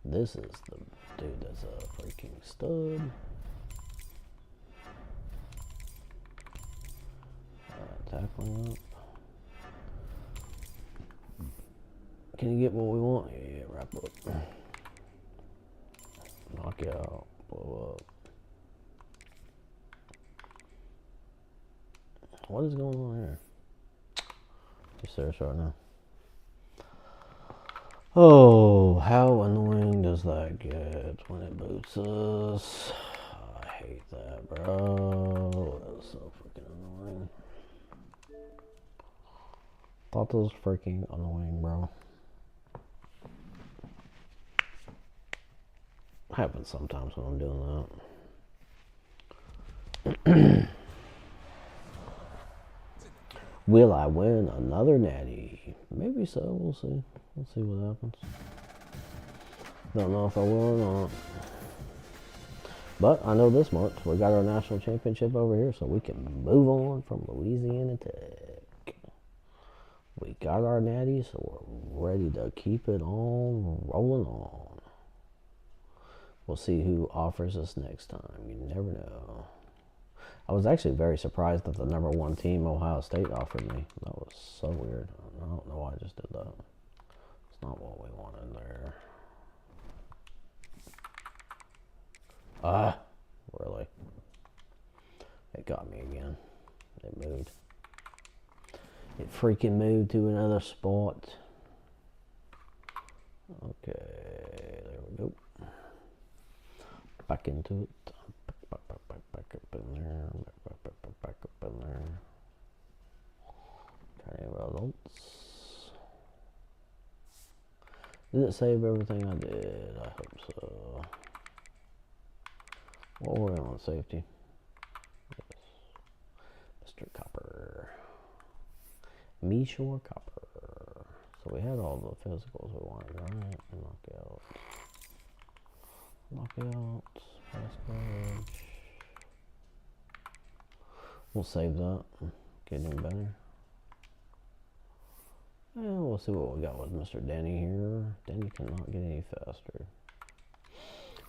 This is the dude that's a freaking stud. Tackling up. Can you get what we want? Yeah, wrap up. Knock out. Blow up. What is going on here? Just serious right now. Oh, how annoying does that get when it boots us? I hate that, bro. That's so freaking annoying. Thought that was freaking annoying, bro. Happens sometimes when I'm doing that. Will I win another natty? Maybe so. We'll see. We'll see what happens. Don't know if I will or not. But I know this much. We got our national championship over here, so we can move on from Louisiana Tech. We got our natty, so we're ready to keep it on rolling on. We'll see who offers us next time. You never know. I was actually very surprised that the number 1 team, Ohio State, offered me. That was so weird. I don't know why I just did that. It's not what we wanted there. Ah, really? It got me again. It moved. It freaking moved to another spot. Okay, there we go. Back into it. Back up in there. Back up in there. Any results? Did it save everything I did? I hope so. What were we on safety? Yes. Mr. Copper. Meshore Copper. So we had all the physicals we wanted, right? Knockout. Knockout. Pass coverage. We'll save that. Get him better. And we'll see what we got with Mr. Danny here. Danny cannot get any faster.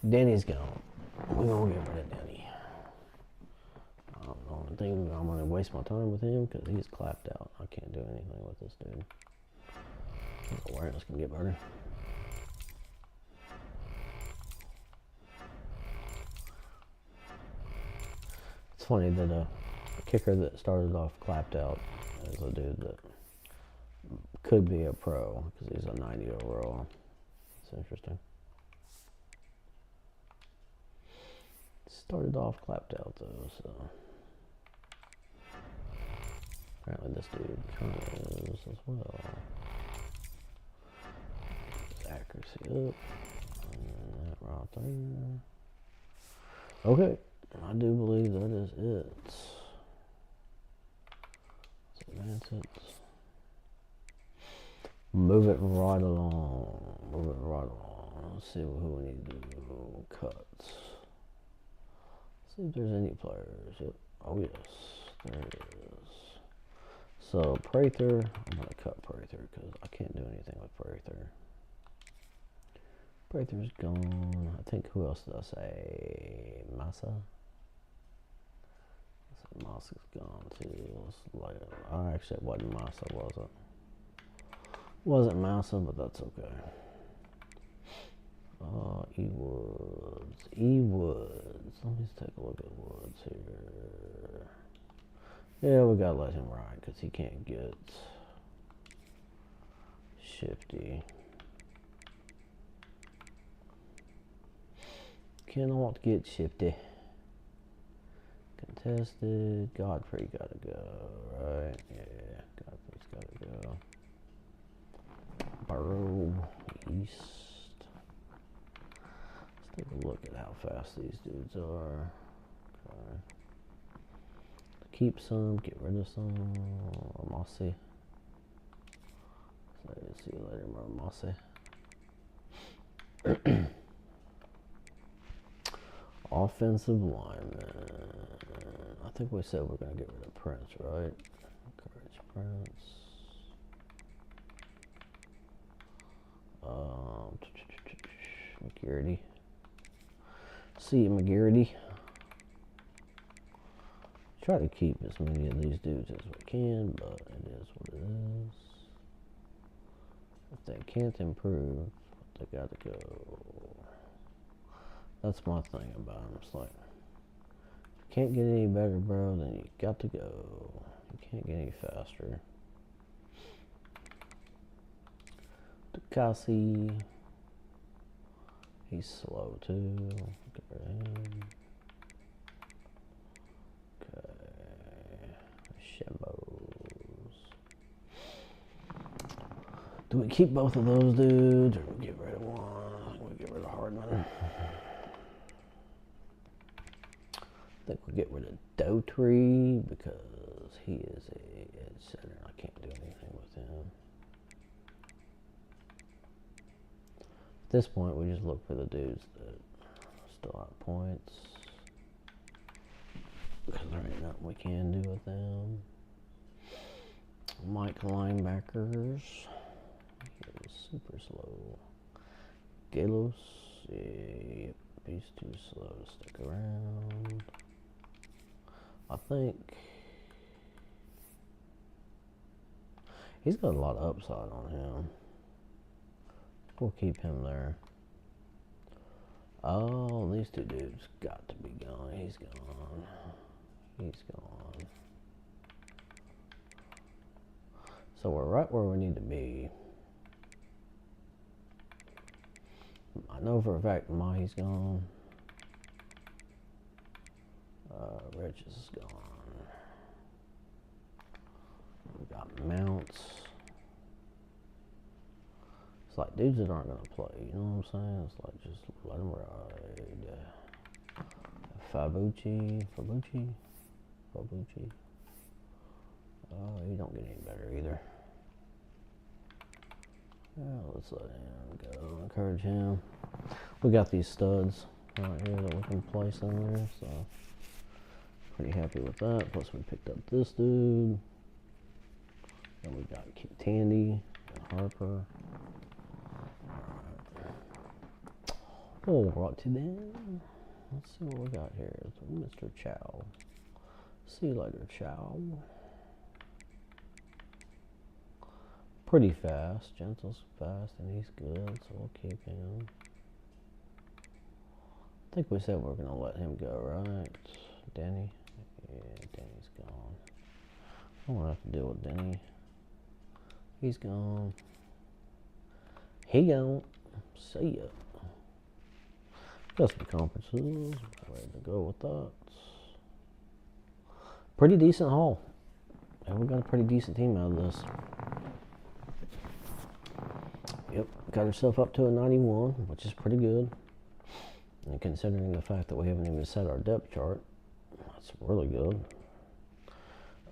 Danny's gone. We're gonna get rid of Danny. I don't think I'm gonna waste my time with him because he's clapped out. I can't do anything with this dude. His awareness can get better. It's funny that a kicker that started off clapped out is a dude that could be a pro because he's a 90 overall. It's interesting. Started off clapped out though, so apparently this dude kind of is as well. His accuracy up, and that right there. Okay, I do believe that is it. Let's advance it. Move it right along. Move it right along. Let's see who we need to do. Cuts. See if there's any players. Yep. Oh yes, there is. So Prather, I'm gonna cut Prather because I can't do anything with Prather. Prather's gone. I think who else did I say? Massa. Massa's gone too. Actually, it wasn't Massa, was it? Wasn't Massa, but that's okay. E-Woods. E-Woods. Let me take a look at Woods here. Yeah, we gotta let him ride because he can't get shifty. Cannot get shifty. contested. Godfrey gotta go, right? Yeah, Godfrey's gotta go. Burrow East. Let's take a look at how fast these dudes are. Okay. Keep some, get rid of some. Mossy. See you later, Mossy. Offensive lineman. I think we said we're going to get rid of Prince, right? Encourage Prince. McGarity. See you, McGarity. Try to keep as many of these dudes as we can, but it is what it is. If they can't improve, they got to go. That's my thing about them. It's like, if you can't get any better, bro, then you got to go. You can't get any faster. Ducasi. He's slow too. Get rid of him. Okay. Shembos. Do we keep both of those dudes or we get rid of one? We get rid of Hardman. I think we'll get rid of Daughtry because he is a edge center. I can't do anything with him. At this point, we just look for the dudes that still have points. Because there ain't nothing we can do with them. Mike linebackers. He is super slow. Galos. Yep, he's too slow to stick around. I think he's got a lot of upside on him. We'll keep him there. Oh, these two dudes got to be gone. He's gone. He's gone. So we're right where we need to be. I know for a fact Mahi's gone. Rich is gone. We got Mounts. It's like dudes that aren't gonna play, you know what I'm saying? It's like just let them ride. Fabucci. Oh, he don't get any better either. Well, let's let him go. Encourage him. We got these studs right here that we can place in there, so pretty happy with that. Plus we picked up this dude. And we got Tandy and Harper. Alright. Alright then. Let's see what we got here. It's Mr. Chow. See you later, Chow. Pretty fast. Gentle's fast and he's good, so we'll keep him. I think we said we're gonna let him go, right? Denny? Yeah, Denny's gone. I don't have to deal with Denny. He's gone. He gone. See ya. Got some conferences. Ready to go with that. Pretty decent haul. And we got a pretty decent team out of this. Yep, got herself up to a 91, which is pretty good. And considering the fact that we haven't even set our depth chart, that's really good.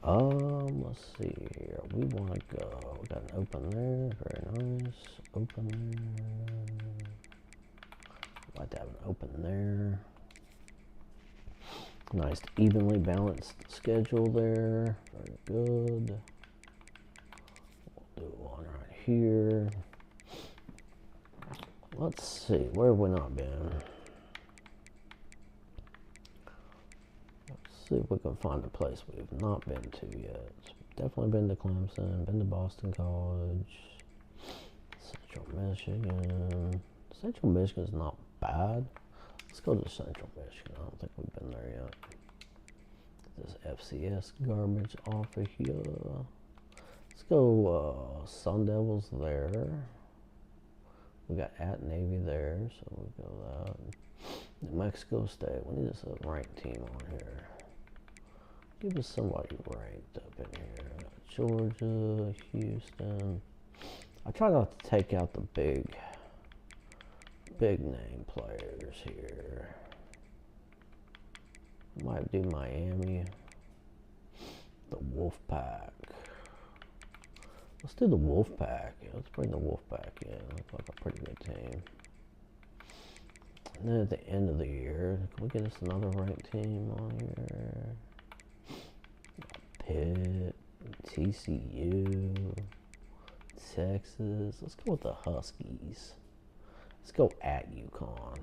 Let's see here. We want to go. We got an open there. Very nice. Open there. Like to have an open there. Nice evenly balanced schedule there. Very good. We'll do one right here. Let's see. Where have we not been? See if we can find a place we've not been to yet. Definitely been to Clemson, been to Boston College, Central Michigan. Central Michigan's not bad. Let's go to Central Michigan. I don't think we've been there yet. Get this FCS garbage off of here. Let's go Sun Devils there. We got at Navy there, so we go that. New Mexico State. We need a ranked team on here. Give us somebody ranked up in here. Georgia, Houston. I try not to take out the big name players here. Might do Miami. The Wolfpack. Let's do the Wolfpack. Let's bring the Wolfpack in. Looks like a pretty good team. And then at the end of the year, can we get us another ranked team on here? Pitt, TCU, Texas. Let's go with the Huskies. Let's go at UConn.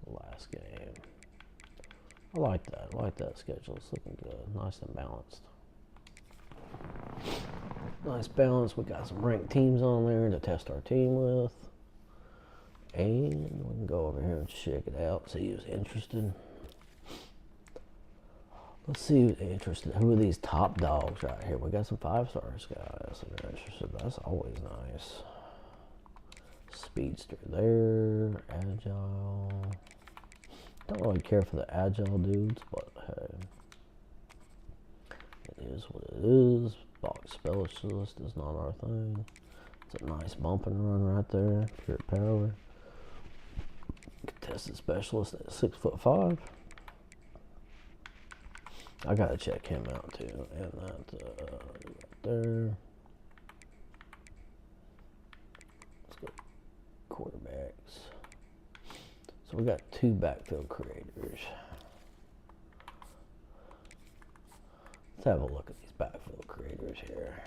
The last game. I like that. I like that schedule. It's looking good. Nice and balanced. Nice balance. We got some ranked teams on there to test our team with. And we can go over here and check it out. See who's interested. Let's see who's interested. Who are these top dogs right here? We got some 5-stars guys that are interested. That's always nice. Speedster there. Agile. Don't really care for the agile dudes, but hey. It is what it is. Box specialist is not our thing. It's a nice bump and run right there. Pure power. Contested specialist at 6'5". I gotta check him out too. And that right there. Let's go quarterbacks. So we got 2 backfield creators. Let's have a look at these backfield creators here.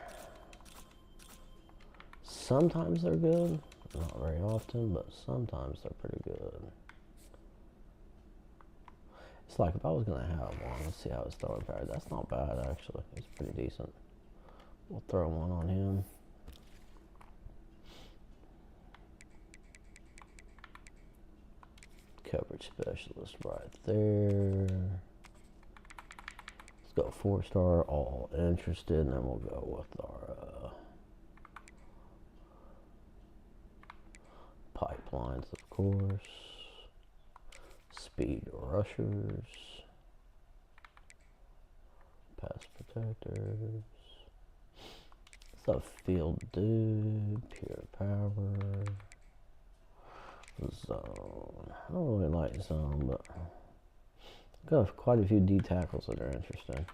Sometimes they're good, not very often, but sometimes they're pretty good. It's like if I was gonna have one, let's see how his throwing power. That's not bad actually. It's pretty decent. We'll throw one on him. Coverage specialist right there. Let's go 4-star, all interested, and then we'll go with our pipelines, of course. Speed rushers. Pass protectors. What's up, field dude? Pure power. Zone. I don't really like zone, but I've got quite a few D tackles that are interesting.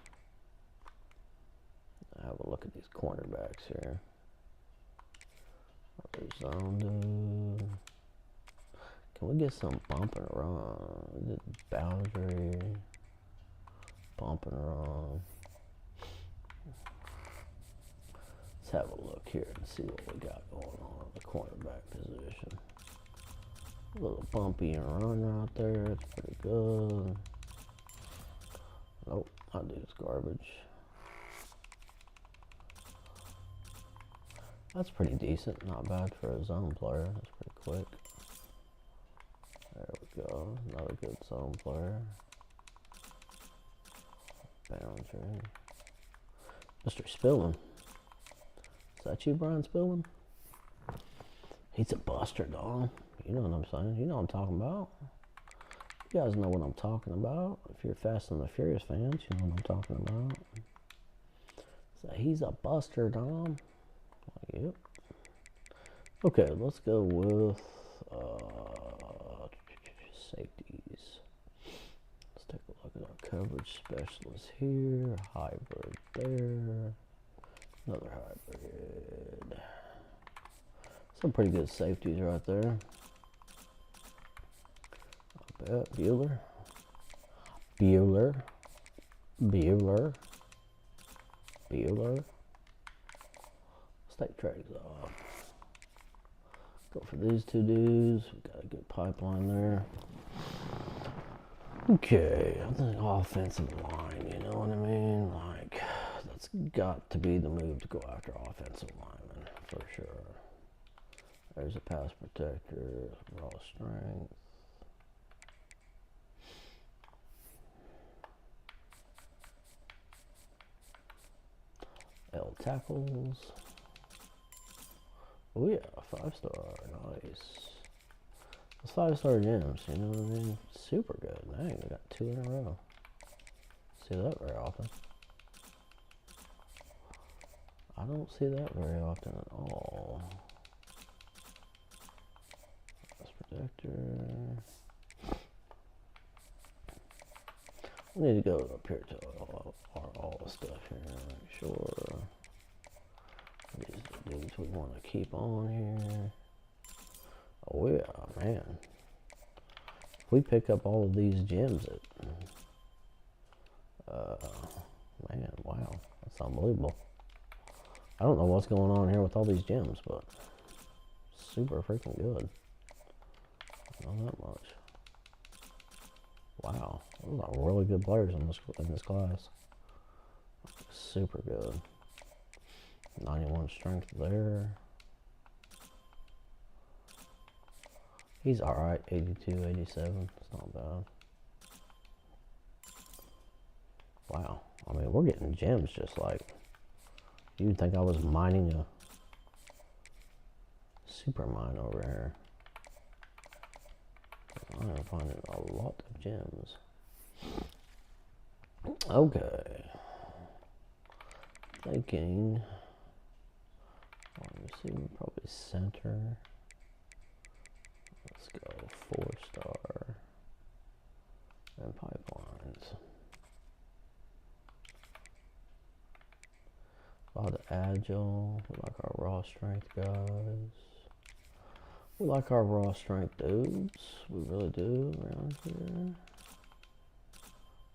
Have a look at these cornerbacks here. Zone dude. Can we get some bump and run? Boundary. Bump and run. Let's have a look here and see what we got going on in the cornerback position. A little bumpy and run right there. It's pretty good. Nope, I do this garbage. That's pretty decent. Not bad for a zone player. That's pretty quick. There we go. Another good zone player. Boundary. Mr. Spillman. Is that you, Brian Spillman? He's a buster, dog. You know what I'm saying? You know what I'm talking about. You guys know what I'm talking about. If you're Fast and the Furious fans, you know what I'm talking about. So he's a buster, dog. Yep. Okay, let's go with safeties. Let's take a look at our coverage specialist here. Hybrid there. Another hybrid. Some pretty good safeties right there. I bet. Bueller. Let's take trades off. Go for these 2 dudes. We got a good pipeline there. Okay, I think offensive line, you know what I mean? Like, that's got to be the move to go after offensive linemen, for sure. There's a pass protector, raw strength. L tackles. Oh yeah, 5-star, nice. Those 5-star gems, you know what I mean? Super good. Dang, we got 2 in a row. See that very often. I don't see that very often at all. That's protector. We need to go up here to all the stuff here. Make sure these are the dudes we want to keep on here. Oh yeah, man. If we pick up all of these gems, man, wow, that's unbelievable. I don't know what's going on here with all these gems, but super freaking good. Not that much. Wow, those are really good players in this class. Super good. 91 strength there. He's alright, 82, 87. It's not bad. Wow, I mean, we're getting gems just like, you'd think I was mining a super mine over here. I am finding a lot of gems. Okay. Thinking, let me see, probably center. Let's go 4-star and pipelines. A lot of agile. We like our raw strength guys. We like our raw strength dudes. We really do around here.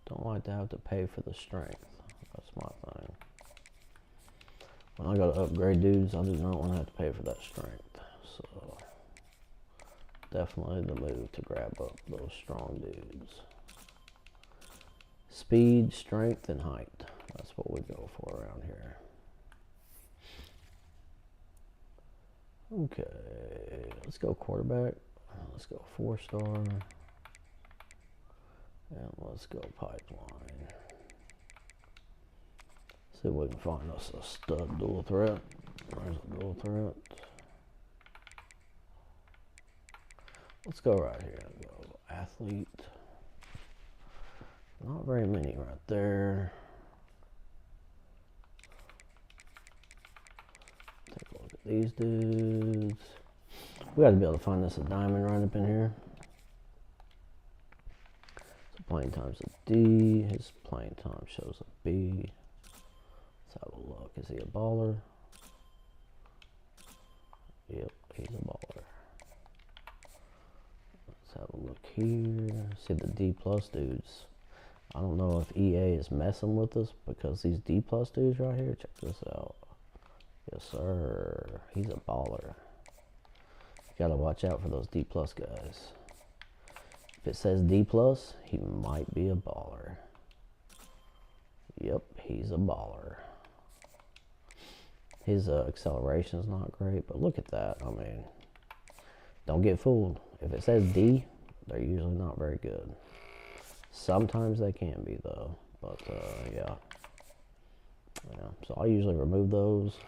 Don't like to have to pay for the strength. That's my thing. When I go to upgrade dudes, I do not want to have to pay for that strength. So definitely the move to grab up those strong dudes. Speed, strength, and height. That's what we go for around here. Okay, let's go quarterback. Let's go 4-star. And let's go pipeline. See if we can find us a stud dual threat. There's a dual threat. Let's go right here. Go athlete. Not very many right there. Take a look at these dudes. We got to be able to find us a diamond right up in here. So playing time's a D. His playing time shows a B. Let's have a look. Is he a baller? Yep, he's a baller. Let's have a look here. See the D plus dudes. I don't know if EA is messing with us because these D plus dudes right here, check this out. Yes, sir. He's a baller. You gotta watch out for those D plus guys. If it says D plus, he might be a baller. Yep, he's a baller. His acceleration is not great, but look at that. I mean, don't get fooled. If it says D, they're usually not very good. Sometimes they can be though, but yeah. So I usually remove those,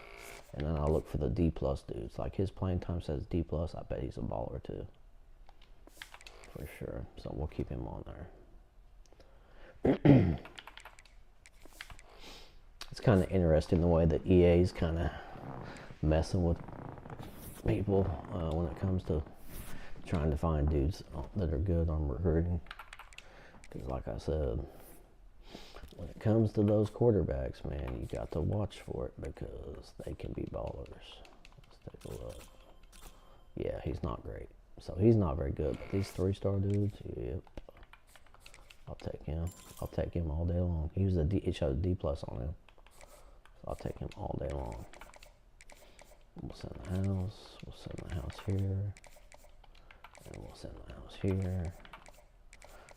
and then I look for the D plus dudes. Like his playing time says D plus, I bet he's a baller too, for sure. So we'll keep him on there. It's kind of interesting the way that EA is kind of messing with people when it comes to trying to find dudes that are good on recruiting. Because like I said, when it comes to those quarterbacks, man, you got to watch for it because they can be ballers. Let's take a look. Yeah, he's not great. So he's not very good. But these 3-star dudes, yep. I'll take him. I'll take him all day long. He was he showed a D plus on him. So I'll take him all day long. We'll send the house. We'll send the house here. And we'll send the house here.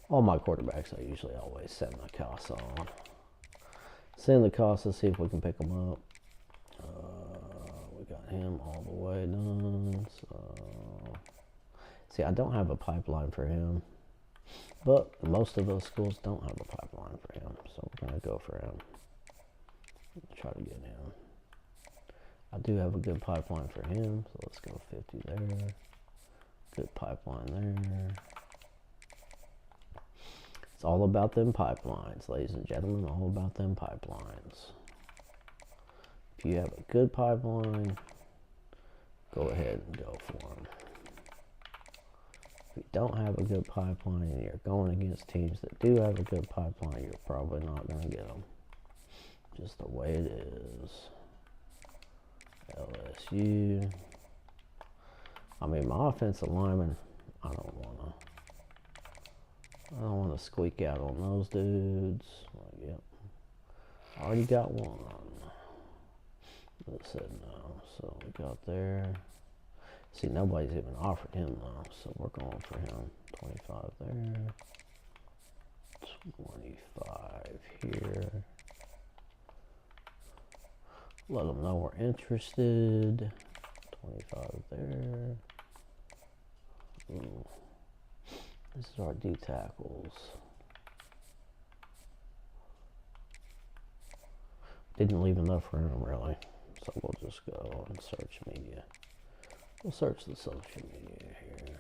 All my quarterbacks, I usually always send the Casa on. Send the Casa, see if we can pick them up. We got him all the way done. So, see, I don't have a pipeline for him. But most of those schools don't have a pipeline for him. So we're going to go for him. Try to get him. I do have a good pipeline for him. So let's go 50 there. Good pipeline there. It's all about them pipelines, ladies and gentlemen, all about them pipelines. If you have a good pipeline, go ahead and go for them. If you don't have a good pipeline and you're going against teams that do have a good pipeline, you're probably not going to get them. Just the way it is. LSU. I mean, my offensive lineman, I don't want to squeak out on those dudes. Like, yep. Already got one. That said no. So we got there. See, nobody's even offered him though, so we're going for him. 25 there. 25 here. Let them know we're interested. 25 there. Ooh. This is our D tackles. Didn't leave enough room really, so we'll just go and search media. We'll search the social media here.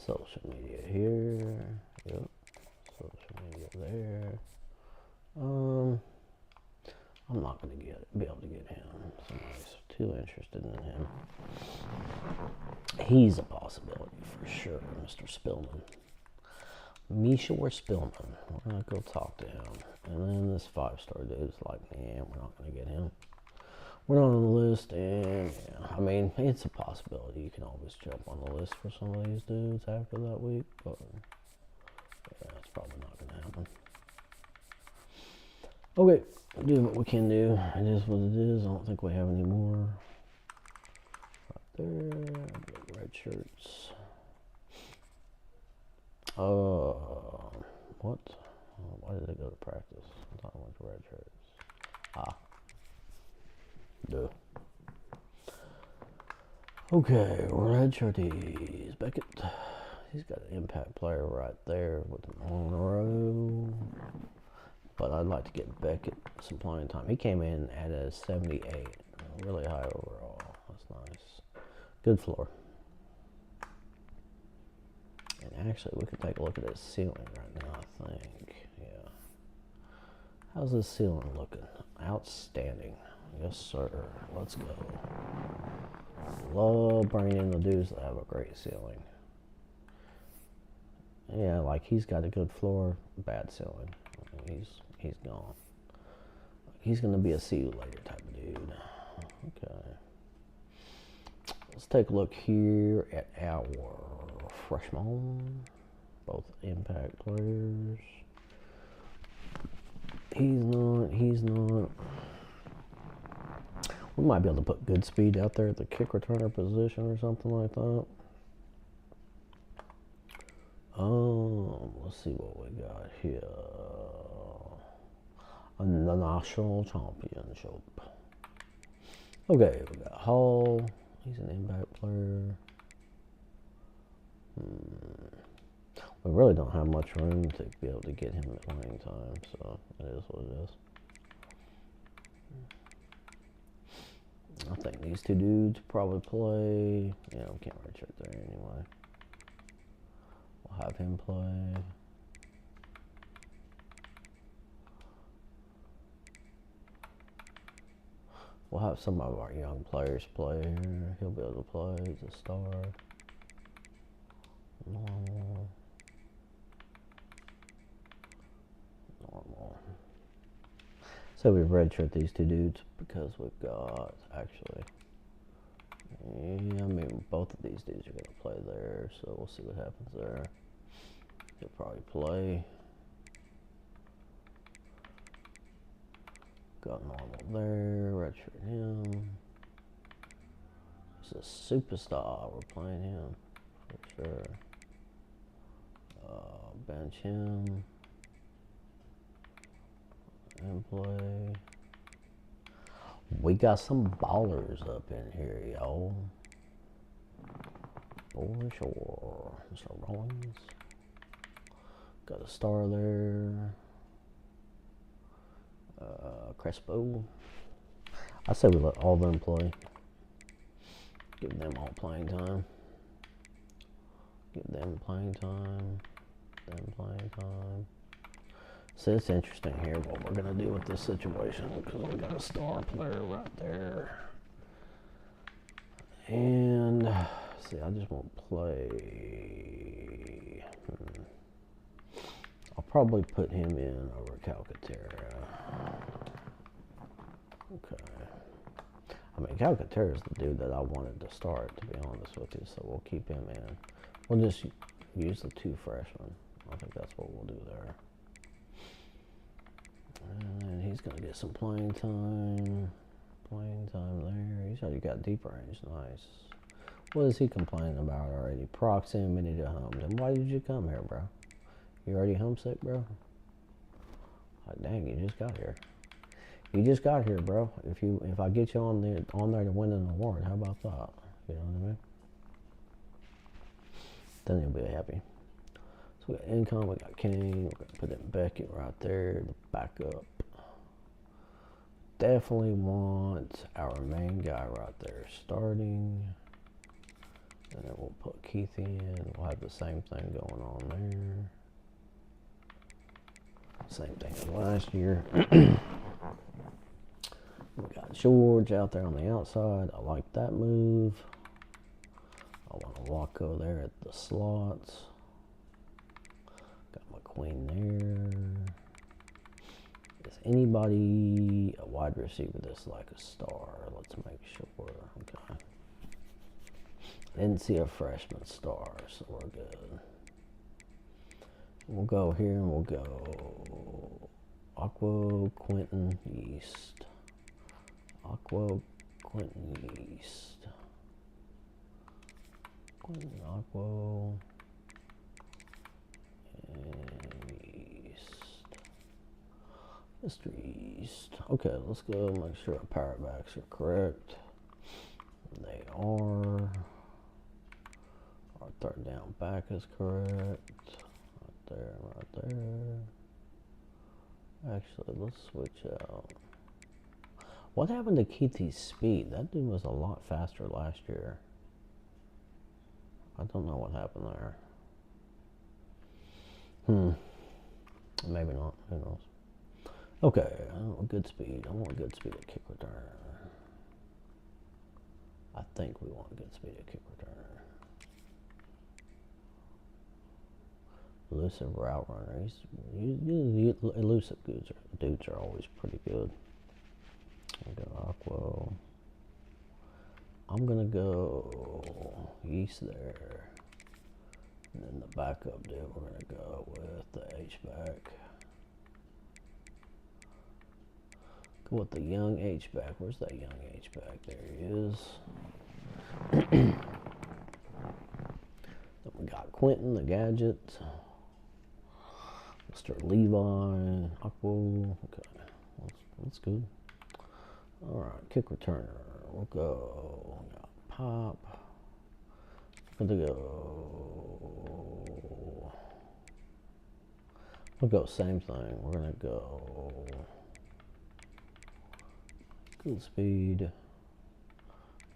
Social media here. Yep. Social media there. I'm not gonna be able to get him. Somebody's too interested in him. He's a possibility for sure, Mr. Spillman. Misha Spillman. We're gonna go talk to him. And then this 5-star dude's like, man, we're not gonna get him. We're not on the list, and yeah, I mean, it's a possibility. You can always jump on the list for some of these dudes after that week, but yeah, it's probably not gonna happen. Okay, do what we can do. It is what it is. I don't think we have any more. Right there, red shirts. What? Why did they go to practice? I thought I went to red shirts. Ah. Duh. Okay, red shirties. Beckett. He's got an impact player right there with Monroe. But I'd like to get Beckett some playing time. He came in at a 78. Really high overall. That's nice. Good floor. And actually, we could take a look at his ceiling right now, I think. Yeah. How's his ceiling looking? Outstanding. Yes, sir. Let's go. Love bringing in the dudes that have a great ceiling. Yeah, like he's got a good floor, bad ceiling. He's gone. He's gonna be a see you later type of dude. Okay. Let's take a look here at our freshmen. Both impact players. He's not. We might be able to put good speed out there at the kick returner position or something like that. Let's see what we got here. The national championship. Okay, we got Hall. He's an impact player. We really don't have much room to be able to get him at playing time, so it is what it is. I think these two dudes probably play. Yeah, we can't redshirt there anyway. We'll have him play. We'll have some of our young players play here. He'll be able to play. He's a star. Normal. So we redshirt these two dudes because we've got actually. Yeah, I mean both of these dudes are gonna play there, so we'll see what happens there. He'll probably play. Got normal there, redshirt him. He's a superstar, we're playing him for sure. Bench him. And play. We got some ballers up in here, y'all. For sure. Mr. Rollins. Got a star there. Crespo. I say we let all of them play. Give them all playing time. Give them playing time. Them playing time. So it's interesting here what we're going to do with this situation because we got a star player right there. And see, I just won't play. I'll probably put him in over Calcaterra. Okay. I mean, Calcaterra is the dude that I wanted to start, to be honest with you, so we'll keep him in. We'll just use the 2 freshmen. I think that's what we'll do there. And then he's going to get some playing time. Playing time there. He's already got deep range. Nice. What is he complaining about already? Proximity to home. Then why did you come here, bro? You already homesick, bro? Like, dang, you just got here. You just got here, bro. If I get you on there to win an award, how about that? You know what I mean? Then you'll be happy. So we got income, we got Kane, we're gonna put in Beckett right there, the backup. Definitely want our main guy right there starting. And then we'll put Keith in. We'll have the same thing going on there. Same thing as last year. We got George out there on the outside. I like that move. I want to Wacko there at the slots. Got McQueen there. Is anybody a wide receiver that's like a star? Let's make sure. Okay. I didn't see a freshman star, so we're good. We'll go here and we'll go Aqua, Quentin, East. Aqua, Quentin, East. Quentin, Aqua, and East. Mr. East. Okay, let's go make sure our power backs are correct. They are. Our third down back is correct. Right there, right there. Actually, let's switch out. What happened to Keithy's speed? That dude was a lot faster last year. I don't know what happened there. Maybe not. Who knows? Okay, I want good speed. I want good speed at kick return. I think we want good speed at kick return. Elusive route runner. Elusive dudes are always pretty good. I'll go Aqua. I'm gonna go East there. And then the backup dude, we're gonna go with the H-back. Go with the young H-back. Where's that young H-back? There he is. Then we got Quentin, the gadget. Mr. Levi, Aqua. Okay, that's good. Alright, kick returner. We'll go. We got Pop. We're gonna go. We'll go same thing. We're gonna go good speed.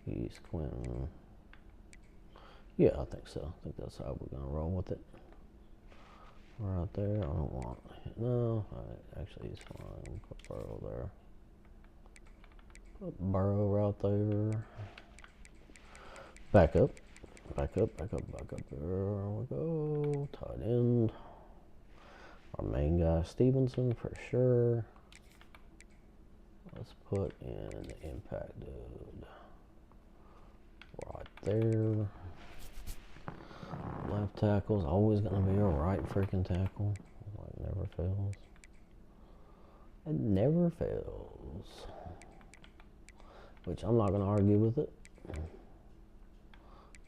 East Quentin. Yeah, I think so. I think that's how we're gonna roll with it. Right there. I don't want. No, actually, he's fine. Put Burrow there. Put Burrow right there. Back up. Back up, back up, back up. There we go. Tight end. Our main guy, Stevenson, for sure. Let's put in the impact dude. Right there. Left tackle's always going to be a right freaking tackle. Like, never fails. It never fails. Which I'm not going to argue with it.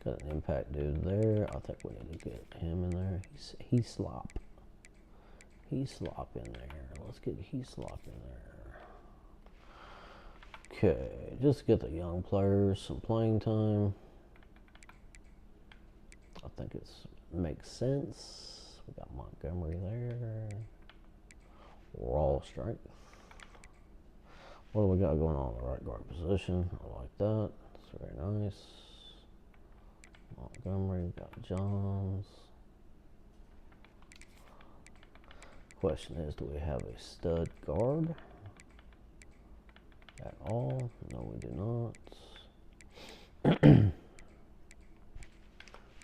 Got an impact dude there. I think we need to get him in there. He's slop. He's slop in there. Let's get he's slop in there. Okay, just get the young players some playing time. I think it makes sense. We got Montgomery there. Raw strength. What do we got going on in the right guard position? I like that. It's very nice. Montgomery, got Johns. Question is, do we have a stud guard at all? No, we do not.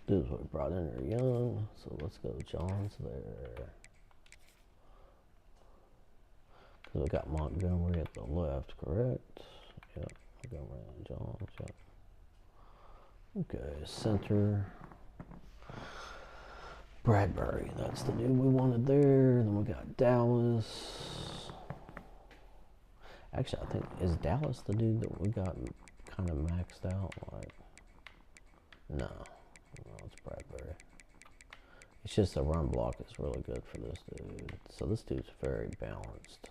Dudes we brought in are young, so let's go Johns there. Because we got Montgomery at the left, correct? Yep, Montgomery and Johns, yep. Okay, center. Bradbury, that's the dude we wanted there. Then we got Dallas. Actually, I think, is Dallas the dude that we got kind of maxed out? Like, no, it's Bradbury. It's just the run block is really good for this dude. So this dude's very balanced.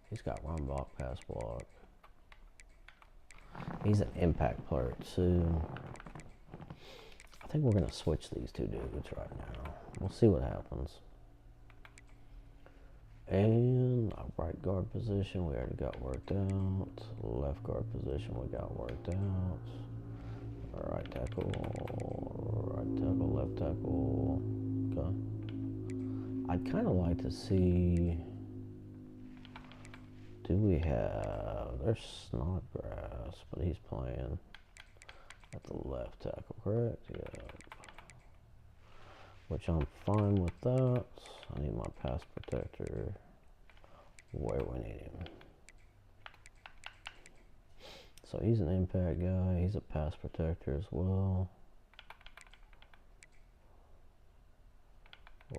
He's got run block, pass block. He's an impact player too. I think we're gonna switch these two dudes right now. We'll see what happens. And our right guard position we already got worked out. Left guard position we got worked out. Right tackle, left tackle. Okay. I'd kind of like to see. Do we have? There's Snodgrass, but he's playing at the left tackle, correct? Yeah. Which I'm fine with that. I need my pass protector where we need him. So he's an impact guy. He's a pass protector as well.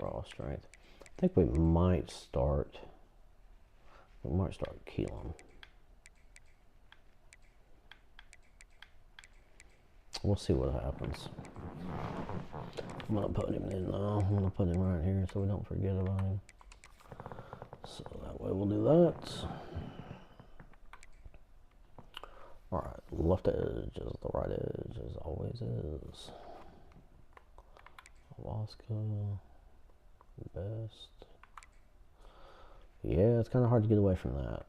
Raw strength. I think we might start. We might start Keelan. We'll see what happens. I'm gonna put him in now. I'm gonna put him right here so we don't forget about him. So that way we'll do that. Alright, left edge is the right edge as always is. Alaska, best. Yeah, it's kind of hard to get away from that.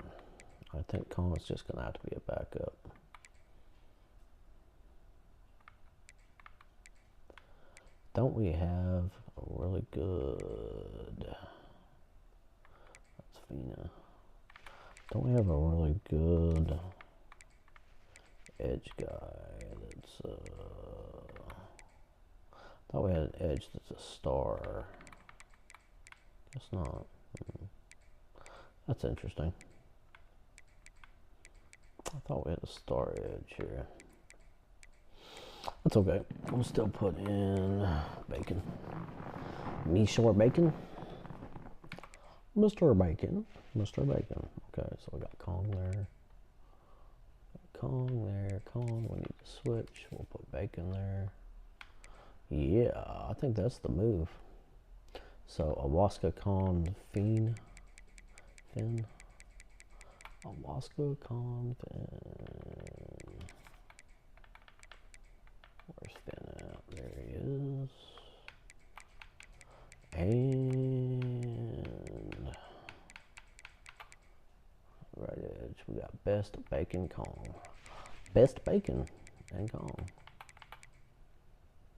I think Colin's just going to have to be a backup. Don't we have a really good... That's Fina. Don't we have a really good edge guy that's... I thought we had an edge that's a star. Guess not. That's interesting. I thought we had a star edge here. That's okay. We'll still put in Bacon. Mishore Bacon. Mr. Bacon. Mr. Bacon. Okay, so we got Kong there. Kong there. Kong. We need to switch. We'll put Bacon there. Yeah, I think that's the move. So Awaska Kong Finn. Awaska Kong Finn. Where's Finn at? There he is. And right edge, we got Best Bacon Kong. Best Bacon and Kong.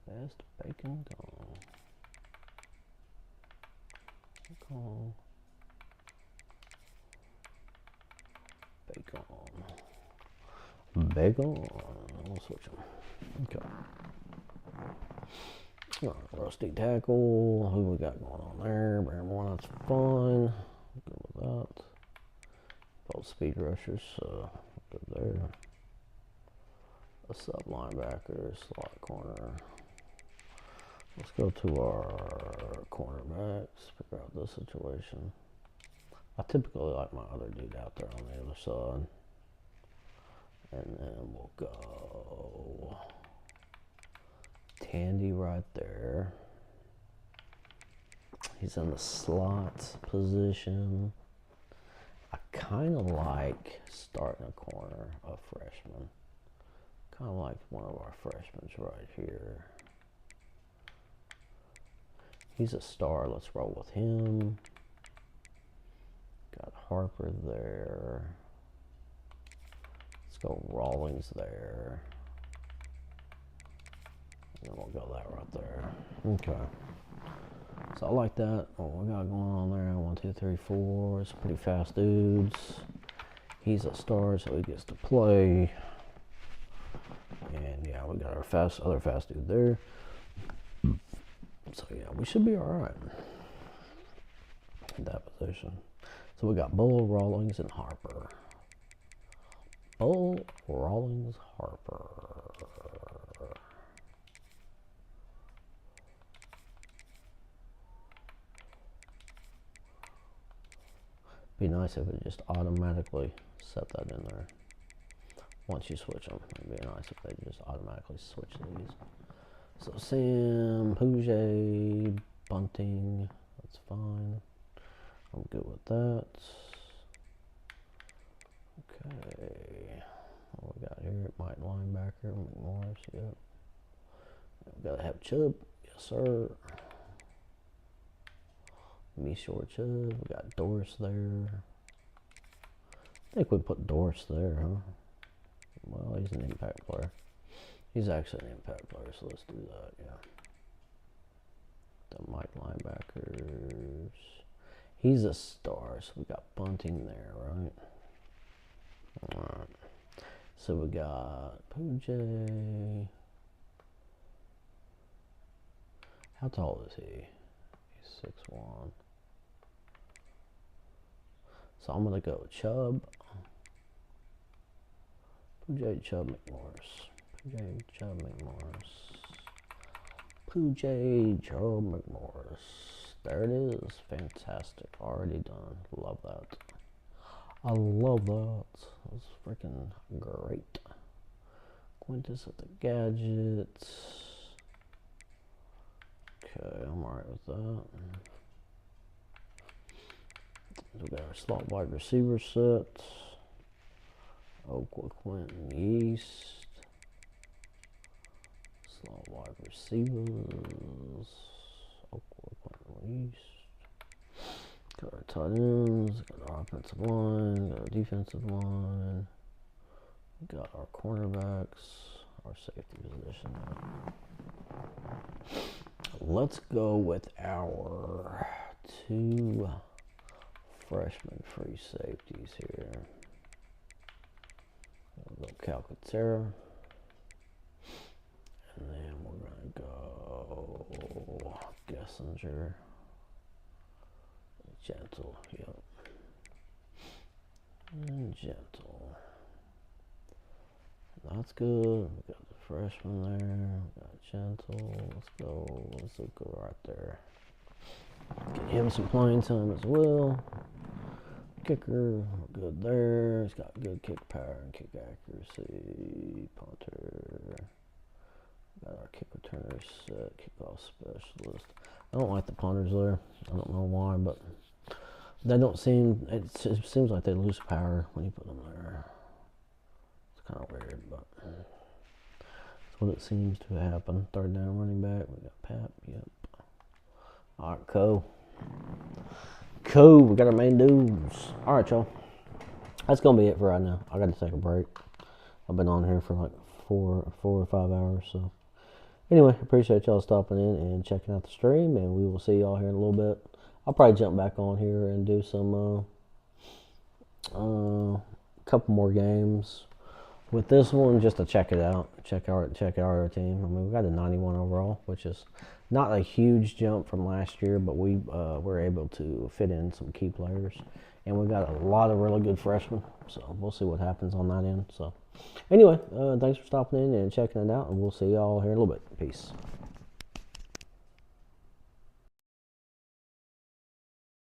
Best Bacon Kong. Kong. Bacon. Bacon. We'll switch them. Okay. Alright, rusty tackle. Who we got going on there? Barrymore, that's fine. Good with that. Both speed rushers, so good there. A sub linebacker, slot corner. Let's go to our cornerbacks, figure out this situation. I typically like my other dude out there on the other side. And then we'll go Tandy right there. He's in the slot position. I kind of like starting a corner of freshman. Kind of like one of our freshmen right here. He's a star. Let's roll with him. Got Harper there. Let's go Rawlings there. And we'll go that right there. Okay. So I like that. What we got going on there? 1, 2, 3, 4. It's pretty fast dudes. He's a star, so he gets to play. And yeah, we got our other fast dude there. So yeah, we should be all right in that position. So we got Bull, Rawlings, and Harper. Bull, Rawlings, Harper. Be nice if it just automatically set that in there. Once you switch them, it'd be nice if they just automatically switch these. So Sam, Puget, Bunting, that's fine. I'm good with that. Okay, what we got here? Mike linebacker, McMorris, yep. We gotta have Chubb, yes sir. Me short Chubb, we got Doris there. I think we put Doris there, huh? Well, he's an impact player. He's actually an impact player, so let's do that, yeah. The Mike linebackers. He's a star, so we got Bunting there, right? Alright. So we got Puget. How tall is he? He's 6'1". So I'm gonna go Chubb. Puget, Chubb, McMorris. Puget, Chubb, McMorris. Puget, Chubb, McMorris. There it is. Fantastic. Already done. Love that. I love that. That's freaking great. Quintus at the gadgets. Okay, I'm alright with that. We got our slot wide receiver set. Oakwood, Quentin, East. Slot wide receivers. Oakwood, Quentin, East. Got our tight ends. Got our offensive line. Got our defensive line. Got our cornerbacks. Our safety position. Let's go with our 2 freshman free safeties here. We'll go Calcaterra. And then we're going to go Gessinger. Gentle, yep. And Gentle. That's good. We got the freshman there. We got Gentle. Let's go right there. Get him some playing time as well. Kicker, we're good there. He's got good kick power and kick accuracy. Punter. Got our kick returner set. Kickoff specialist. I don't like the punters there. I don't know why, but they don't seem. It seems like they lose power when you put them there. It's kind of weird, but that's what it seems to happen. Third down running back. We got Pap. Yep. All right, cool. Cool, we got our main dudes. All right, y'all. That's gonna be it for right now. I got to take a break. I've been on here for like 4 or 5 hours. So anyway, appreciate y'all stopping in and checking out the stream, and we will see y'all here in a little bit. I'll probably jump back on here and do some couple more games with this one just to check it out. Check out our team. I mean, we got a 91 overall, which is not a huge jump from last year, but we were able to fit in some key players, and we got a lot of really good freshmen. So we'll see what happens on that end. So anyway, thanks for stopping in and checking it out, and we'll see y'all here in a little bit. Peace.